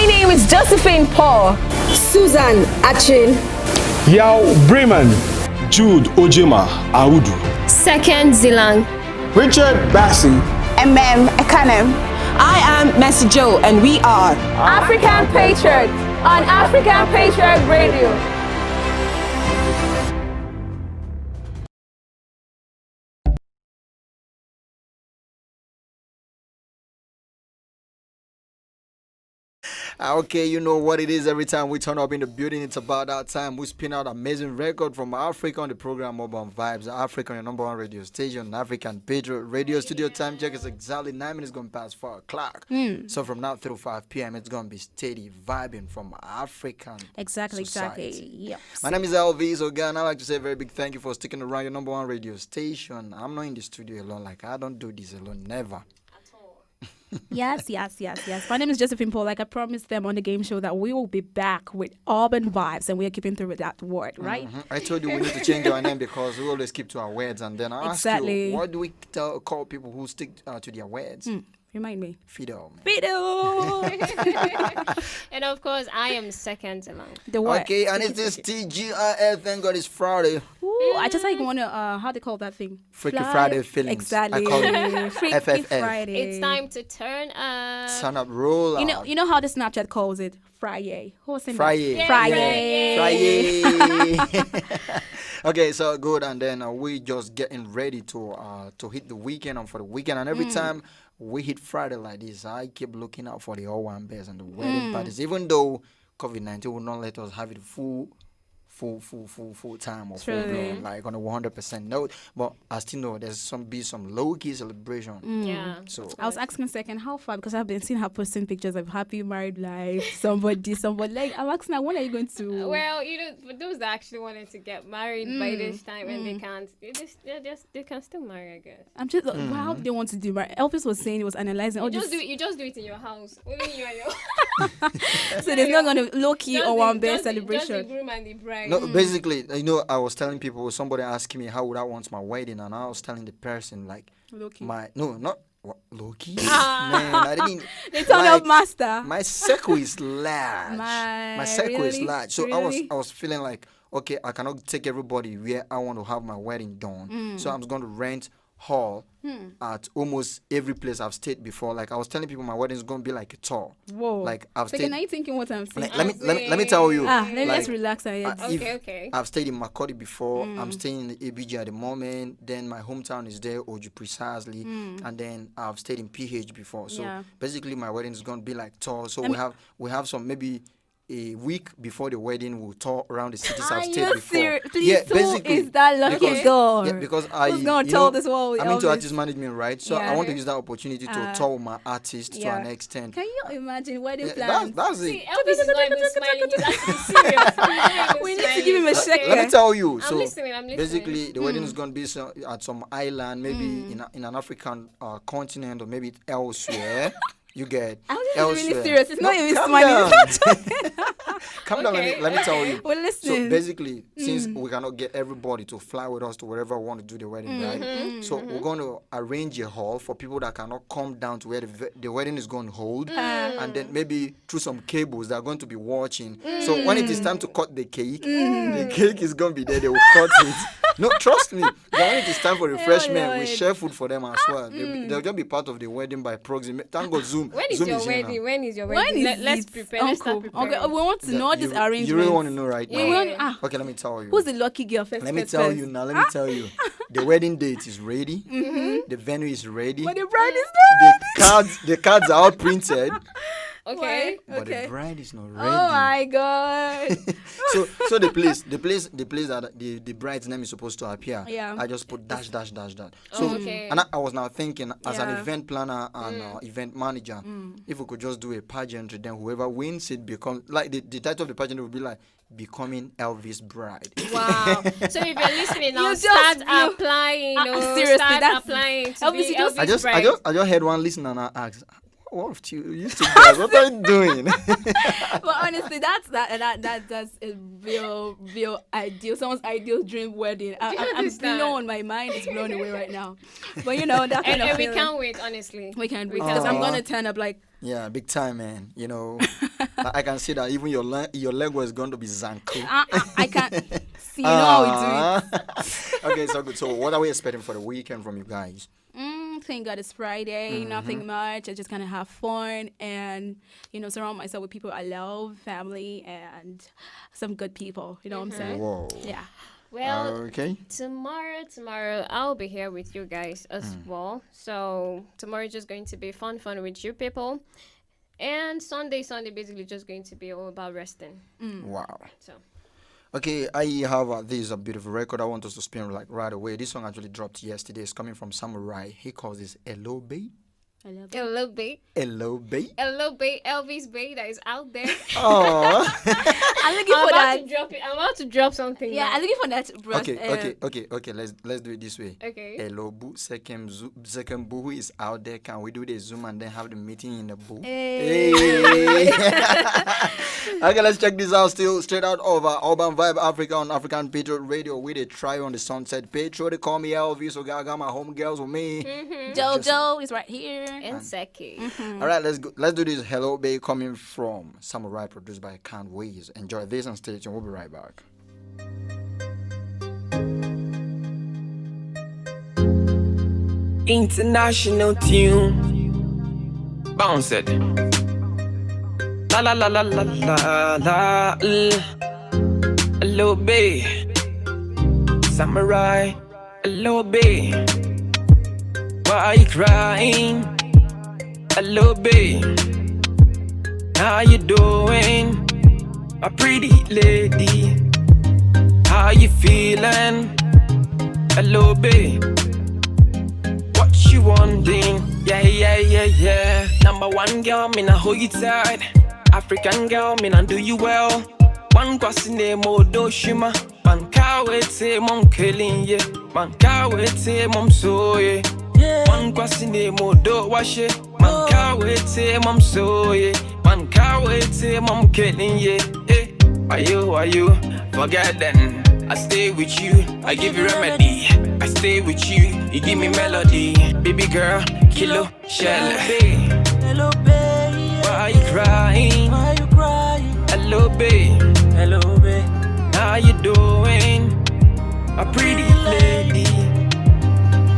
A: name is Josephine Paul.
E: Susan Achin.
C: Yao Bremen, Jude Ojema Audu.
K: Second Zilang.
C: Richard Bassi.
E: Ekanem. I am Mercy Joe, and we are
A: African Patriot on African Patriot Radio.
R: Okay, you know what it is. Every time we turn up in the building, it's about that time. We spin out amazing record from Africa on the program Urban Vibes. Africa, your number one radio station, African Patriot Radio. Studio time check is exactly 9 minutes going past 4 o'clock. So from now through 5 p.m., it's going to be steady vibing from African
S: Exactly.
R: society.
S: Yep.
R: My name is Elvis Ogan. I'd like to say a very big thank you for sticking around your number one radio station. I'm not in the studio alone. Like, I don't do this alone. Never.
S: Yes. My name is Josephine Paul. Like I promised them on the game show that we will be back with urban vibes, and we are keeping through with that word, right?
R: I told you we need to change our name because we always keep to our words, and then I ask you, what do we call people who stick to their words?
S: Remind me.
R: Fido.
D: And of course, I am second along.
S: The what?
R: Okay, and it's this TGIF. Thank God it's Friday.
S: Ooh, I just like want to, how they call that thing?
R: Freaky Friday feelings.
S: Exactly.
R: I call it
S: Freaky
R: FFF.
S: Friday.
D: It's time to turn up.
R: Turn up, roll out.
S: You know how the Snapchat calls it? Friday. Who was saying
R: Friday.
S: that? Friday.
R: Okay, so good, and then we just getting ready to hit the weekend and for the weekend, and every time we hit Friday like this, I keep looking out for the all-one bears and the wedding parties, even though COVID-19 will not let us have it full time or full blown, like on a 100% note. But I still know there's some low-key celebration.
D: Yeah.
R: So
S: I was asking second, how far? Because I've been seeing her posting pictures of happy married life, somebody. Like, I'm asking her, when are you going to?
D: Well, for those that actually wanted to get married by this time and they can't, they can still marry, I guess.
S: I'm just how do they want to do? Elvis was saying, he was analyzing.
D: You just do it in your house. Only you and your.
S: So there's not going to low-key or one bear celebration.
D: Just the groom and the bride.
R: No, basically, I was telling people, somebody asked me how would I want my wedding, and I was telling the person like,
S: low-key.
R: Not low-key. Man, I didn't.
S: They turn up master.
R: My circle is large. My circle is large. So
S: really?
R: I was feeling like, okay, I cannot take everybody where I want to have my wedding done. So I'm going to rent hall at almost every place I've stayed before. Like I was telling people, my wedding is going to be like a tour.
S: Whoa.
R: Like I've
S: stayed. Are you thinking what I'm saying?
R: Let me tell you.
S: Let's relax our heads.
D: Okay.
R: I've stayed in Makodi before. I'm staying in the ABG at the moment. Then my hometown is there, Oju precisely. And then I've stayed in PH before. So basically, my wedding is going to be like tour. So we have some maybe. A week before the wedding, we'll tour around the cities I've stayed before.
S: Please, basically, is that lucky girl?
R: Yeah, because
S: who's gonna tell this world?
R: I'm into artist management, right? So I want to use that opportunity to tour my artists to an extent.
S: Can you imagine wedding plans?
R: That's
D: See,
R: it.
D: Elvis is not even smiling. He's actually serious.
S: We need to give him a second.
R: Let me tell you.
D: I'm listening.
R: Basically, the wedding is going to be at some island, maybe in an African continent or maybe elsewhere. You get
S: really serious. It's not even smiling.
R: Calm down. Let me tell you.
S: Well, listen.
R: So basically, since we cannot get everybody to fly with us to wherever we want to do the wedding, right? So we're going to arrange a hall for people that cannot come down to where the wedding is going to hold, and then maybe through some cables they're going to be watching. So when it is time to cut the cake is going to be there. They will cut it. No, trust me. When it is time for refreshment, we share food for them as well. They'll just be part of the wedding by proxy. Thank God, Zoom.
D: When is your wedding? When is your
S: wedding?
D: Let's prepare. Let's start preparing.
S: Okay, we want to know this arrangement.
R: You really want to know right now?
S: Yeah.
R: Okay, let me tell you.
S: Who's the lucky girl first?
R: Let me tell you now. Let me tell you. The wedding date is ready. The venue is ready.
S: But the bride is not
R: ready. The cards are all printed.
D: Okay.
R: But the bride is not ready.
S: Oh my God.
R: so the place that the bride's name is supposed to appear.
S: Yeah.
R: I just put dash. So and I was now thinking as an event planner and event manager, if we could just do a pageantry, then whoever wins it becomes like the title of the pageant would be like Becoming Elvis Bride.
D: Wow. So if you're listening now, start applying.
S: Seriously,
D: start applying to
S: Elvis,
D: be Elvis Bride.
R: I just heard one listener and I asked, what you used to guys? What are you doing?
S: But honestly, that's a real ideal, someone's ideal dream wedding. I'm blown. My mind is blown away right now. But that
D: and we can't wait. Honestly,
S: we can't wait because I'm gonna turn up like.
R: Yeah, big time, man. I can see that even your leg was going to be Zanku.
S: I can't see how we do it.
R: Okay, so good. So what are we expecting for the weekend from you guys?
S: Thank God it's Friday, nothing much. I just kind of have fun and, surround myself with people I love, family, and some good people. You know what I'm saying?
R: Whoa.
S: Yeah.
D: Well,
R: okay.
D: Tomorrow I'll be here with you guys as well. So tomorrow is just going to be fun with you people. And Sunday basically just going to be all about resting.
R: Wow.
D: So.
R: Okay, I have this a beautiful record I want us to spin right away. This song actually dropped yesterday. It's coming from Samurai. He calls this Hello Bay.
D: Hello Bay.
R: Hello Bay.
D: Hello Bay. Elvis Bay that is out there.
R: Oh.
S: I'm looking for that.
D: I'm about to drop something.
S: Yeah,
D: now.
S: I'm looking for that.
R: Okay. Let's do it this way.
D: Okay.
R: Hello Boo. Second Boo is out there. Can we do the Zoom and then have the meeting in the booth?
S: Hey.
R: Okay, let's check this out. Still straight out of Urban Vibe Africa on African Patriot Radio with a try on the Sunset Patriot. They call me Elvis, so I got my home girls with me.
S: Jojo is right here.
D: And Seki.
R: All right, let's do this. Hello Bay coming from Samurai, produced by Can't Ways. Enjoy this and stay tuned. We'll be right back.
J: International tune. Bounce it. La la la la la la la. Hello Bay. Samurai. Hello Bay. Why are you crying? Hello, babe. How you doing? A pretty lady. How you feeling? Hello, babe. What you wanting? Yeah. Number one girl, me na hold you tight. African girl, me na do you well. One question name Odoshima. Man can't say mom killing ye. Man can't say mom so ye. Man question name Odo wash it. Man can't say mom so ye. Man can't say mom killing ye. Are you? Forget then. I stay with you, I give you remedy. I stay with you, you give me melody. Baby girl, kilo, shell.
O: Hello, babe.
J: Why are you crying? Hello, babe. How you doing? A pretty lady.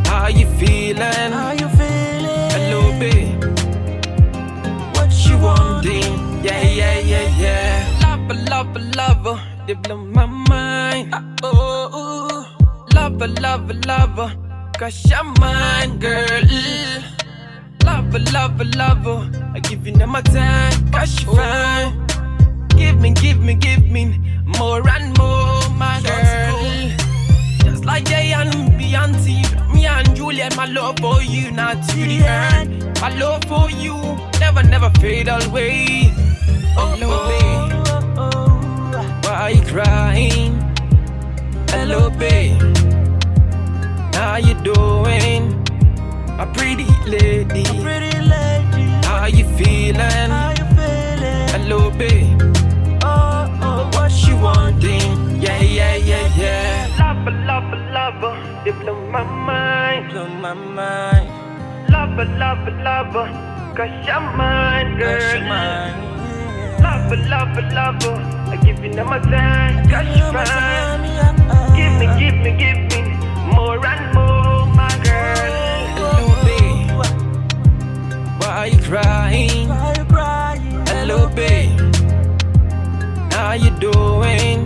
J: How you feeling? Hello, babe. What you wanting? Yeah. Lover. They blow my mind. Lover. Cause you're mine, girl. Lover. I give you my time. Cause you fine. Give me more and more, my girl. Just like Jay and Beyonce, me and Juliet, my love for you not to the end. My love for you never fade away. Hello, babe. Why are you crying? Hello, babe. How you doing? A pretty lady. How you feeling? Hello, babe. What you wanting? Yeah. Lover. You blow my mind. Lover. Cause you're mine, girl. Lover. I give you my time. Cause you're mine. Give me more and more, my girl. Hello, babe. Why are you crying? Hello, babe. How you doing?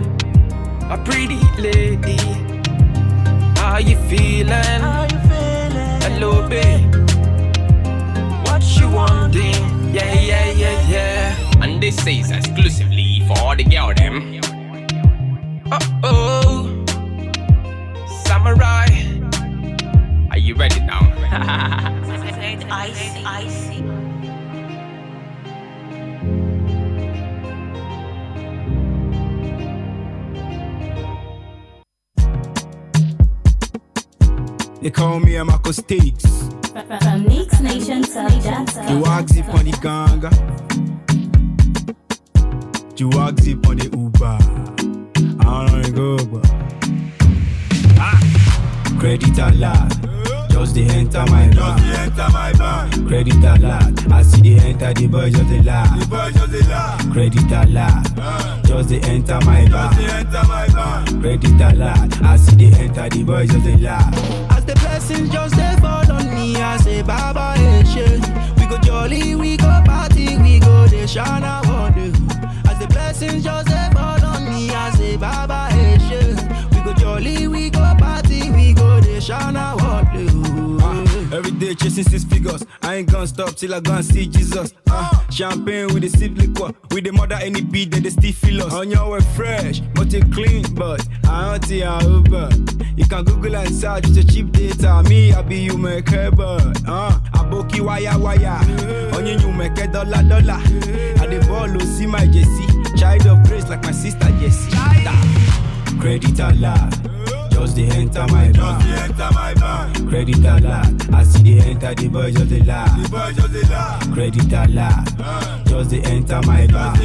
J: A pretty lady. How you feeling? Hello, babe. What you wanting? Yeah. And this is exclusively for all the girl them. Samurai. Are you ready now?
O: I see.
V: They call me a Marco Stakes.
W: From Mix Nation to
V: You walk zip on the ganga. You walk zip on the Uber. I don't go, but credit a lot. Just the enter my bar. Credit a lot. I see the enter the boy just a laugh. Credit a lot, just they enter my band. Credit a lot, I see they enter the boys just they laugh.
O: As the blessings just they fall on me, I say Baba Eshe. We go jolly, we go party, we go the Shana Wonder. As the blessings just they fall on me, I say Baba Eshe. We go jolly, we go party, we go the Shana Wonder.
V: Every day chasing 6 figures, I ain't gonna stop till I go and see Jesus. Champagne with the sip liquor, with the mother any beat that they still feel us. On your way fresh, but you clean, but I don't see how Uber. You can Google and search the cheap data. Me, I be you make a bird. Aboki wire. On you make a dollar. At the ball, see my Jessie. Child of grace like my sister Jessie. Credit a lot, just they enter my bank. Credit a lot, I see they enter the boys just they laugh. Credit a lot, just they enter my bank.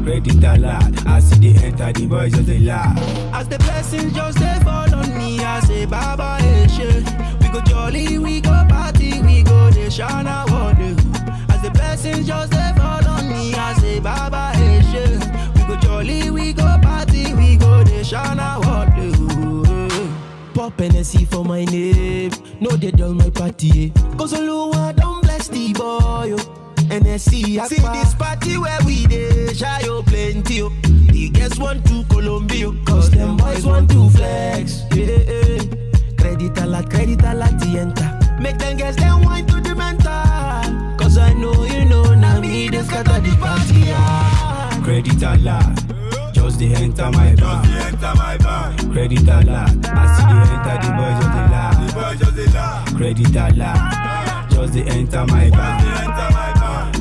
V: Credit a lot, I see they enter the boys just they laugh.
O: As the blessings just they fall on me, I say Baba Eshe. We go jolly, we go party, we go the Shana Wonder. As the blessings just they fall on me, I say Baba Eshe. We go jolly, we go party, we go the Shana Wonder. Pop NSC for my name, no they dull my party. Cause Oluwa don't bless the boy, NSC Akpa. See this party where we dey, shy yo plenty, oh. The guests want to Colombia, cause them boys want to flex. Yeah. Credit a lot, the enter. Make them guess them wine to the mental. Cause I know you know, now me they scatter the party. Yeah.
V: Credit a lot, just they enter my bank. Credit a lot, I see they enter the boys just they laugh. Credit a lot, just they enter my bank.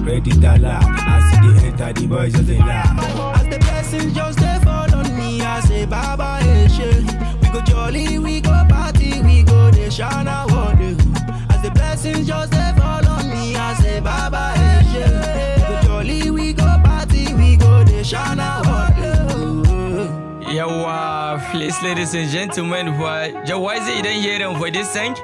V: Credit a lot, I see they enter the boys just they laugh.
O: As the blessings just they fall on me, I say Baba Eshe. We go jolly, we go party, we go the Shana Wonder. As the blessings just they fall on me, I say Baba Eshe. We go jolly, we go party, we go the Shana Wonder.
J: Yawa, please, ladies and gentlemen, why Jawazi didn't hear them for this song?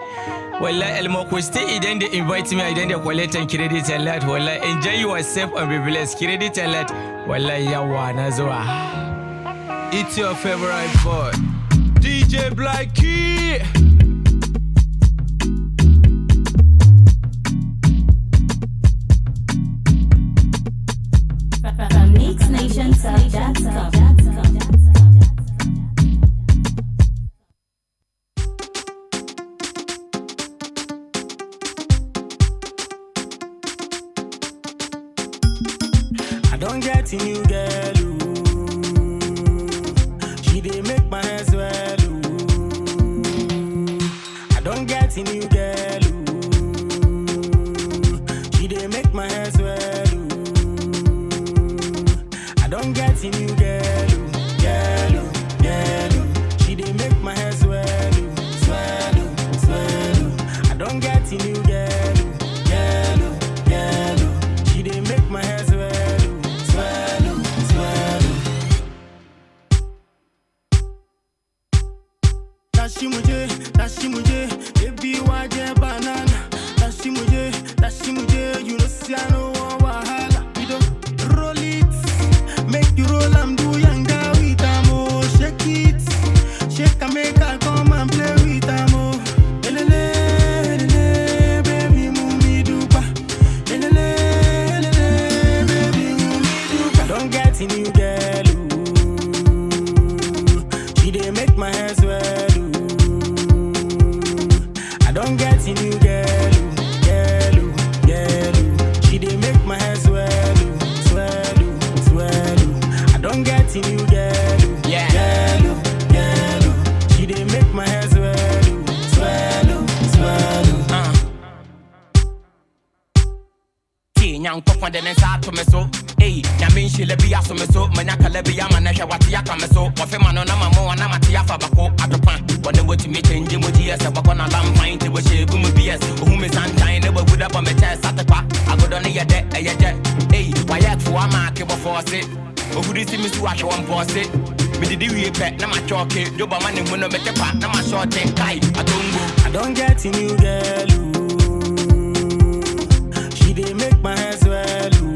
J: Well, Elmo Kusti didn't invite me, I didn't collect and credit a lot. Well, enjoy yourself and be blessed. Credit a lot. Well, Yawa, Nazwa. It's your favorite boy, DJ Blackie.
W: From Mix Nation Sub.com.
O: Don't get a new girl, ooh. She dey make my hands swell, ooh. I don't get a new girl, ooh. She dey make my hands swell, ooh. I don't get a new girl, ooh. Girl, ooh. She dey make my hands swell, ooh. Swell, ooh. I don't get a new girl, ooh. Girl, ooh. She dey make my hands swell. Dashi muje, baby waje banana. Dashi muje, you know see I know wahala. We don't roll it, make you roll and do yanga with amo. Shake it, shake and make her come and play with amo. Elele, baby mumi dupa. Elele, baby mumi dupa. Don't get a new girl, ooh. She dey make my hands swell. Don't get a new girl, she dey make my hair swell, I don't get a new girl, she dey make my hair swell.
J: Nyang pop on the next to me so. Hey, Yamin Shilebi aso me so. Manaka lebi yamanesha watiaka me so. Wafema no nama mo na matia fabako atopan. When they to me change emoji as a bakona lamb fine to a shape of BS. Whom is untying never would up on my chest at the park. I go down a debt, Hey, why yak for a mark ever force it? Or who see me to watch one post it? Me did you pet, na my chalk it. Job money when I make a part, na my short take kai. I
O: don't get a new girl. She dey make my hair swell, ooh.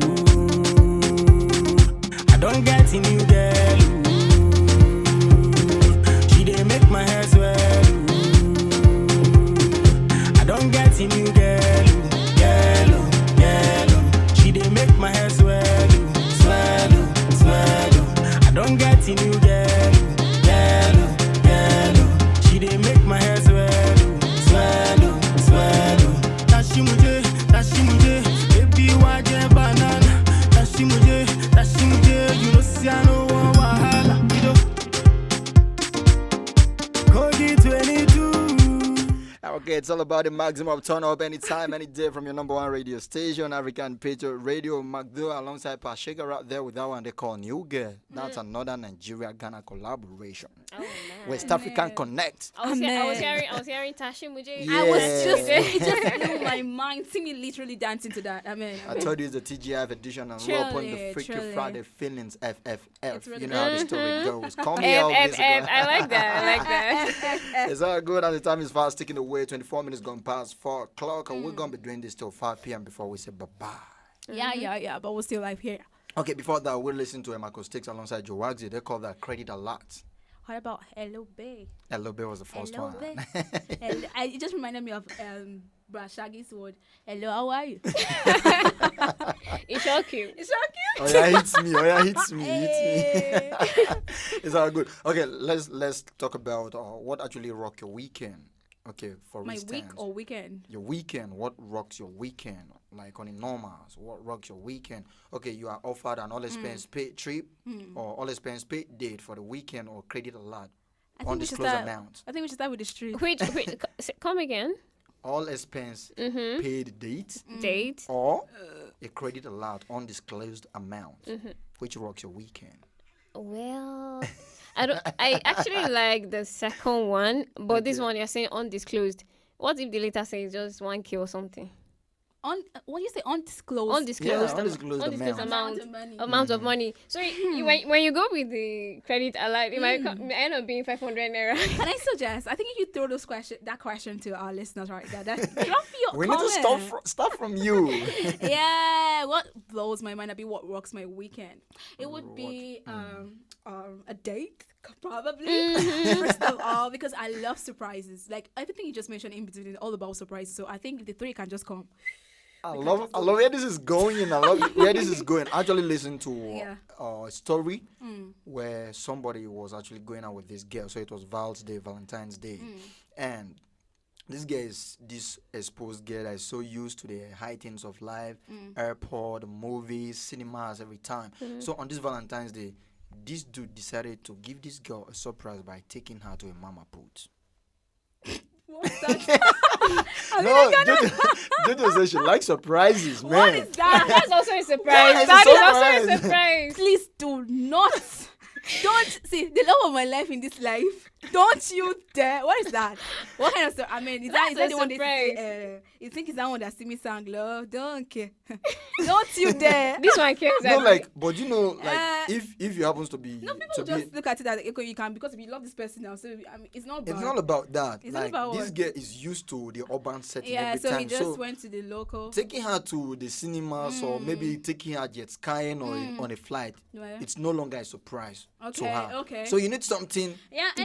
R: it's all about the maximum turn up anytime, any day from your number one radio station, African Patriot Radio. McDo alongside Pashega out there with that one they call New Girl. That's another Nigeria-Ghana collaboration.
D: Oh, man.
R: West African Connect.
D: I was hearing Tashi Muje.
R: Yeah.
S: I was it just blew my mind. See me literally dancing to that.
R: I told you it's a TGF edition and we're up on the Freaky Friday feelings FFF. Really you know how the story goes. Call me out.
D: I like that.
R: It's all good, and the time is fast ticking away. 24 minutes gone past 4 o'clock, and we're going to be doing this till 5 p.m. before we say bye-bye.
S: Yeah, but we're still live here.
R: Okay, before that, we'll listen to Marco Sticks alongside Joe Wagsy. They call that Credit a Lot.
S: What about Hello Bay?
R: Hello Bay was the first one.
S: It just reminded me of Brad Shaggy's word. Hello, how are you?
D: It's so cute.
R: Oh yeah, hits me. It's all good. Okay, let's talk about what actually rocked your weekend. Okay, for instance.
S: My week or weekend?
R: Your weekend. What rocks your weekend? Like on the normals, what rocks your weekend? Okay, you are offered an all-expense paid trip or all-expense paid date for the weekend or Credit a Lot. Undisclosed amount.
S: I think we should start with the street.
D: Which come again?
R: All expense paid date or a Credit a Lot undisclosed amount. Which rocks your weekend?
D: Well, I actually like the second one, but this one you're saying undisclosed. What if the later says just 1K or something?
S: What do you say? Undisclosed
D: amount of money. So when you go with the Credit a Lot, it might end up being 500 naira.
S: Can I suggest? I think you throw that question to our listeners right there.
R: We need to start from you.
S: Yeah, what blows my mind? What rocks my weekend? It would be a date. Probably first of all, because I love surprises. Like everything you just mentioned in between is all about surprises. So I think the three can just come.
R: I love where this is going. I love where this is going. I actually listened to a story where somebody was actually going out with this girl. So it was Valentine's Day, and this girl is this exposed girl that is so used to the high things of life, airport, movies, cinemas every time. So on this Valentine's Day, this dude decided to give this girl a surprise by taking her to a mama put.
S: What's that?
R: Jojo says she likes surprises, man.
S: What is that?
D: That's also a surprise. That is also a surprise.
S: Please do not. Don't see the love of my life in this life. Don't you dare. What is that? What kind of stuff? I mean, is that the one that you think it's that one that see me sang love? Don't care. Don't you dare.
D: This one cares.
R: No, but you know, if you happens to be,
S: people just look at it as you can because if you love this person now. So I mean, it's not about.
R: It's not about that.
S: It's not about
R: this girl is used to the urban setting.
S: Yeah,
R: every
S: so
R: time.
S: he just went to the local.
R: Taking her to the cinemas or maybe taking her jet skiing or on a flight, it's no longer a surprise to her.
S: Okay.
R: So you need something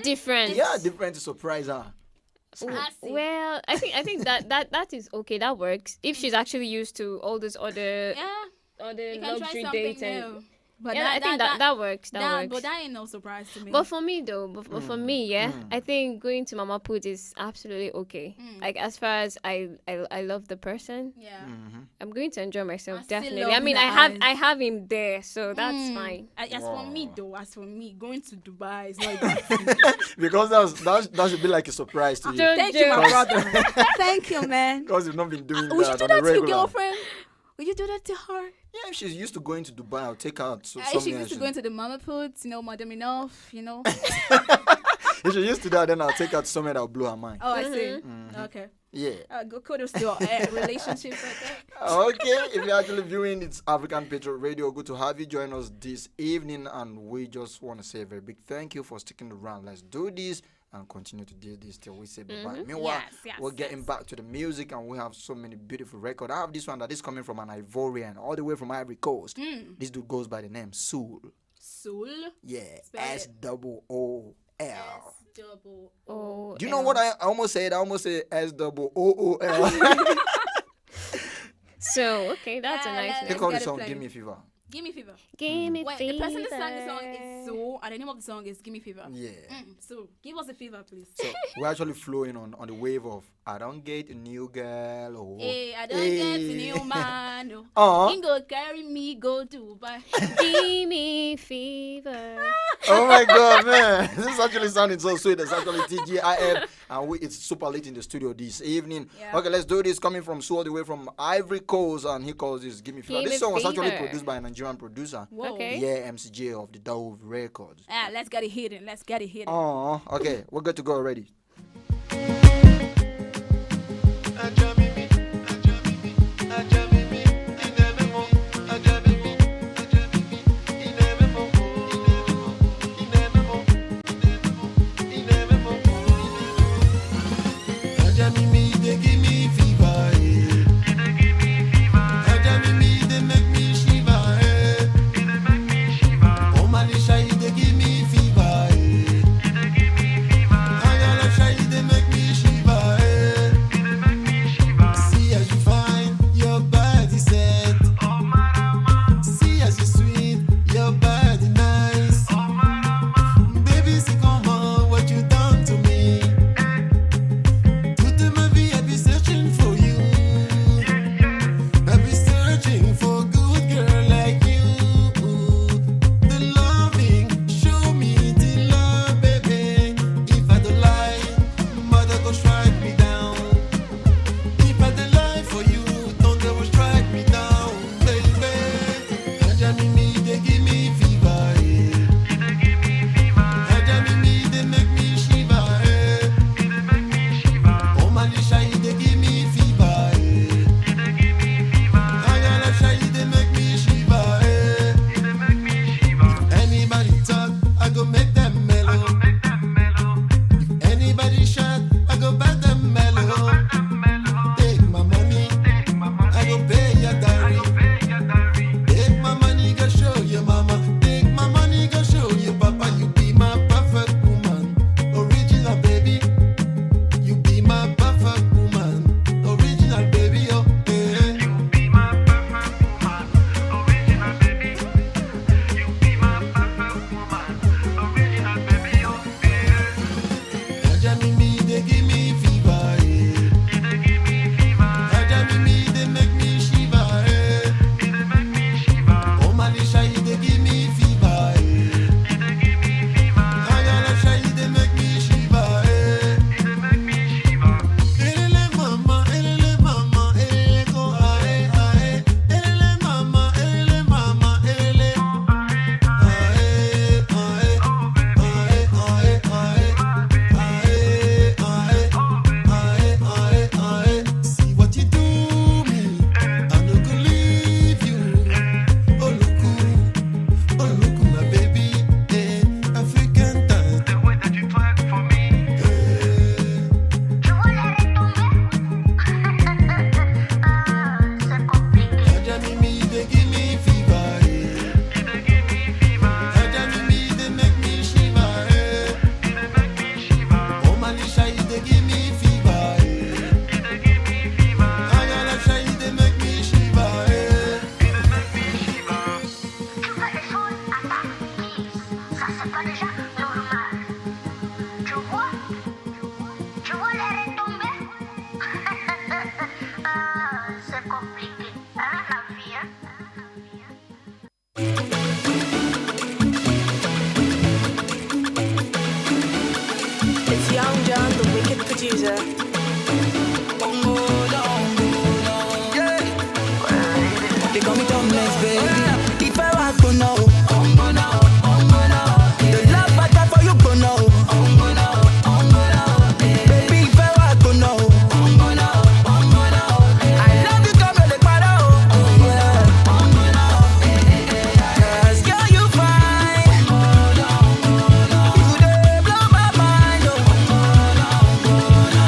D: different.
R: Yeah, different to surprise her.
D: Well, I think that is okay. That works if she's actually used to all those other luxury dates and. But I think that works. That works.
S: But that ain't no surprise to me.
D: But for me though, for me, I think going to Mama Put is absolutely okay. Like as far as I love the person, I'm going to enjoy myself definitely. I mean, I have him there, so that's fine.
S: As for me, going to Dubai is not that.
R: Because that should be like a surprise to you.
S: Thank you, my brother. Thank you, man.
R: Because you've not been doing that.
S: Would you do that to your girlfriend? Would you do that to her?
R: Yeah, if she's used to going to Dubai, I'll take her out.
S: If she's used to going to the mama puts, Madam Enough,
R: If she's used to that, then I'll take her to somewhere that will blow her mind.
S: Oh, I see. Okay.
R: Yeah.
S: Good kudos to your relationship right there.
R: Okay, if you're actually viewing, it's African Patriot Radio. Good to have you join us this evening, and we just want to say a very big thank you for sticking around. Let's do this and continue to do this till we say bye-bye. Meanwhile, we're getting back to the music, and we have so many beautiful records. I have this one that is coming from an Ivorian, all the way from Ivory Coast. This dude goes by the name Soul.
S: Soul?
R: Yeah, S-O-O-L.
S: S-O-O-L.
R: Do you know what I almost said? I almost said S-O-O-L.
D: So, okay, that's a nice name.
R: Take all the song, Give Me Fever.
S: Give me fever.
D: Give me
S: Wait,
D: fever.
S: the person that sang the song is So, and the name of the song is Give Me Fever.
R: Yeah.
S: So, give us a fever, please.
R: So we're actually flowing on the wave of I don't get a new girl. Oh.
S: Hey, I don't get a new man. He go carry me, go to Dubai.
D: Give me fever.
R: Oh my God, man. This is actually sounding so sweet. It's actually TGIF. And it's super late in the studio this evening.
S: Yeah.
R: Okay, let's do this. Coming from all the way from Ivory Coast. And he calls this Give Me Fever. This song was actually produced by a Nigerian producer.
S: Whoa.
D: Okay.
R: Yeah, MCJ of the Dove Records.
S: Let's get it hidden. Let's get it hidden.
R: Oh, okay. We're good to go already.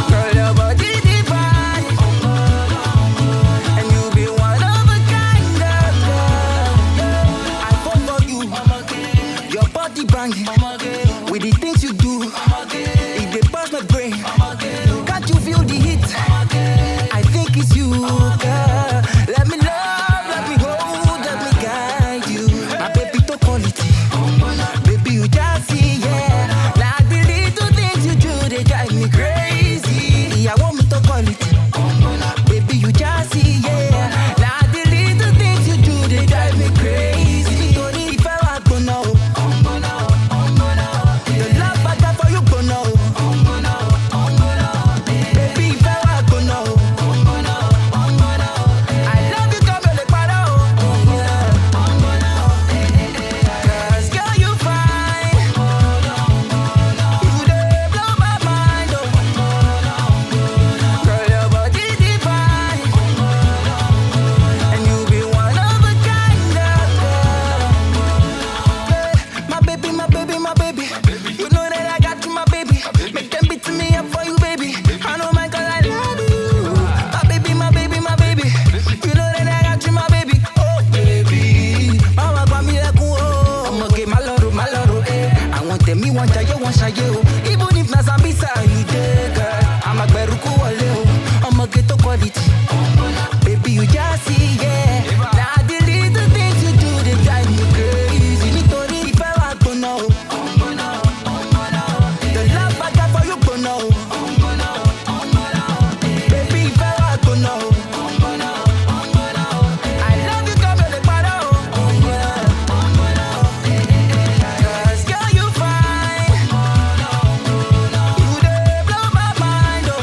O: Girl, shaye o. Even if na Zambisa you dey, girl, I'm a beruku wale o. I'm a ghetto quality. Baby, you just see, yeah. Now the little things you do, they drive me crazy. Nítorí ìfẹ́ wa gbóná o. The love I got for you gbóná o. Baby, ìfẹ́ wa gbóná o. I love you, come the para o. Cause girl, you fine. You dey blow my mind, oh.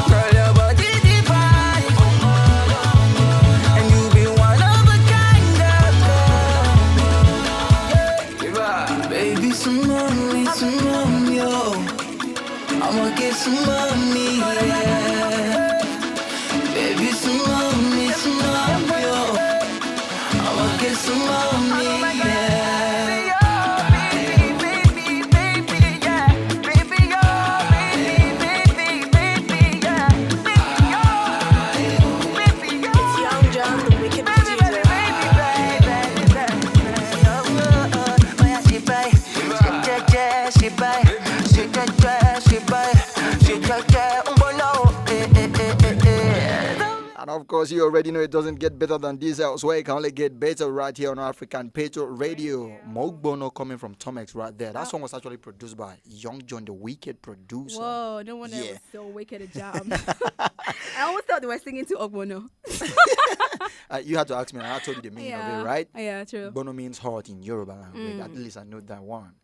O: Girl, your body divine. And you be one of a kind, girl. Yeah. Baby, some mommy, yo. I'ma get some mommy, yeah. Baby, some mommy, yo. I'ma get some mommy, yeah. It's Young John, the wicked producer.
R: And of course, you already know it doesn't get better than this elsewhere. It can only get better right here on African Patriot Radio. Mogbono coming from Tomex right there. That song was actually produced by Young John, the wicked producer.
S: Whoa, no wonder it was so wicked a jam. I almost thought they were singing to Ogbono.
R: You had to ask me, and I told you the meaning of it, right?
S: Yeah, true.
R: Bono means hot in Yoruba language. At least I know that one.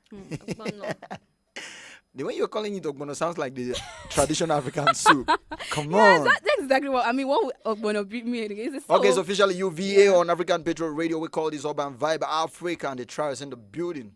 R: The way you're calling it Ogbono sounds like the traditional African soup. Come on.
S: That's exactly what I mean. What would Ogbono be meaning?
R: Okay, so officially UVA on African Patriot Radio. We call this Urban Vibe Africa, and the trial is in the building.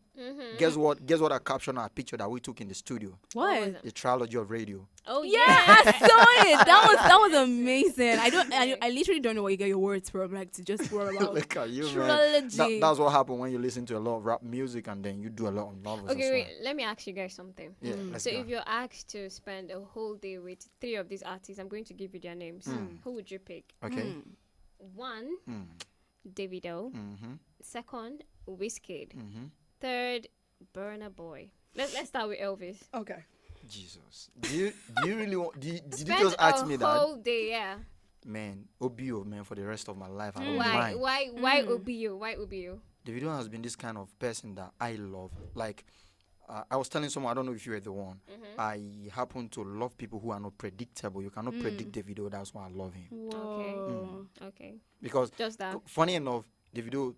R: Guess what? Guess what? I captioned our picture that we took in the studio.
S: What?
R: The trilogy of radio.
D: Oh
S: yeah, I saw it. That was amazing. I literally don't know where you get your words from, like to just word about
R: Look at you,
S: trilogy.
R: man. That's what happens when you listen to a lot of rap music and then you do a lot of novels.
D: Okay, wait. Let me ask you guys something.
R: Yeah, let's
D: So
R: go.
D: if you're asked to spend a whole day with 3 of these artists, I'm going to give you their names. Who would you pick?
R: Okay.
D: 1, Davido.
R: Mm-hmm.
D: 2nd, Wizkid.
R: Mm-hmm.
D: 3rd, Burna Boy. Let's start with Elvis.
S: Okay.
R: Jesus. Do you really want? Did you
D: Spend
R: just ask
D: a
R: me that?
D: whole day, yeah.
R: Man, OBO, man, for the rest of my life, I don't
D: Why?
R: mind.
D: Why OBU? Why OBU?
R: Davido has been this kind of person that I love. Like, I was telling someone, I don't know if you were the one. I happen to love people who are not predictable. You cannot predict Davido. That's why I love him.
S: Whoa.
D: Okay.
R: Because,
D: just that.
R: Funny enough, Davido,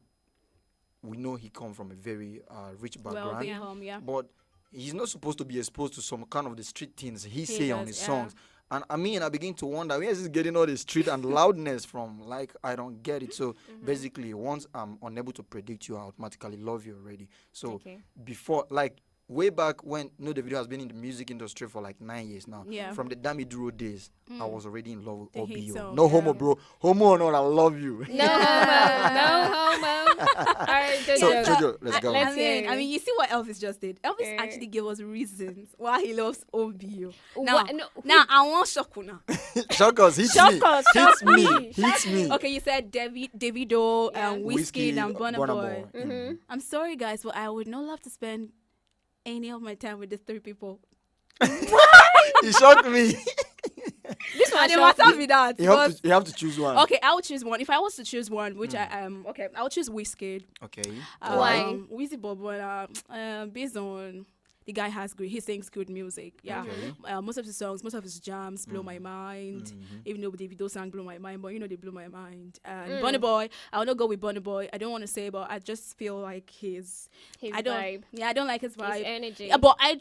R: we know he come from a very rich background.
S: Wealthy home, yeah.
R: But he's not supposed to be exposed to some kind of the street things he say on his songs. And I begin to wonder, where is he getting all the street and loudness from? Like, I don't get it. So basically, once I'm unable to predict you, I automatically love you already. So before, like, way back when Davido has been in the music industry for like 9 years now.
S: Yeah.
R: From the Dami Duro days, I was already in love with
S: The hit
R: OBO.
S: song,
R: No homo, bro. Homo or not, I love you.
D: No homo. No homo. All right, Jojo.
R: So, Jojo, let's go.
S: I mean, you see what Elvis just did. Elvis actually gave us reasons why he loves OBO. Now, I want Shokuna.
R: Shockers, hits me.
S: Okay, you said Davido, Wizkid, and Burna Boy. I'm sorry, guys, but I would not love to spend any of my time with these 3 people.
R: He shocked me.
S: This one didn't matter with that.
R: You have to choose one.
S: Okay, I would choose one. If I was to choose one, which I would choose Wizkid.
R: Okay.
S: Why? Wizzy Bobo, based on the guy he sings good music. Yeah.
R: Okay.
S: Most of his songs, most of his jams blow my mind. Even though Davido sang blow my mind, but they blow my mind. And Burna Boy, I will not go with Burna Boy. I don't want to say, but I just feel like his
D: vibe.
S: Yeah, I don't like his vibe.
D: His energy.
S: Yeah, but I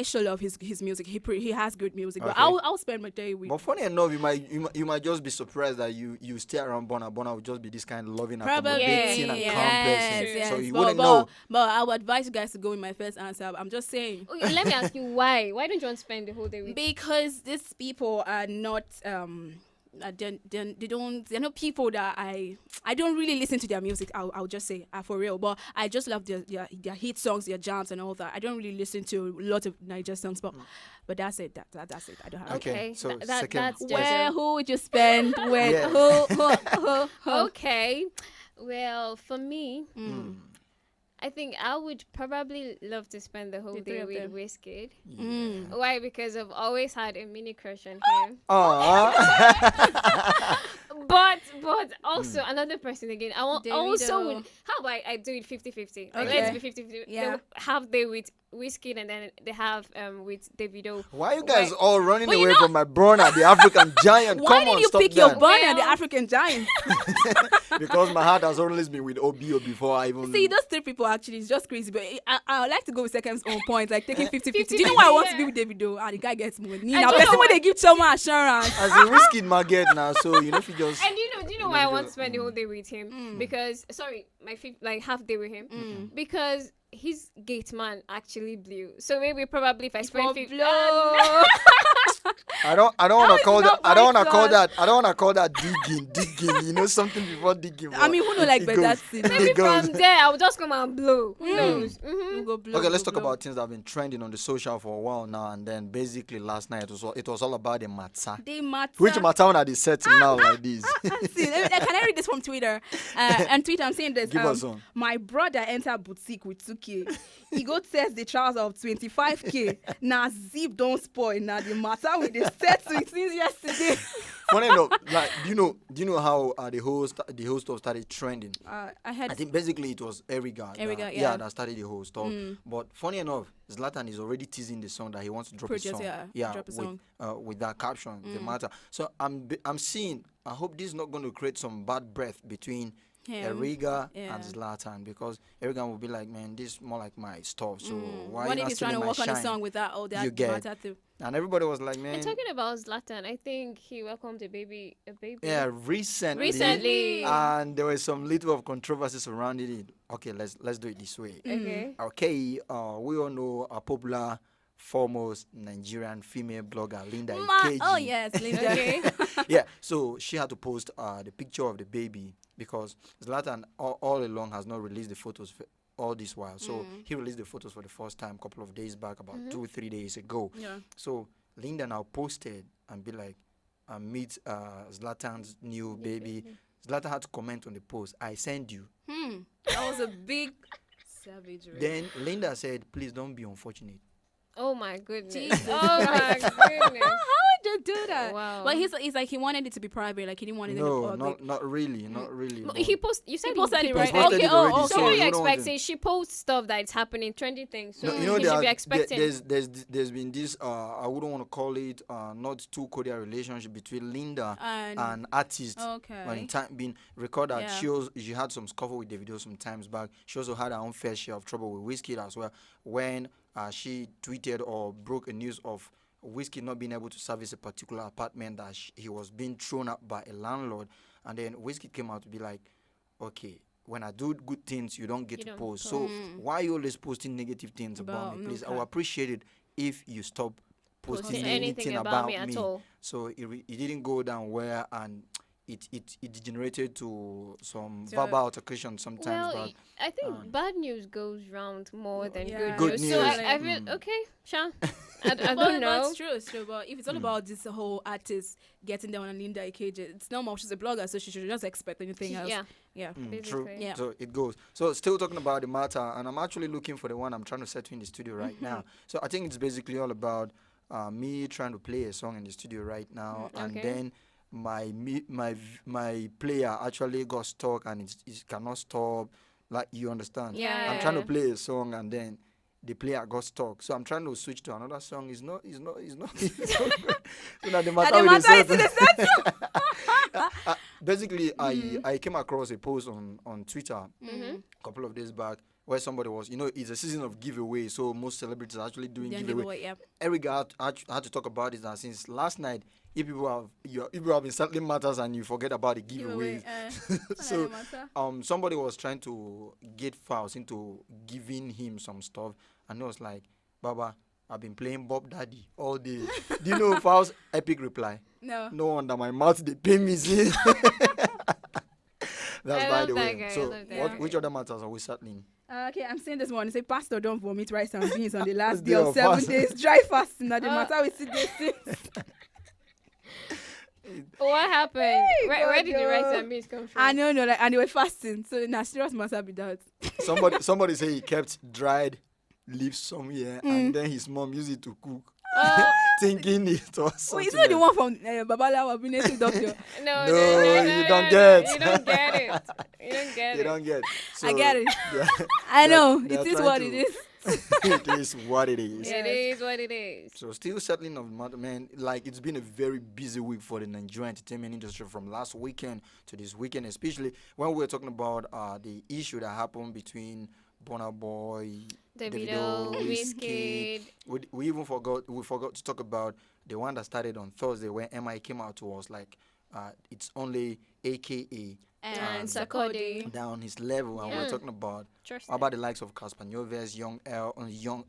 S: sure love his music. He has good music. But I'll spend my day with.
R: But funny enough, you might just be surprised that you stay around Burna. Burna would just be this kind of loving, accommodating, and calm person.
S: Yes.
R: So you wouldn't know.
S: But I would advise you guys to go with my first answer. I'm just saying.
D: Okay, let me ask you why. Why don't you want to spend the whole day with?
S: Because these people are not they're not people that I don't really listen to their music. I'll just say for real. But I just love their hit songs, their jams and all that. I don't really listen to a lot of Niger songs, but that's it. That's it. I don't have.
R: Okay, so
D: that's
S: who would you spend with?
R: Yeah.
S: Who?
D: Okay. Well, for me, I think I would probably love to spend the whole
S: The three
D: day
S: of
D: with
S: them.
D: Wizkid.
S: Mm.
D: Why? Because I've always had a mini crush on him. But also another person again. I want also
S: Davido.
D: would, how about I do it 50-50? Like,
S: Okay.
D: let's be 50-50.
S: Yeah.
D: They'll have day with Wizkid and then they have with Davido.
R: Why you guys
D: Why-
R: all running
D: Well, you
R: away
D: know-
R: from my brother, the African giant?
S: Why
R: Come
S: did
R: on,
S: you
R: stop
S: pick your
R: that.
S: bunny and the
D: Well-
S: African giant?
R: Because my heart has always been with OBO before I even.
S: See, those three people actually is just crazy. But I would like to go with Sekem's own point, like taking 50-50. Do you know why I want to be with Davido? The guy gets money. Now,
D: do you
S: person
D: know
S: when they give Choma assurance.
R: As a risky market now, so you know if you just.
D: And do you know why I want to spend the whole day with him? Because like half day with him. Because his gate man actually blew. So maybe probably if I spend 50.
R: I don't want to call that.
S: not
R: I don't want to
S: my
R: call
S: son.
R: that. I don't want to call that digging. You know something before digging.
S: I mean, who know like
R: it
S: better
R: goes.
S: thing?
D: Maybe
R: It goes.
D: from there I'll just come and blow. Who knows?
S: We'll go blow,
R: Okay, let's
S: go
R: talk
S: blow.
R: about things that have been trending on the social for a while now, and then basically last night it was all about the matzah.
S: They matter.
R: Which matzah are they setting now like this?
S: See, can I read this from Twitter? On Twitter, I'm saying this.
R: Give us one.
S: My brother entered boutique with 2K. He go test the trousers of 25K. Now zip don't spoil. Now the matter with the set to it since yesterday.
R: Funny enough, like do you know how the whole stuff started trending?
S: I had.
R: I think basically it was Eriga.
S: Eriga, yeah.
R: that started the whole stuff. But funny enough, Zlatan is already teasing the song that he wants to drop a
S: Project,
R: song.
S: yeah, drop a song.
R: With that caption, the matter. So I'm seeing. I hope this is not going to create some bad breath between Eriga and Zlatan, because Eriga will be like, man, this is more like my stuff. So why
S: What
R: you
S: if
R: not
S: he's trying to
R: stealing my
S: work on a
R: shine?
S: song without all that
R: You get.
S: matter too?
R: And everybody was like, man.
D: And talking about Zlatan, I think he welcomed a baby.
R: Yeah, recently. And there was some little of controversy surrounding it. Okay, let's do it this way. Okay, we all know a popular foremost Nigerian female blogger, Linda Ikeji.
S: Oh yes, Linda.
R: Yeah, so she had to post the picture of the baby because Zlatan all along has not released the photos all this while. So he released the photos for the first time a couple of days back, about 2-3 days ago. Yeah. So Linda now posted and be like, meet Zlatan's new baby. Zlatan had to comment on the post. I send you.
S: That was a big savagery.
R: Then Linda said, please don't be unfortunate.
D: Oh my goodness.
S: Jesus
D: Oh my
S: Christ.
D: goodness.
S: How would you do that?
D: Wow.
S: But he's like he wanted it to be private, like he didn't want it in the
R: No,
S: public.
R: not really, not really.
D: But
R: no.
D: he posted. You said
S: He posted it, right?
R: posted
S: Okay,
R: it already,
S: oh,
R: so
D: So what
S: okay.
D: are you
R: you don't want
D: expecting?
R: to-
D: She posts stuff that is happening, trending things. So
R: No, you know
D: you should be
R: there
D: expecting.
R: there's been this I wouldn't want to call it not too cordial relationship between Linda and artist.
S: Okay.
R: When time being recorded,
S: Yeah.
R: she had some scuffle with Davido some times back. She also had her own fair share of trouble with Wizkid as well when she tweeted or broke a news of Wizkid not being able to service a particular apartment that he was being thrown out by a landlord, and then Wizkid came out to be like, okay, when I do good things, you don't get
D: You
R: to
D: don't
R: post. So why are you always posting negative things about me? Please, I will appreciate it if you stop posting anything about
D: me at all.
R: So it didn't go down well, and it degenerated to some verbal altercation sometimes.
D: Well, I think bad news goes round more than
S: Yeah.
D: good,
R: Good
D: news. So
R: news.
D: I feel okay, Sha. I
S: But
D: don't know.
S: it's true. But if it's all about this whole artist getting down on Linda Ikeji, it's normal. She's a blogger, so she should just expect anything else.
D: Yeah.
R: True.
D: Basically.
S: Yeah.
R: So it goes. So still talking about the matter, and I'm actually looking for the one I'm trying to set in the studio right now. So I think it's basically all about me trying to play a song in the studio right now, and then my player actually got stuck and it cannot stop. Like, you understand?
D: Yeah.
R: I'm trying to play a song and then the player got stuck. So I'm trying to switch to another song. It's not good. So now the matter with the set. Basically, I came across a post on Twitter a couple of days back where somebody was, it's a season of giveaway, so most celebrities are actually doing giveaway. Eriga had to talk about it, and since last night, if people have been settling matters and you forget about the giveaways. So somebody was trying to get Faust into giving him some stuff, and he was like, Baba, I've been playing Bob Daddy all day. Do you know Faust's epic reply?
S: No.
R: No wonder my mouth they pay me. See? That's by the way.
D: guy,
R: So
D: I love that
R: which other matters are we settling?
S: Okay, I'm saying this one. Say, Pastor, don't vomit rice and beans on the last day
R: Day
S: of
R: of
S: 7
R: fast.
S: days. Dry fasting. Now the matter we see this.
D: What happened? Where did the rice and beans come from?
S: I don't know, like, and they were fasting, so the serious must have been that.
R: Somebody say he kept dried leaves somewhere, and then his mom used it to cook. Thinking it was something.
S: Wait, it's not the one from Babalawo, native doctor.
D: No,
R: you don't get.
D: You don't get it. You don't get
R: You
D: it.
R: don't get. So,
S: I get it.
R: yeah,
S: I know.
R: they're
S: It is
R: trying
S: what
R: to-
S: it is.
R: It is what it is.
D: It is what it is.
R: So still settling of matter, man. Like it's been a very busy week for the Nigerian entertainment industry from last weekend to this weekend, especially when we were talking about the issue that happened between Burna Boy,
D: Davido, Wizkid.
R: We even forgot to talk about the one that started on Thursday when MI came out to us like it's only AKA
D: And Sarkodie.
R: down his level, and we're talking about
D: Trust
R: how about the likes of Cassper Nyovest, Young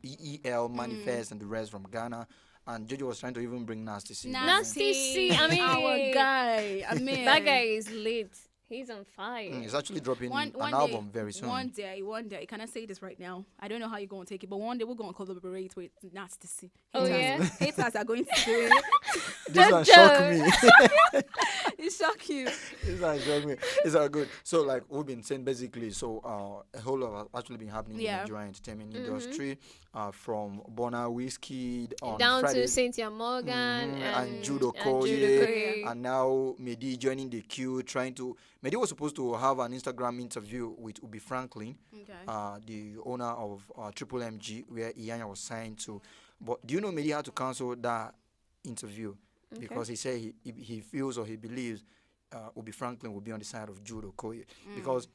R: EEL, Manifest, and the rest from Ghana. And Jojo was trying to even bring Nasty C.
D: Nasty C. I mean,
S: our guy. I mean,
D: that guy is lit. He's on fire.
R: He's actually dropping
S: One
R: an
S: day,
R: album very soon.
S: One day, can I say this right now? I don't know how you're going to take it, but one day we're going to collaborate with Nasty C.
D: Oh, yeah?
S: Haters are going to do it.
R: This one shocked me.
S: It shocked you.
R: This one shocked me. It's all good. So, like we've been saying, basically, so a whole lot has actually been happening in the Nigerian entertainment industry, from Burna Wizkid on
D: down
R: Friday,
D: to Cynthia Morgan
R: and Jude Okoye, and now Mehdi joining the queue, trying to. Mehdi was supposed to have an Instagram interview with Ubi Franklin, the owner of Triple MG, where Iyanya was signed to. But do you know Mehdi had to cancel that interview because he said he feels or he believes Ubi Franklin will be on the side of Jude Okoye because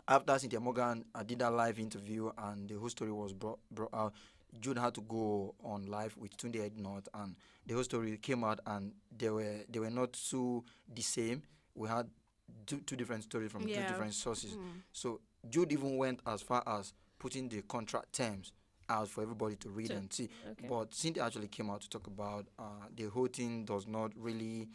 R: after Cynthia Morgan did that live interview and the whole story was brought out, Jude had to go on live with Tunde Ednut, and the whole story came out, and they were not so the same. We had two different stories from two different sources. So Jude even went as far as putting the contract terms out for everybody to read and see. But Cynthia actually came out to talk about the whole thing does not really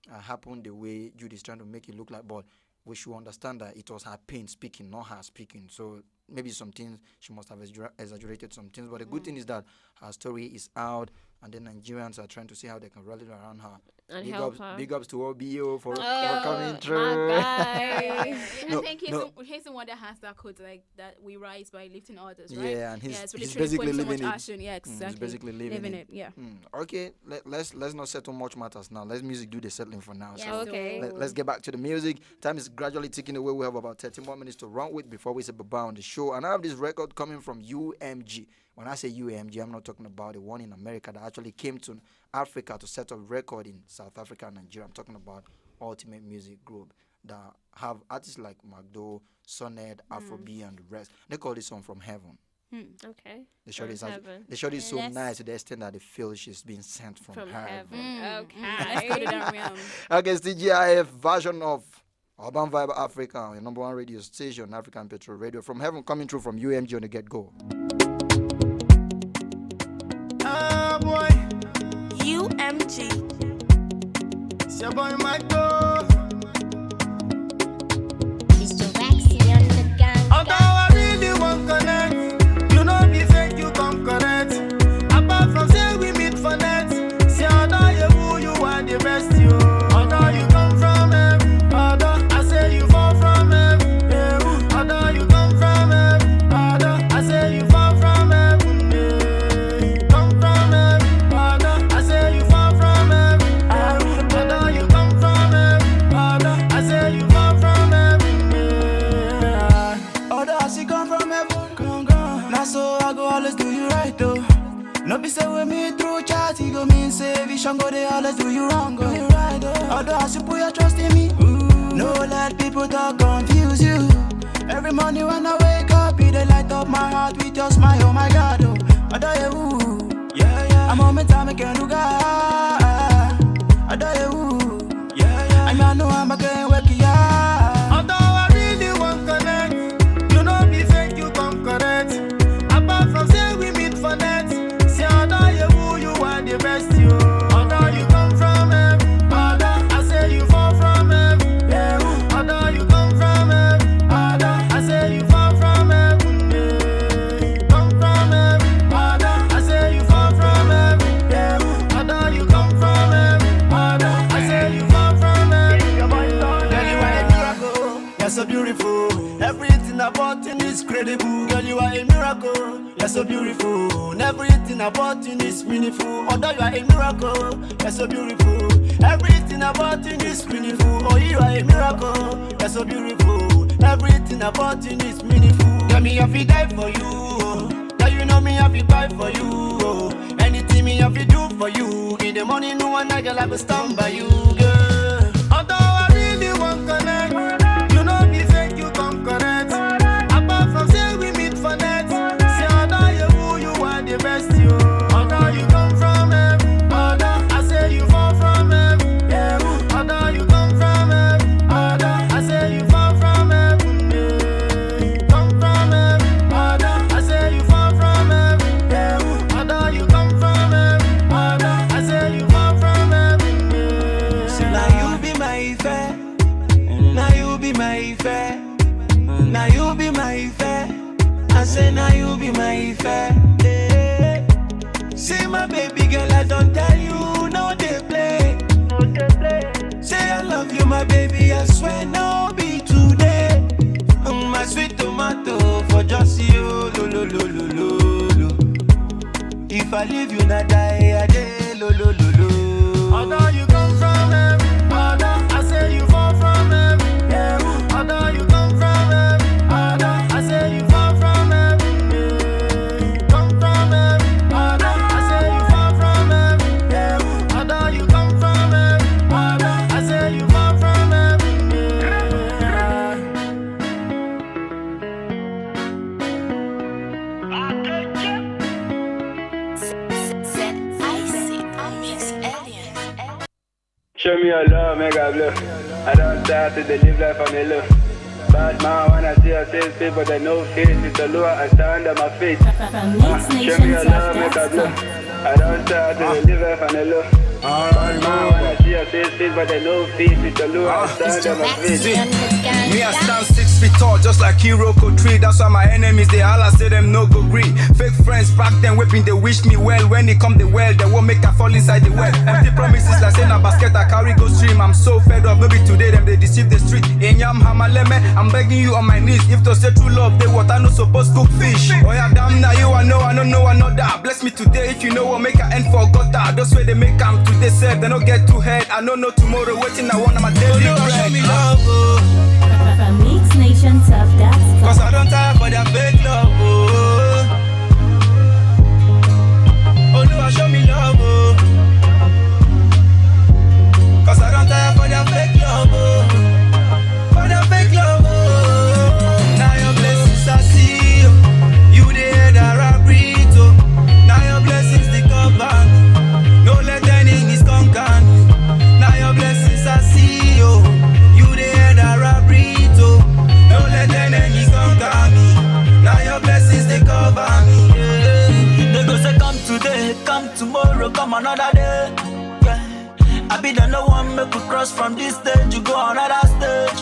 R: happen the way Jude is trying to make it look like. But we should understand that it was her pain speaking, not her speaking. So maybe some things she must have exaggerated some things. But the good thing is that her story is out, and the Nigerians are trying to see how they can rally around her.
D: And help her.
R: Big ups to OBO for coming through.
S: I think he's the one that has that code, like that we rise by lifting others, right?
R: Yeah, and he's
S: really
R: basically living it.
S: Action. Yeah, exactly.
R: He's basically living
S: it. Yeah.
R: Okay, let's not settle much matters now. Let's music do the settling for now.
D: Yeah,
R: so
D: okay.
R: Let's get back to the music. Time is gradually ticking away. We have about 30 more minutes to run with before we say bye-bye on the show. And I have this record coming from UMG. When I say UMG, I'm not talking about the one in America that actually came to Africa to set up record in South Africa and Nigeria. I'm talking about Ultimate Music Group that have artists like Magdo, Sonnet, Afrobeat, and the rest. They call this song From Heaven.
D: Okay.
R: The shot is so nice to the extent that they feel she's being sent from heaven.
D: Okay.
S: Let's go to that realm.
R: Okay, it's the GIF version of Urban Vibe Africa, your number one radio station, African Petrol Radio. From Heaven, coming through from UMG on the get-go.
E: UMG.
I: It's your boy Michael.
K: Mr. Waxy on the gang.
I: Although I really won't connect, you know me fake, you come correct. Apart from say we meet for net, say although you who you are the best, you. Although you come from heaven, although I say you fall from heaven, yeah. Although you come from heaven, although I say you fall from heaven, yeah. Come from heaven, although I say you fall from heaven, yeah. Although you come from heaven, although I say you fall from heaven, yeah. Although I see come from heaven, come. Now so I go always do you right though. No be say with me through chat, you go mean say vision go they always do you wrong, go you right though. Although I see put your trust in me, no let people talk confuse you. Every morning when I wake up, be the light up my heart with your smile, oh my God, oh. Although you, I'm on my time again, you got. Although you, I know I'm again working, yeah. Although I really won't connect, you know me fake, you come correct. Apart from say we meet for net, say although you who you are the best, you. Although you come from heaven, although I say you fall from heaven, yeah. Although you come from heaven, although I say you fall from heaven, yeah. Come from heaven, although I say you fall from heaven, yeah. Although you come from heaven, although I say you fall
F: about you is credible. Girl, you are a miracle. You're so beautiful. Everything about you is meaningful. Although you are a miracle, you're so beautiful. Everything about you is meaningful. Oh, you are a miracle. You're so beautiful. Everything about you is meaningful. Girl, me have to die for you. Girl, you know me have to die for you. Anything me have to do for you. In the morning, no one I will stand by you, girl. Although I really want connect, you know me fake, you come correct. Apart from say we meet for net, say although you who you are the best, you. Although you come from heaven, although I say you fall from heaven, yeah. Although you come from heaven, although I say you fall from heaven, yeah. Come from heaven, although I say you fall from heaven, yeah. Although you come from heaven, although I say you fall from heaven, yeah.
O: So now you be my fair, now you be my fair, now you be my fair. I say now you be my fair. Yeah. Say my baby girl, I don't tell you, no they play. Say I love you, my baby, I swear no be today. My sweet tomato for just you, lo lo lo lo lo lo. If I leave you, not die, I day, lo lo lo lo.
F: Although you come from heaven, although I say you fall from heaven, yeah. Although you come from heaven, although I say you fall from heaven, yeah. Come from heaven, although I say you fall from heaven, yeah. Although you come from heaven, although I say you fall from heaven,
G: Show me your love, make I bluff. I don't start to live life on the love. Bad man, when I see a sales people, they know face. It's a lower, I stand on my face. Show me your love, make I bluff. I don't start to live life on the love. Bad man, when I see a sales people, they know face. It's a lower, I stand on my face.
V: Me, I stand 6 feet tall, just like Hiroko tree. That's why my enemies, they all say them no go green. Fake friends back then whipping, they wish me well. When they come the well, they won't make I fall inside the well. Empty promises like saying a basket, I carry go stream. I'm so fed up, maybe today them they deceive the street. Enyam hamaleme, I'm begging you on my knees. If to say true love, they what I no supposed cook fish. Oh yeah, damn now you I know, I don't know another. Bless me today if you know what make I end for gutter. Those way they make them today said, they don't get too head. I don't know tomorrow, waiting I want my daily bread.
O: Show me love, oh.
W: From Mix Nation Top, that's
O: Cause I don't tire for their fake love, oh. Oh, no, show me love, oh. Cause I don't tire for their fake love, oh. For their fake love, oh. Now your blessings I see, oh. You the head that I breathe, oh. Now your blessings they cover me. No let enemies conquer me. Now your blessings I see, oh. You the head that I breathe, oh. No let enemies conquer me. Now your blessings they cover me. Yeah. They go say come today, come tomorrow, come another day. Yeah. I be the no one make we cross from this stage, you go another stage.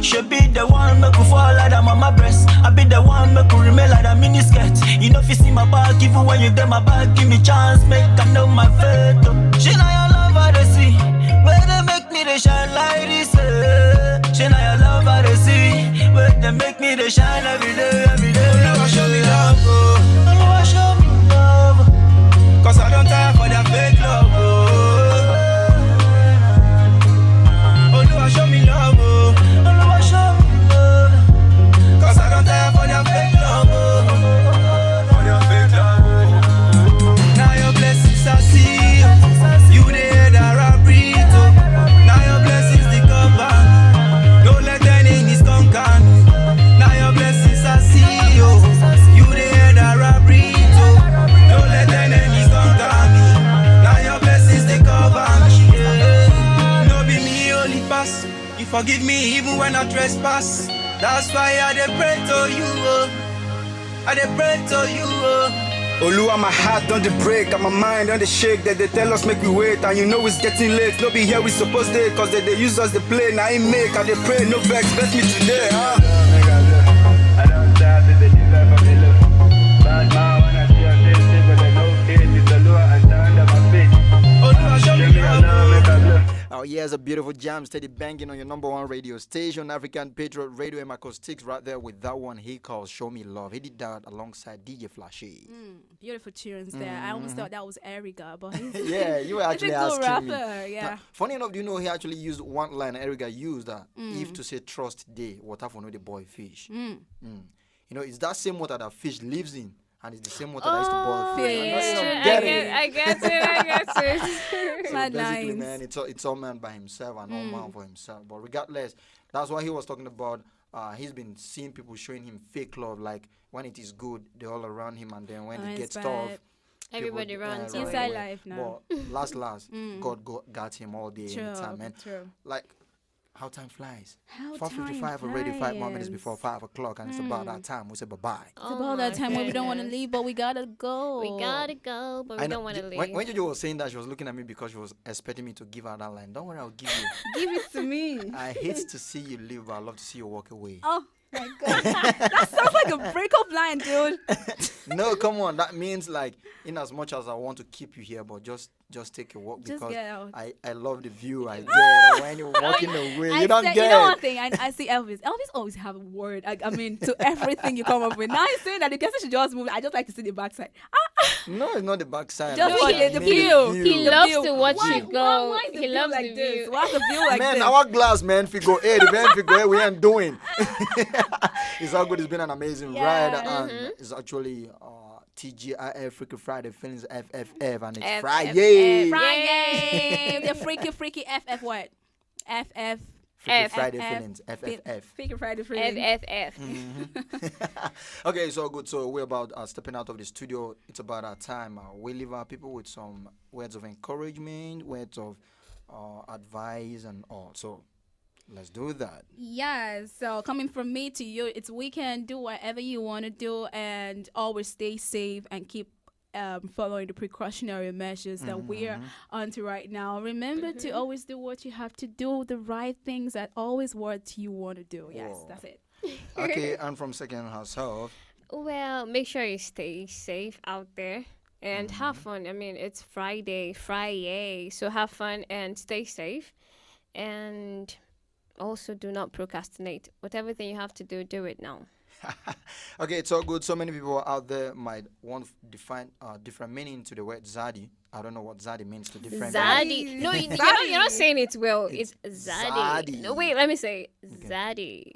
O: She be the one make we fall like I'm on my breast. I be the one make we remain like a mini skirt. You know if you see my back, even when you get my back, give me chance, make I know my fate. Oh. She know your love I dey see, where they make me they shine like this. She know your love I dey see, where they make me they shine every day, every day. Oh, now show me love, oh. Oh, show me love, cause I don't tire for their fake love, oh. Oh, no, show me love, oh. Cause I don't tire for your fake love, oh. For your fake love, oh. Now your blessings I see, oh. You the air that I breathe, oh. Now your blessings they cover me. Don't let enemies conquer me. Now your blessings I see, oh. You the air that I breathe, oh. Don't let enemies conquer me. Now your blessings they cover me. Yeah. No be me only pass. You forgive me even when I trespass. That's why I dey pray to you, oh. I dey pray to you, oh.
V: Oluwa, my heart on the break and my mind on the shake. That they tell us make we wait and you know it's getting late. No be here we supposed to, cause they use us to play. Now I make, I dey pray, no vex, bless me today, huh?
G: I don't start to live life on the love. Bad man, when I see a sales people, they know face. It's a lower, I stand on my face.
F: Oh, no, show me your love,
R: Oh, yeah, it's a beautiful jam steady banging on your number one radio station, African Patriot Radio. And Marcos Sticks right there with that one he calls Show Me Love. He did that alongside DJ Flashy.
S: Beautiful tunes there. I almost thought that was Erica, but
R: yeah, you were actually asking
S: rapper,
R: me.
S: Yeah.
R: Now, funny enough, do you know he actually used one line Erica used that if to say trust day, water for no the boy fish. You know, it's that same water that fish lives in. And it's the same water that used to boil fish.
D: I get it.
R: So basically, man, it's all man by himself and all man for himself. But regardless, that's what he was talking about. He's been seeing people showing him fake love, like when it is good, they're all around him, and then when it gets tough,
D: everybody runs
S: inside life now.
R: But last, God got him all day in time, man. Like how time flies. 4:55 already, 5 more minutes before 5 o'clock, and it's about that time. We say bye-bye.
S: It's about that time when we don't want to leave, but we gotta go.
D: We gotta go, but we don't want to leave.
R: When Jojo was saying that, she was looking at me because she was expecting me to give her that line. Don't worry, I'll give you.
S: Give it to me.
R: I hate to see you leave, but I love to see you walk away.
S: Oh my God. That sounds like a breakup line, dude.
R: No, come on. That means like, in as much as I want to keep you here, but just take a walk
S: Just
R: because
S: get out.
R: I love the view I get when you're walking away. You don't get
S: You know one thing, I see Elvis. Elvis always have a word. I mean, to everything you come up with. Now he's saying that the guy should just move. I just like to see the backside.
R: No, it's not the backside.
S: Just
R: like
S: the view.
D: He loves to watch
S: Why-
D: you go.
S: why is the
D: He
S: view
D: loves
S: like
D: the
S: this?
D: view.
S: What's the view like
R: Man,
S: this?
R: our glass, man, figure 8. The man figure 8, we ain't doing. It's all good. It's been an amazing ride. And it's actually TGIF, Freaky Friday Feelings FFF, and it's Friday.
S: Friday. The freaky FF what? FF.
R: Freaky Friday Feelings FFF.
S: Freaky Friday Feelings.
D: FFF.
R: Okay, so good. So we're about stepping out of the studio. It's about our time. We leave our people with some words of encouragement, words of advice, and all. So let's do that.
S: Yeah, so coming from me to you, it's weekend. Do whatever you want to do and always stay safe and keep following the precautionary measures that we're onto right now. Remember to always do what you have to do, the right things, that always what you want to do. Yes, that's it.
R: Okay, and from second herself.
D: Well, make sure you stay safe out there and have fun. I mean, it's Friday, so have fun and stay safe. And also do not procrastinate. Whatever thing you have to do, do it now.
R: Okay, it's all good. So many people out there might want to define different meaning to the word Zaddy. I don't know what Zaddy means to different
D: Zaddy. No, you're not saying it well. It's Zaddy. No, wait, let me say Zaddy.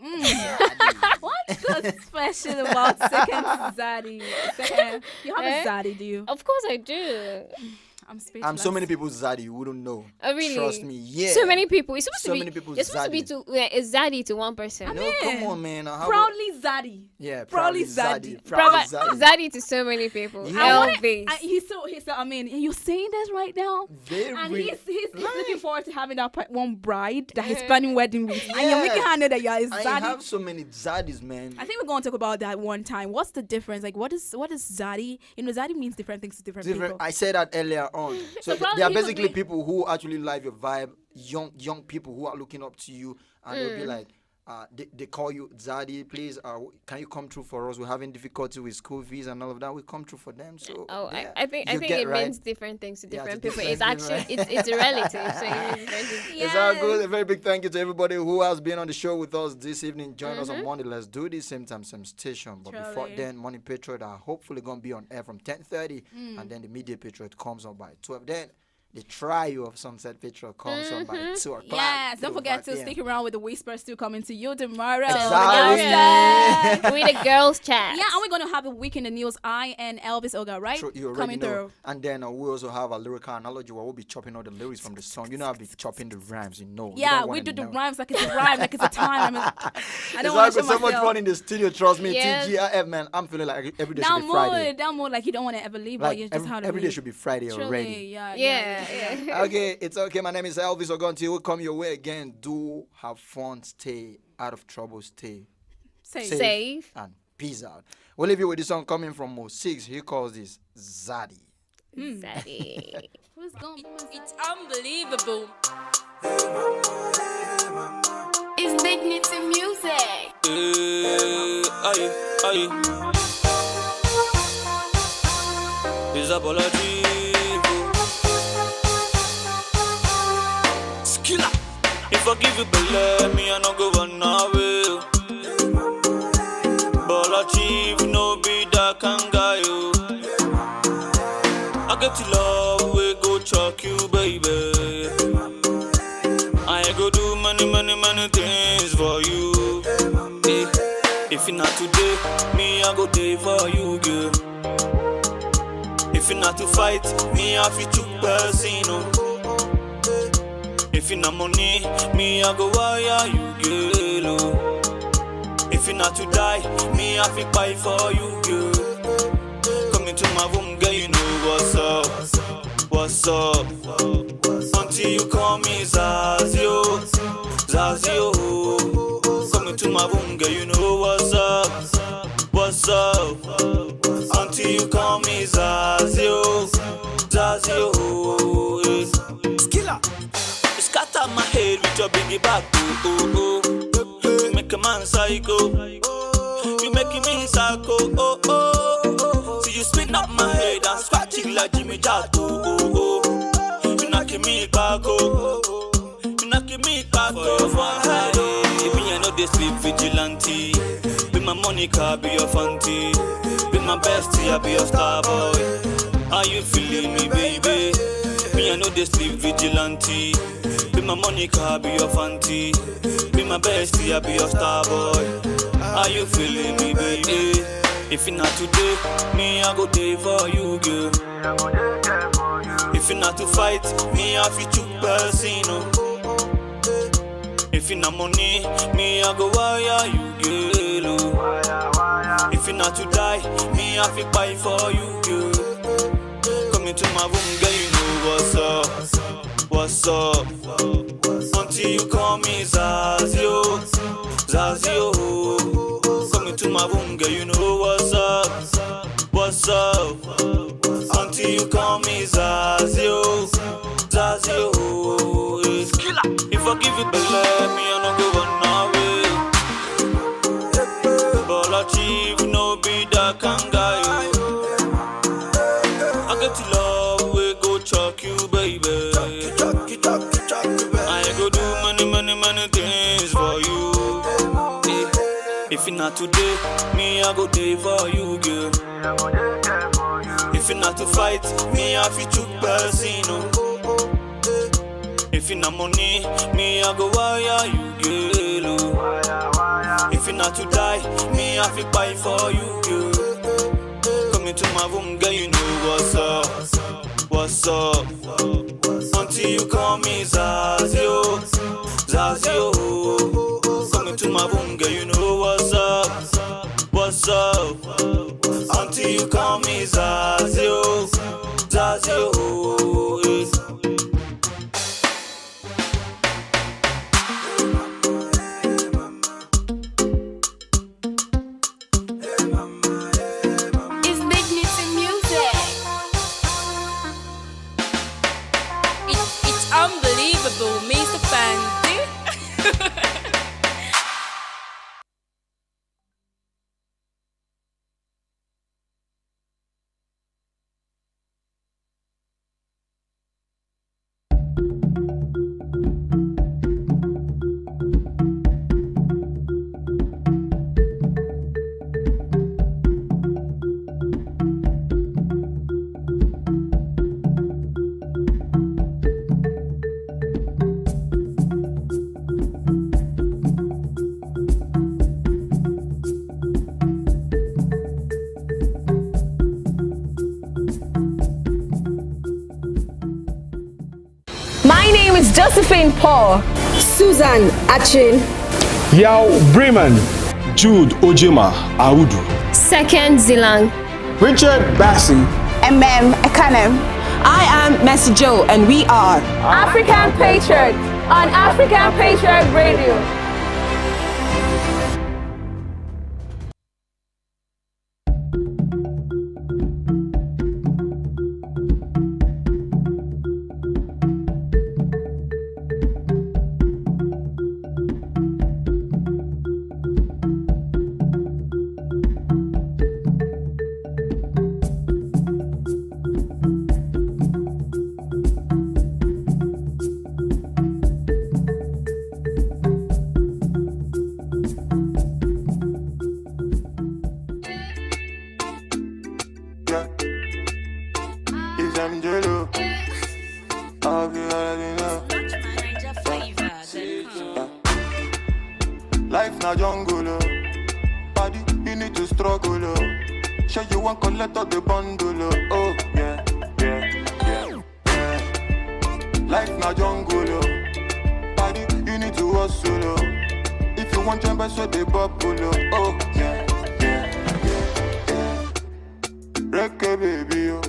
S: What's so special about second Zaddy? You have a Zaddy, do you?
D: Of course I do.
S: I'm speechless.
R: I'm so many people's Zaddy, you wouldn't know.
D: Oh, really?
R: Trust me, yeah.
D: So many people. It's supposed
R: So
D: to be.
R: many people's
D: You're supposed
R: Zaddy.
D: to be a Zaddy to one person.
R: No, come on, man.
S: Proudly Zaddy.
R: Yeah,
S: proudly
R: Zaddy.
D: Proudly
R: Zaddy.
D: Zaddy to so many people.
R: Yeah.
D: Elvis.
S: He's so. I mean, you're saying this right now, and he's looking forward to having that one bride that he's planning wedding with, and you're making her know that you're a Zaddy.
R: I have so many Zaddies, man.
S: I think we're going to talk about that one time. What's the difference? Like, what is Zaddy? You know, Zaddy means different things to different people.
R: I said that earlier on. So they are basically people who actually like your vibe, young people who are looking up to you, and they'll be like, they call you Zaddy, please, can you come through for us? We're having difficulty with school fees and all of that. We come through for them. So yeah,
D: I think it means different things to different people. It's actually it's a relative, so it means different things.
R: It's all good. A very big thank you to everybody who has been on the show with us this evening. Join us on Monday. Let's do this same time, same station. But before then, Morning Patriot are hopefully gonna be on air from 10:30, and then the Midday Patriot comes on by 12. Then the trio of Sunset Patriot comes on by 2 o'clock.
S: Yes, don't forget to stick around with the Whispers too coming to you tomorrow.
R: Exactly.
D: With the girls chat.
S: Yeah, and we're going to have a week in the news. I and Elvis Oga, right?
R: True, you already know. And then we also have a lyrical analogy where we'll be chopping all the lyrics from the song. You know, I'll be chopping the rhymes, you know.
S: Yeah, we do the rhymes like it's a rhyme, like it's a time. I don't want to show
R: so much fun in the studio, trust me.
D: Yes.
R: TGIF, man, I'm feeling like every day should be Friday.
S: Down more like you don't want to ever leave, but you just have to
R: every day should be Friday already.
S: Yeah.
R: Okay, it's okay. My name is Elvis Ogonti. We'll come your way again. Do have fun. Stay out of trouble. Stay
D: safe.
R: And peace out. We'll leave you with this song coming from Mo 6. He calls this Zaddy.
D: Zaddy.
S: Who's going?
E: It's unbelievable. It's dignity music.
V: His apology. Skilla.
H: If I give you belle, me I no go run away. But achieve no be that can guy you. I get to love, we go chuck you, baby. I go do many things for you. Eh. If you're not today, me I go day for you, girl. If you're not to fight, me I fit you person. If you're not money, me I go wire you, girl. If you're not to die, me I fit fight for you, girl. Come into my room, girl, you know what's up. What's up? Until you call me Zazio, Zazio. Come into my room, girl, you know what's up. What's up? Until you call me Zazio, Zazio. Skilla, you scatter my head with your biggie back, oh. You make a man psycho. You making me psycho, oh. See you spin up my head and scratching like Jimmy Jato, oh. You knocking me back, oh. You knocking me back, oh. If me I know this sleep vigilante. Be my Monica, be your Fanti. Be my bestie, I be your star boy. Are you feeling me, baby? Me I know this sleep vigilante. Be my Monica, be your Fanti. Be my bestie, I be your star boy. Are you feeling me, baby? If you're not today, me I go day for you, girl. If you're not to fight, me I fit you person. If you're not money, me I go wire you, girl. If you're not to die, me I fit fight for you, girl. Come into my room, girl, you know what's up. What's up? Until you call me Zazio, Zazio. Come into my room, girl, you know what's up. What's up? Until you call me Zazio, Zazio. If I give you belle, me I no go run away. But achieve no be that can guy you. I get to love, we go chuck you, baby. I go do many things for you. Eh. If you're not today, me I go day for you, girl. If you're not to fight, me I fit you person. If you're not money, me I go wire you, girl. If you're not to die, me I fit fight for you, girl. Come into my room, girl, you know what's up. What's up? Until you call me Zazio, Zazio. Come into my room, girl, you know what's up. What's up? Until you call me Zazio, Zazio.
A: Unbelievable, Mr. Fancy. My name is Josephine Paul.
E: Susan Achin.
C: Yao Bremen, Jude Ojema Audu.
W: Second Zilang.
C: Richard Bassi.
E: Ekanem. I am Mercy Joe, and we are
A: African Patriot on African Patriot Radio.
M: them jello. I'll be all you know. Life na jungle, oh. Body, you need to struggle, oh. Sure you want collect all the bundle, oh. Yeah, yeah, yeah, yeah. Life na jungle, oh. Body, you need to hustle, oh. If you want jump, so they bubble, oh. Yeah, yeah, yeah, yeah. Reggae baby, oh.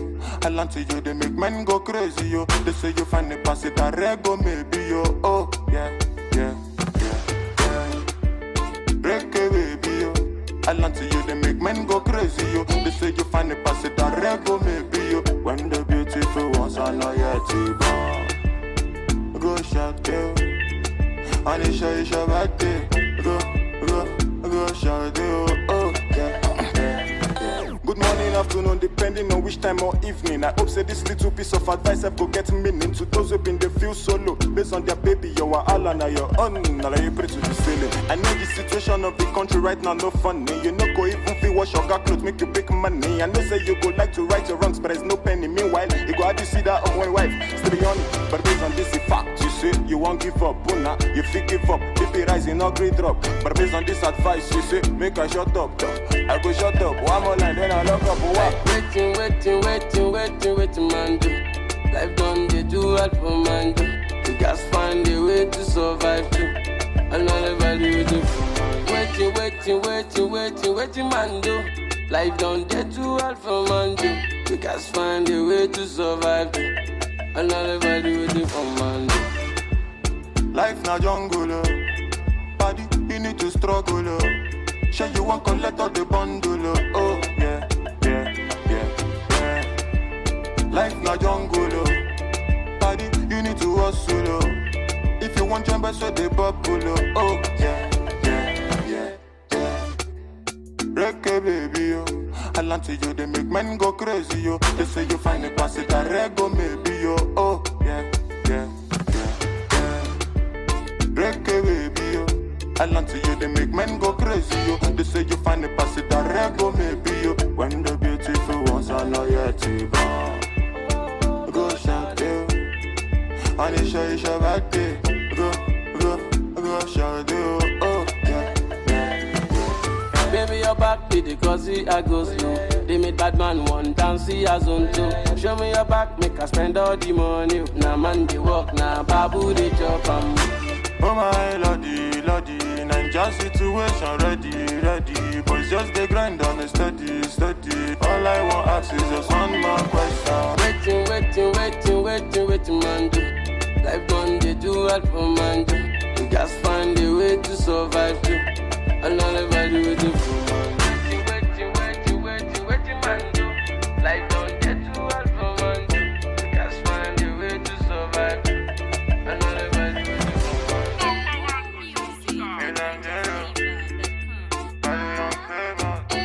M: I land to you, they make men go crazy, yo. They say you find the pass it a rego, maybe, yo. Oh, yeah, yeah, yeah, yeah. Reggae baby, yo. I land to you, they make men go crazy, yo. They say you find the pass it a rego, maybe, yo. When the beautiful ones are not yet born, go shout, yo. And it's your birthday, go shout, yo. Oh, yeah. Good morning, afternoon, depending on which time or evening. I hope say this little piece of advice I go get meaning to those who been they feel solo. Based on their baby, you are all on your own. Now you pray to the ceiling. I know the situation of the country right now, no funny. You know, go even feel wash your car clothes, make you big money. I know say you go like to right your wrongs, but there's no penny. Meanwhile, you go how you see that on one wife, still be on it. But based on this fact, you say you won't give up. Una, you feel give up. BP rising, no great drop. But based on this advice, you say make I shut up. I go shut up. One more line, then I lock up. What?
Q: Waiting, man, do. Life done, they do hard for man, do. You guys find a way to survive, too. Another value, do. Waiting, man, do. Life done, they do hard for man, do. You guys find a way to survive, too. Another value, do for man, do.
M: Life na jungle, oh. Body, you need to struggle, oh. Sure you want collect all the bundle, oh. Yeah, yeah, yeah, yeah. Life na jungle, oh. Body, you need to hustle, oh. If you want jump, so they bubble, oh. Yeah, yeah, yeah, yeah. Reggae baby, oh. I land to you, they make men go crazy, yo. They say you find a pass it a rego, maybe, yo. Oh, yeah, yeah, yeah, yeah. Reggae baby, yo. I land to you, they make men go crazy, yo. They say you find a pass it a rego, maybe, yo. When the beautiful ones are not yet born, go shout, yo. And it's your birthday, go shout, yo. Oh, yeah, yeah, yeah.
Q: Baby, your back be the crazy, I go slow. They made bad man one dance, see as on two. Show me your back, make us spend all the money. Now man, they walk, now babu, they chop,
M: oh my lordy, Ninja situation ready. Boys just they grind on a steady. All I want ask is just one more question.
Q: Waiting, man, do. Life done, they do hard for man, do. You guys find a way to survive, too. Another value, do for man. Waiting, man, do. Life done, they do hard for man, do. You guys find a way to survive, too. Another value, do for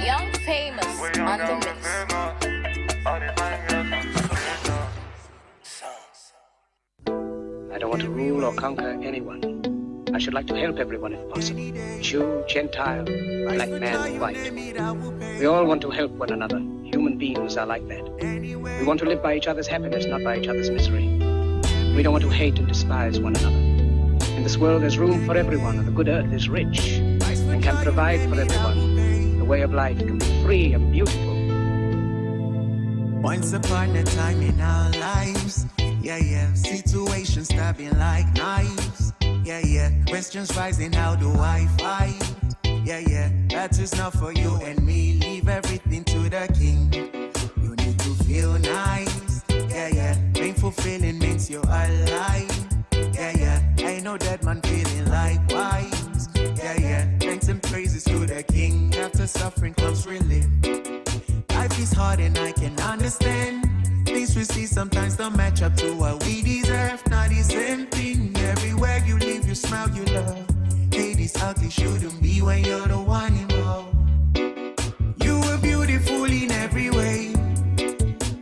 K: Young famous on the mix.
T: I don't want to rule or conquer anyone. I should like to help everyone if possible. Jew, Gentile, black man, white. We all want to help one another. Human beings are like that. We want to live by each other's happiness, not by each other's misery. We don't want to hate and despise one another. In this world there's room for everyone, and the good earth is rich and can provide for everyone. The way of life can be free and beautiful.
I: Once upon a time in our lives, yeah, situations stabbing like knives, yeah, questions rising, how do I fight, yeah, that is not for you and me, leave everything to the king, you need to feel nice, yeah, painful feeling means you're alive, yeah, ain't no dead man feeling likewise, yeah, thanks and praises to the king, after suffering comes relief. Life is hard and I can understand. Things we see sometimes don't match up to what we deserve. Not the same thing. Everywhere you live, you smile, you love. Hey, this ugly shouldn't be when you're the one involved. You were beautiful in every way.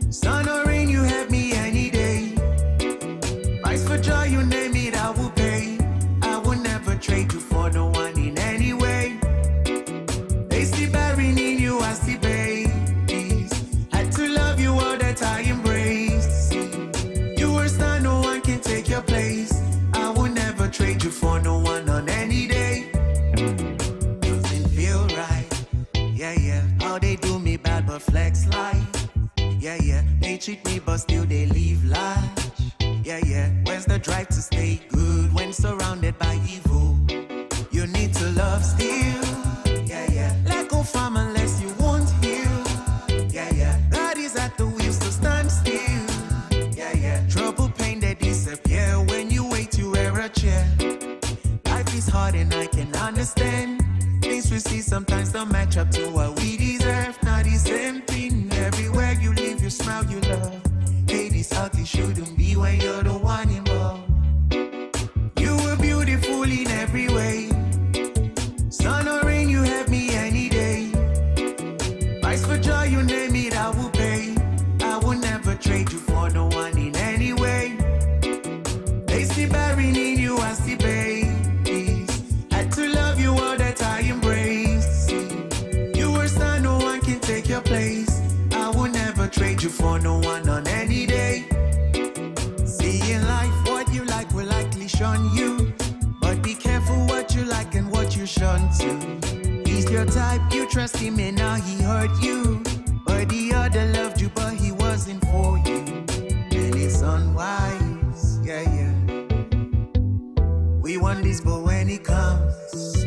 I: Sun or rain, you have me any day. Price for joy, you name it, I will pay. I will never trade you for no one in any way. They see bearing in you, I see babe. I embrace. How they do me bad but flex life. Yeah, yeah. They cheat me but still they leave large. Yeah, yeah. Where's the drive to stay good when surrounded by evil? You need to love still. Yeah, yeah. Let go from unless you won't heal. Yeah, yeah. God is at the wheels to stand still. Yeah, yeah. Trouble, pain, they disappear when you wait, you wear a chair. Life is hard and I can understand. Things we see sometimes don't match up to what we deserve. Not the same thing. Everywhere you live, you smile, you love. Hey, this out it shouldn't be when you're the one involved. You were beautiful in every way. Sun or rain, you have me any day. Price for joy, you name it, I will pay. I will never trade you for no one in any way. They see bearing in you as the babies. Had to love you all that I embrace. You were star, no one can take your place. I will never trade you for no one on any day. See in life, what you like will likely shun you. But be careful what you like and what you shun to. He's your type, you trust him and now he hurt you. But the other loved you but he wasn't for you. And it's unwise, yeah, yeah. We want this but when it comes,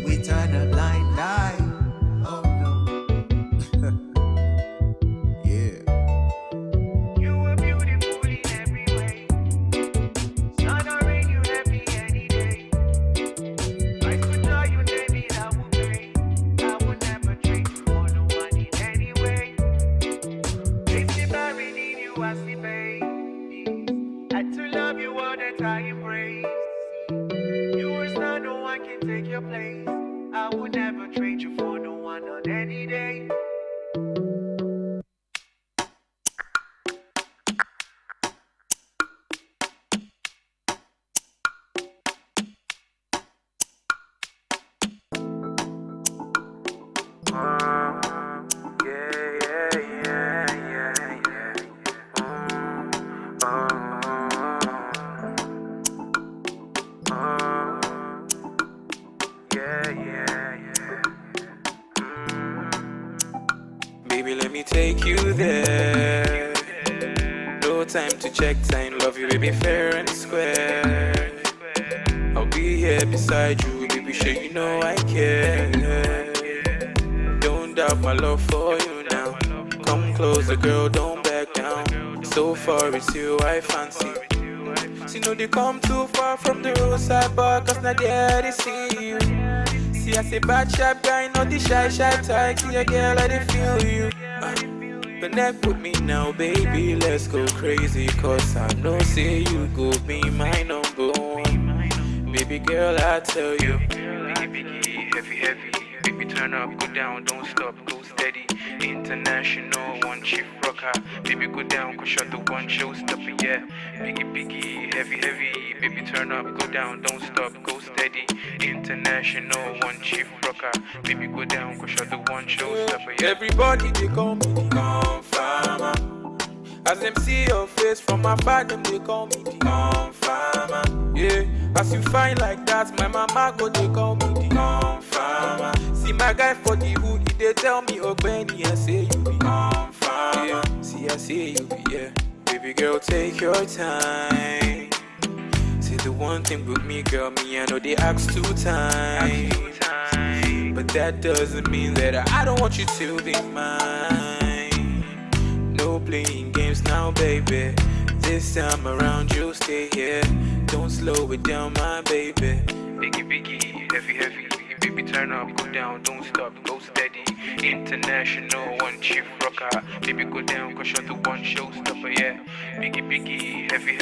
I: we turn a blind eye. Oh no. Yeah. You were beautiful in every way. Sun or rain, you have me any day. I could tell you, baby, I will pay. I will never trade you for no one in any way. If you buried in you, I see, baby. Had to love you all that I embrace. You were star, no one can take your place. I would never trade you for no one on any day.
J: Baby, let me take you there. No time to check time, love you, baby, fair and square. I'll be here beside you, baby, sure you know I care. Don't doubt my love for you now. Come closer, girl, don't back down. So far it's you I fancy. See, no, they come too far from the roadside bar, cause not there they see you. See, I say bad sharp guy, not the shy type. See a girl, I dey feel you. Connect with me now, baby, let's go crazy. Cause I know, say you go be my number one. Baby girl, I tell you. Biggie, heavy. Baby, turn up, go down, don't stop, go steady. International, one chief rocker. Baby, go down, go shot the one showstopper, yeah. Biggie, heavy. Baby, turn up, go down, don't stop, go steady. International, one chief rocker. Baby, go down, go shot the one showstopper, yeah. Everybody, they call me the Confirmer. As them see your face from afar, them they call me the Confirmer. Yeah, as you find like that, my mama go, they call me the Confirmer. See my guy for the hood, they tell me, oh Benny, I say you be Confirmer. Yeah. See, I say you be, yeah. Baby girl, take your time. Say the one thing with me, girl, me, I know they ask 2 times. But that doesn't mean that I don't want you to be mine. No playing games now, baby. This time around, you'll stay here. Don't slow it down, my baby. Biggie, heavy. Baby, turn up, go down, don't stop, go steady. International, one chief rocker. Baby, go down, go shot the one showstopper, yeah. Biggie, heavy.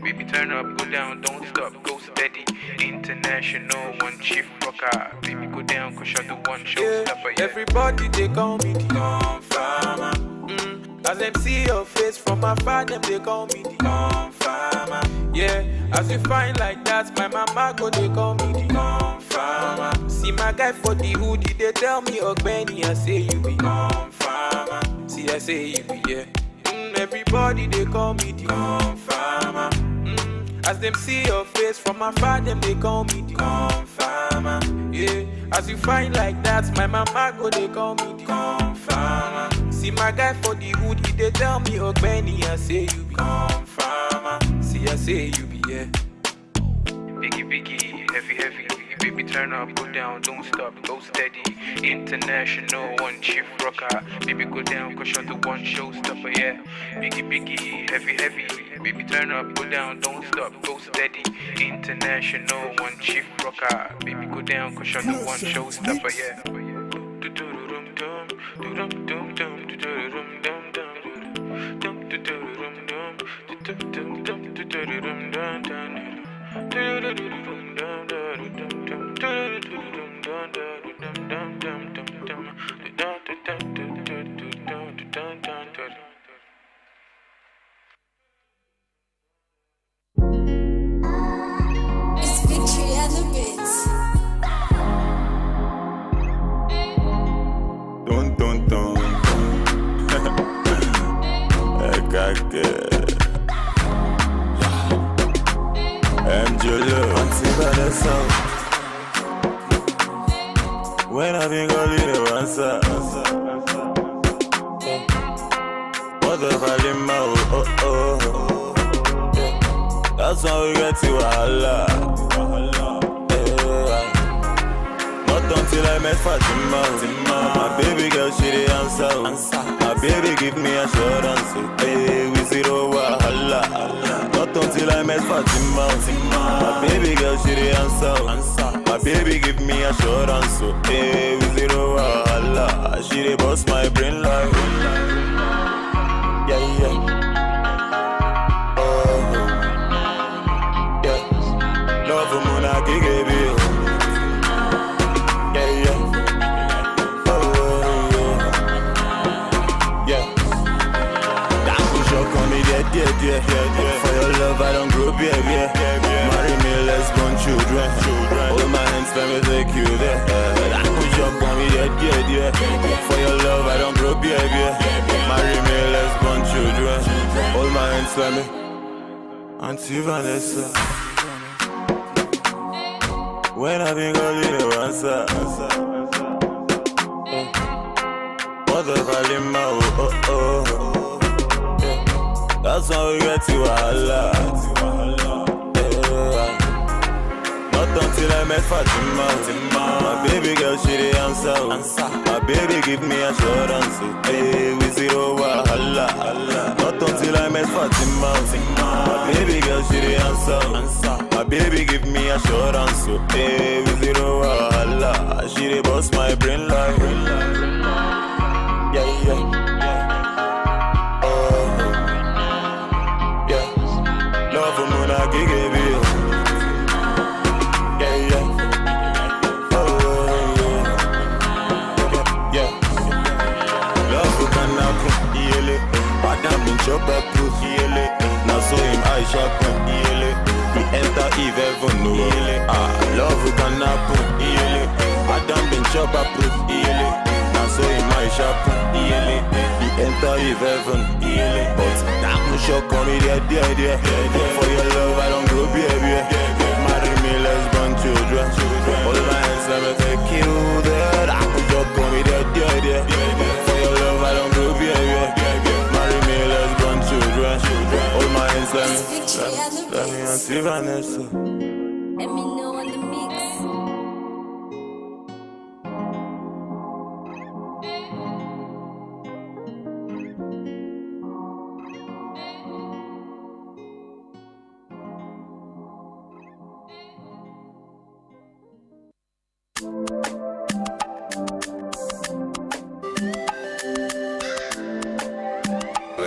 J: Baby, turn up, go down, don't stop, go steady. International, one chief rocker. Baby, go down, go shot the one showstopper, yeah. Everybody, they call me the Confirmer. As them see your face from afar, them they call me the Confirmer. Yeah, as you find like that, my mama go, they call me the Confirmer. See my guy for the hoodie, they tell me, oh Benny, I say you be Confirmer. See, I say you be, yeah. Everybody, they call me the Confirmer. As them see your face from afar, them they call me the Confirmer. Yeah, as you find like that, my mama go, they call me the Confirmer. farmer. See my guy for the hood, he dey tell me, oh Benny, I say you be come farmer. See I say you be yeah. Biggie, heavy. Baby, turn up, go down, don't stop, go steady. International, one chief rocker. Baby, go down, cause you're the one showstopper, yeah. Biggie, heavy. Baby, turn up, go down, don't stop, go steady. International, one chief rocker. Baby, go down, cause you're the one showstopper, yeah.
K: It's Victory and the Bits.
L: Dun. When I been calling you answer. What the valima, oh. That's why we get to Allah. Not until I met Fatima. My baby girl, she the answer. My baby give me assurance. Hey, we zero wahala. Not until I met Fatima. My baby girl, she the answer. My baby give me assurance. Hey, we zero wahala. She the boss my brain like. Yeah. Love Muna Gigi. Yeah. For your love, I don't grow up, yeah. Marry me, let's born children. Hold my hands, let me take you there. I push up on me, yeah. For your love, I don't grow up, yeah. Marry me, let's born children. Hold my hands, let me. Auntie Vanessa. When I been calling you answer. What the valima, oh. That's how we get to Allah. Not until I met Fatima. My baby girl, she the answer. My baby give me assurance. Hey, we zero wahala. Not until I met Fatima. My baby girl, she the answer. My baby give me assurance. Hey, we zero wahala. She the boss my brain like. Yeah. Love Muna Gigi. Yeah. Love Kanaku, Yele. Padam in Chopper Proof, Yele. Now so him I sharpen, Yele. He enter Eve heaven, no. Love Kanaku, Yele. Padam in Chopper Proof, Yele. Now so him I sharpen, Yele. He enter Eve heaven, Yele. But shock on me, dear. For your love, I don't grow, baby. Marry me, let's born children. Hold my hands, let me take you there. Shock on me, dear. For your love, I don't grow, baby. Marry me, let's born children. Hold my hands, let me Auntie Vanessa.
K: Let me know on the mix.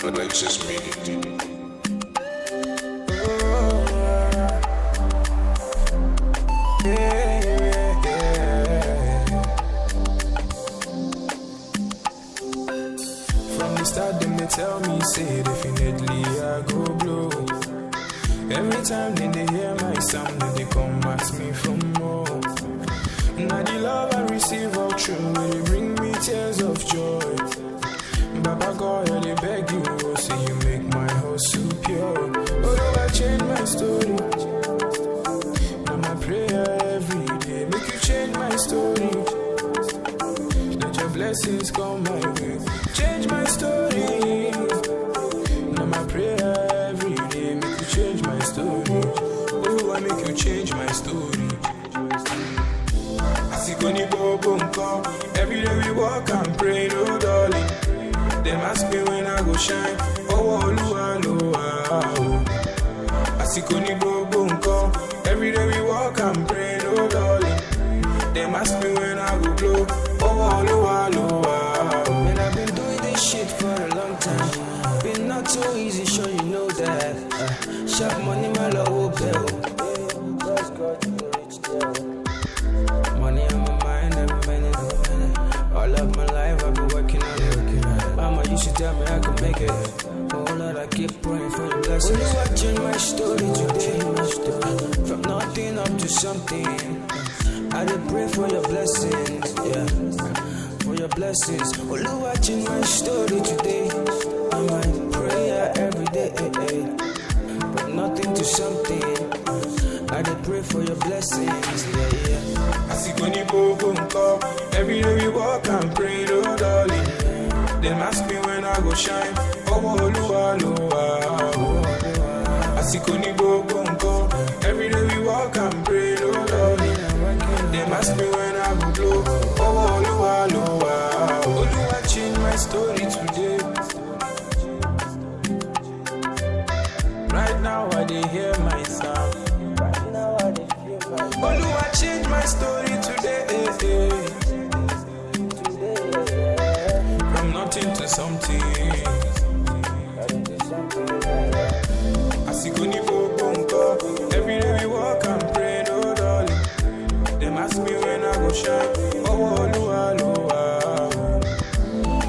B: Alexis Media.
O: From the start, them they tell me, say definitely I go blow. Every time then they hear my sound, then they come ask me for more. Now the love I receive all true, they bring me tears of joy. Baba God, I beg you, oh, say you make my heart so pure. Oh, I change my story. Now my prayer every day, make you change my story. Let your blessings come my way.
V: Them ask me when I go shine. Oh, Oluwa, oh. Asiko ni gbogbo nkan. Every day we walk and pray, oh darling. Them ask me when I go blow. Oh, Oluwa,
O: Man, I've been doing this shit for a long time. Been not so easy, sure you know that. Sharp money, my love will bill. Money on my mind, every minute. All of my life, I've been working on it. Mama used to tell me I could make it. Oh Lord, I keep praying for your blessings. Only watching my story today. From nothing up to something. I did pray for your blessings, yeah. For your blessings. Only watching my story today. I might pray every day, from nothing to something. I did pray for your blessings, yeah.
V: Asikoni bogo nko. Every day we walk and pray, oh darling. Them ask me when I go shine. Oh, Oluwa, Asikoni bogo nko. Every day we walk and pray, oh darling. Them ask me when I go blow. Oh, Oluwa, Oluwa change my story today. Right now I dey hear my sound. Oluwa change my story today. From nothing to something. Asikoni bogo nko. Every day we walk and pray, oh darling. Them ask me when I go shine. Oh, Oluwa,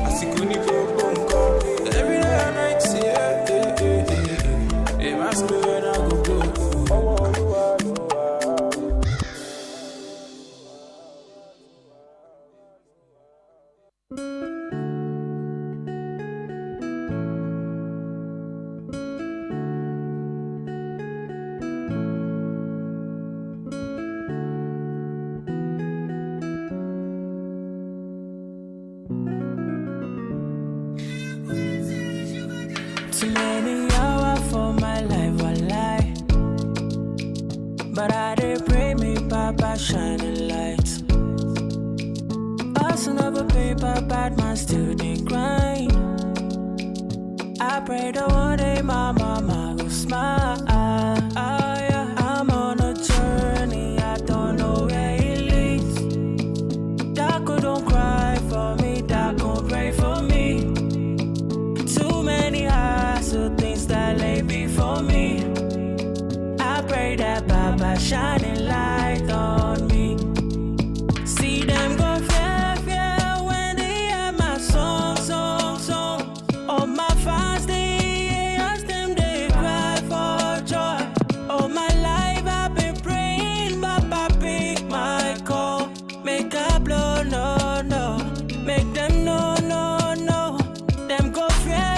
V: Asikoni bogo nko. Every day and night, yeah. Them ask me when I go blow. Oh, Oluwa.
O: Too many hours for my life, I lie. But I did pray me, Papa, shining light. Also never paper, bad man still did grind. I pray the one day my mama will smile. Yeah. I'm on a journey, I don't know where it leads. Daco don't cry for me, Daco pray for me. Too many so things that lay before me. I pray that Baba shining light on me. See them go fair when they hear my song. All my fans they ask them they cry for joy. All my life I've been praying, Baba pick my call. Make a blow, no. Make them no. Them go fair.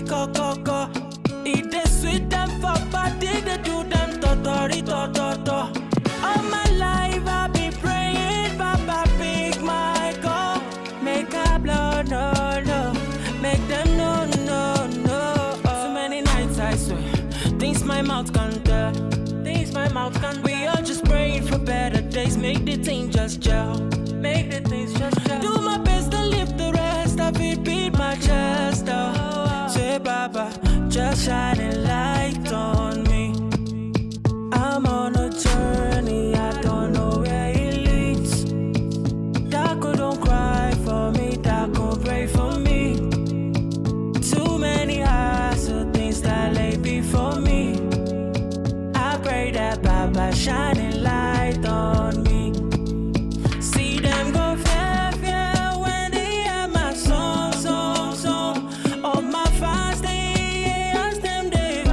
O: Coco. It is sweet them for party, they do them totori. All my life I be praying, Papa pick my call. Make a blow, no. Make them no. So many nights I swear, things my mouth can't tell. We all just praying for better days, make the thing just gel. Do my best to live the rest of it, beat my chest out. Say Baba, just shining light on me. I'm on a journey, I don't know where it leads. Daco don't cry for me, Daco pray for me. Too many so things that lay before me. I pray that Baba shining light on me. See them go fair when they hear my song. All my fans they ask them they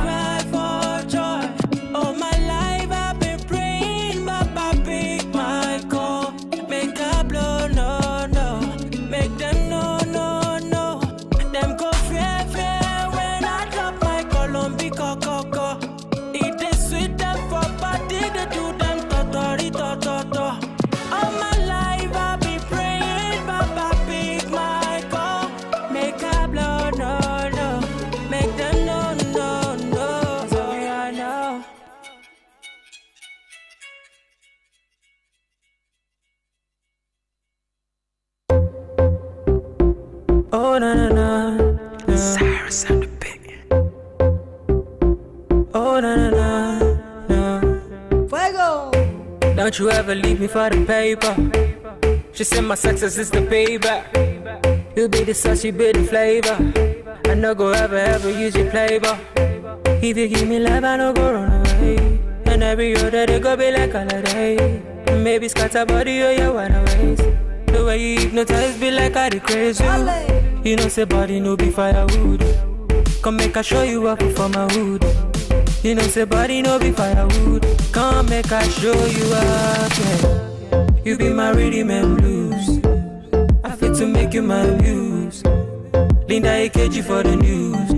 O: Oh na na na, na. Cyrus on the beat. Oh na na na, na. Fuego. Don't you ever leave me for the paper. She said my success is the payback. You be the sauce, you be the flavor. I no go ever use your flavor. If you give me love, I no go run away. And every other day go be like holiday. Maybe scatter body or you wanna waste. The way you hypnotize be like I crazy. You know say body no be firewood. Come make I show you up for my hood. You know say body no be firewood. Come make I show you up, yeah. You be my rhythm and blues. I fit to make you my muse. Linda AKG for the news.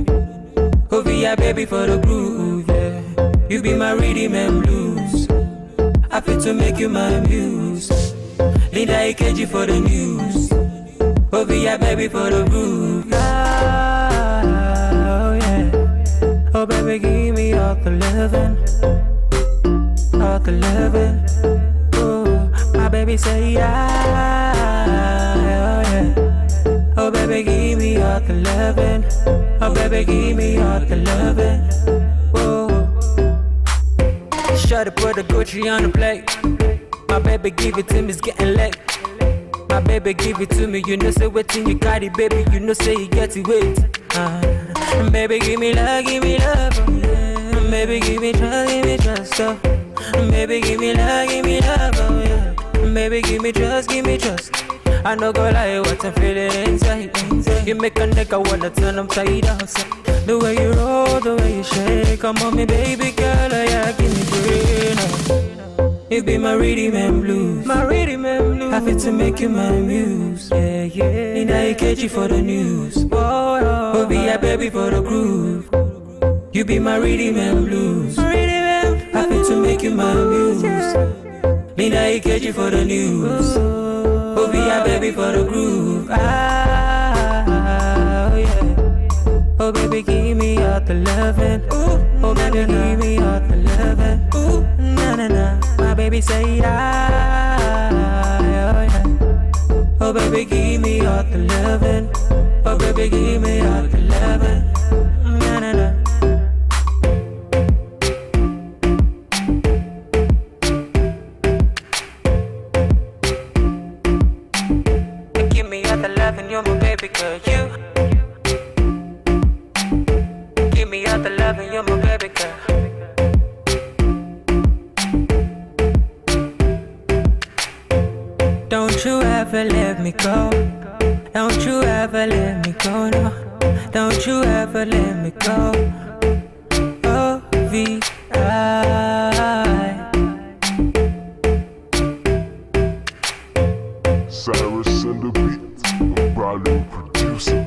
O: Ovia baby for the groove, yeah. You be my rhythm and blues. I fit to make you my muse. Linda AKG for the news. Ovia baby for the groove. Oh yeah. Oh baby give me all the loving. All the loving. Oh my baby say yeah. Oh yeah. Oh baby give me all the loving. Oh baby give me all the loving. Whoa. Try to put the Gucci on the plate. My baby give it to me, it's getting late. My baby give it to me, you know say waiting you got it, baby. You know say you get it wait. Baby give me love, oh, yeah. Baby give me trust, oh. Baby give me love, oh yeah. Baby give me trust. I no go lie, what I'm feeling inside. You make a nigga wanna turn upside down. The way you roll, the way you shake. Come on me baby girl, oh yeah, give me brain. You be my rhythm and blues. My rhythm and blues. Happy to make you my muse. Yeah, yeah. In the AKG for the news. Oh, be a baby for the groove. You be my rhythm and blues. Happy to make you my muse. In the AKG for the news. Oh, be a baby for the groove. Oh yeah. Oh baby, give me all the loving. Oh baby, give me all the loving. Na na na. My baby say yeah. Oh yeah. Oh baby, give me all the loving. Oh baby, give me all the loving. Na na na. Give me all the loving, you're my baby girl. You. Give me all the loving, you're my baby girl. Don't you ever let me go. Don't you ever let me go, no. Don't you ever let me go. O-V-I.
B: Cyrus and the beat, a volume producer.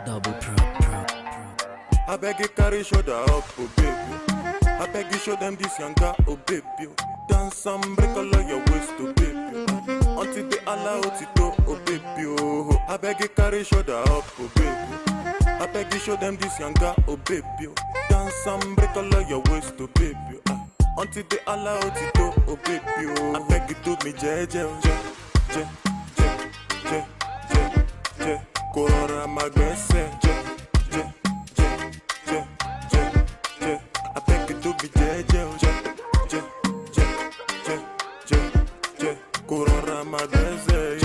O: Double pro.
M: I beg you carry shoulder up, oh baby. I beg you show them this younger, oh baby. Dance and break all of your waist, oh baby. Until they allow it to, oh baby. Oh, I beg you carry shoulder up, oh baby. I beg you show them this younger, oh baby. Dance and break all of your waist, oh baby. Until they allow it to, oh baby. Oh, I beg you to me, je. Corora magbese, je. I beg you to be je. Corora magbese,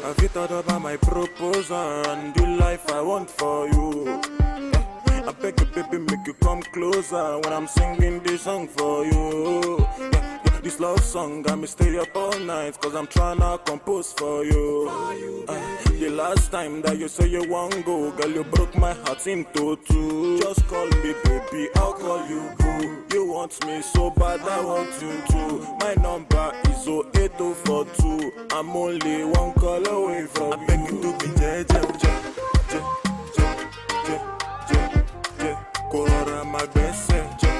M: Have you thought about my proposal and the life I want for you? I beg you, baby, make you come closer when I'm singing this song for you. This love song got me stay up all night, cause I'm tryna compose for you. The last time that you say you want go, girl, you broke my heart into two. Just call me baby, I'll call you boo. You want me so bad, I want you too. My number is 08042. I'm only one call away from you. I beg you to be je. Corora magbese, je.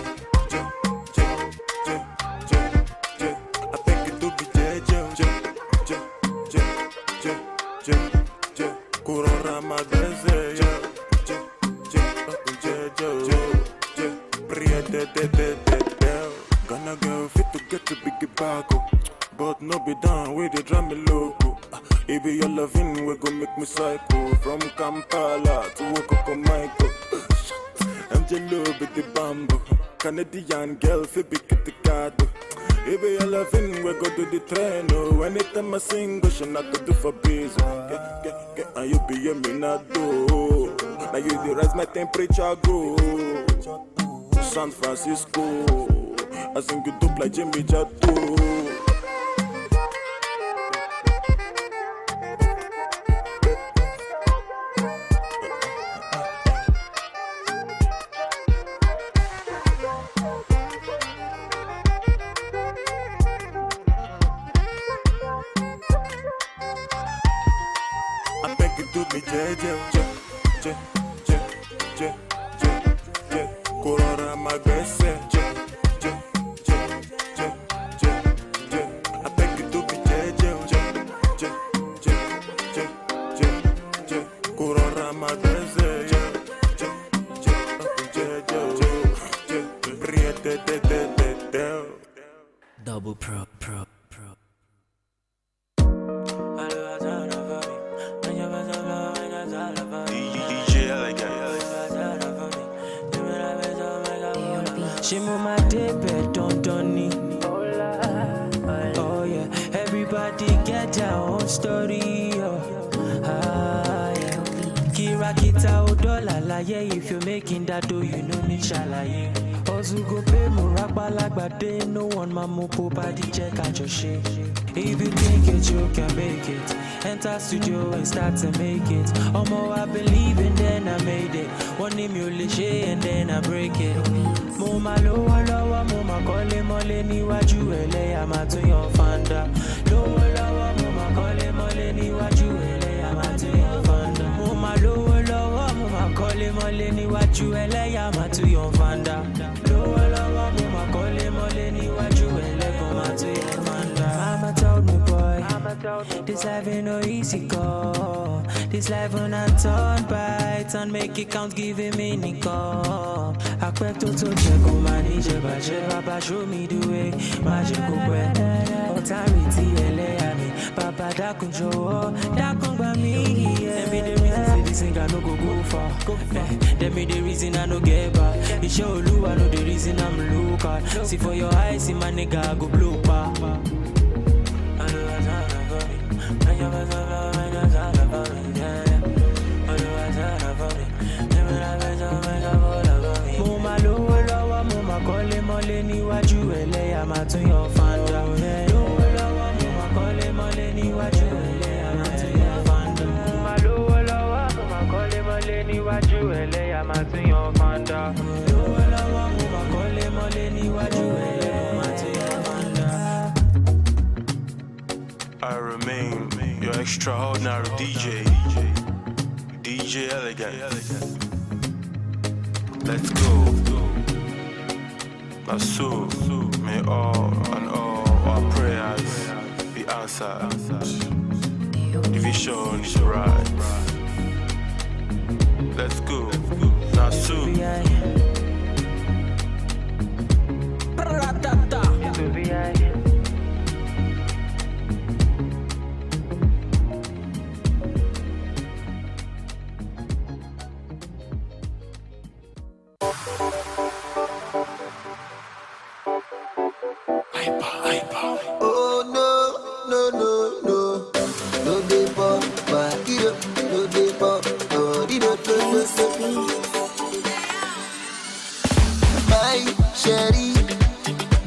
M: I beg you to be je. Corora magbese, je.
L: Gonna go fit to get to big bago, but no be down with the drum logo. If you're loving, we gon' make me psycho. From Kampala to Okokomaiko. Angelo with the bamboo. Canadian girl, fi big the cado. If you're loving, we go do the train. Oh, anytime I sing, go should not go do for business. And you be a minado. Now you the rise my temperature go. San Francisco, I sing it up like Jimmy Jatto. I beg you to be Corona my best I beg you to be Corona my best
O: Double pro. She move my day bed, don't need. Oh yeah, everybody get their own story. Yeah. Kira kita odola la yeah. If you're making that dough, you know me shalaye. Ozu go pay murapa lagbade. No one mamu body check out your shit. If you think it, you can make it. Enter studio and start to make it. Omo, I believe and then I made it. One name you liché and then I break it. Mo ma lowo mo ma kole mole níwájú ẹlẹ́yà máa tún yan fanda. Lowo lọ́wọ́ mo ma kole mole níwájú ẹlẹ́yà máa tún yan fanda. Mo ma lowo mo ma kole mole níwájú ẹlẹ́yà máa tún yan fanda. Lowo lọ́wọ́ mo ma kole mole níwájú ẹlẹ́gàn máa tún yan fanda. Mama told me boy, this life ain't no easy go. This life when I turn by turn make it count, give it meaning go. I expect to check on my ninja, Baba show me the way. Magical way. Authority, LA, Papa Dakun Joe, Dakun by me. Them be the reason say this thing I no go far. Them be the reason I no get back. It show you I know the reason I'm local. See for your eyes, see my nigga I go blow pa. Kole mole níwájú ẹlẹ́yà máa tún yan fanda. Lówó lọ́wọ́ mo máa kọ́lé mọ́lé níwájú ẹlẹ́yà máa tún yan fanda. Mo máa lówó lọ́wọ́ mo máa kọ́lé mọ́lé níwájú ẹlẹ́yà máa tún yan fanda. Lówó lọ́wọ́ mo máa kọ́lé mọ́lé níwájú ẹlẹ́yà máa tún yan fanda.
L: I remain your extraordinary DJ Elegant. Let's go. So may all and all our prayers be answered. The vision is right. Let's go. Now so.
F: Oh no, no dey pop, back it up, no dey pop, oh di do. My sherry,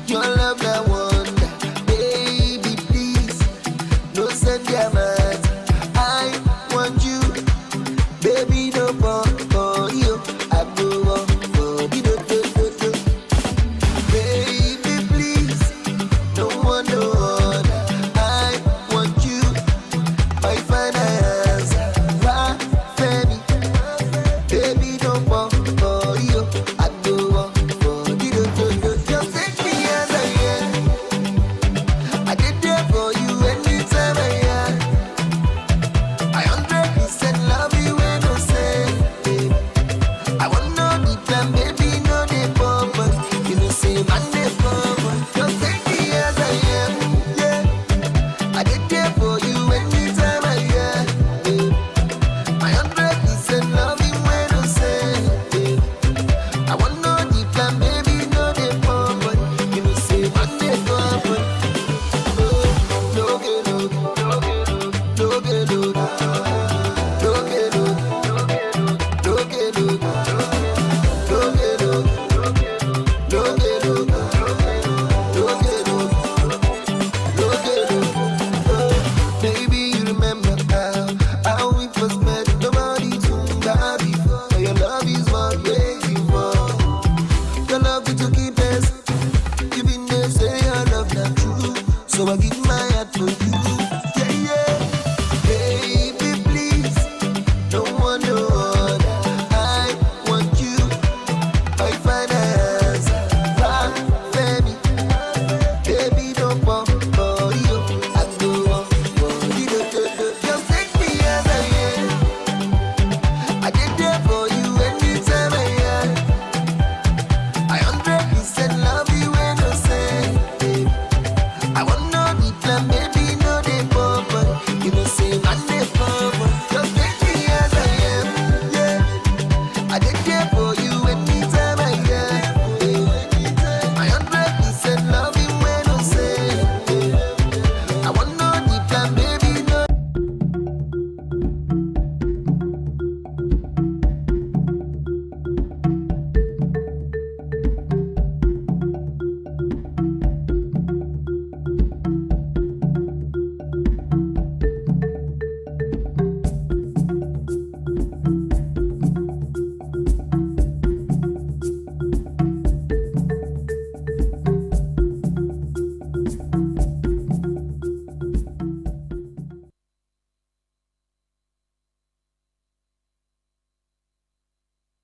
F: your love na wonder, baby please, no send your mind. I want you, baby no.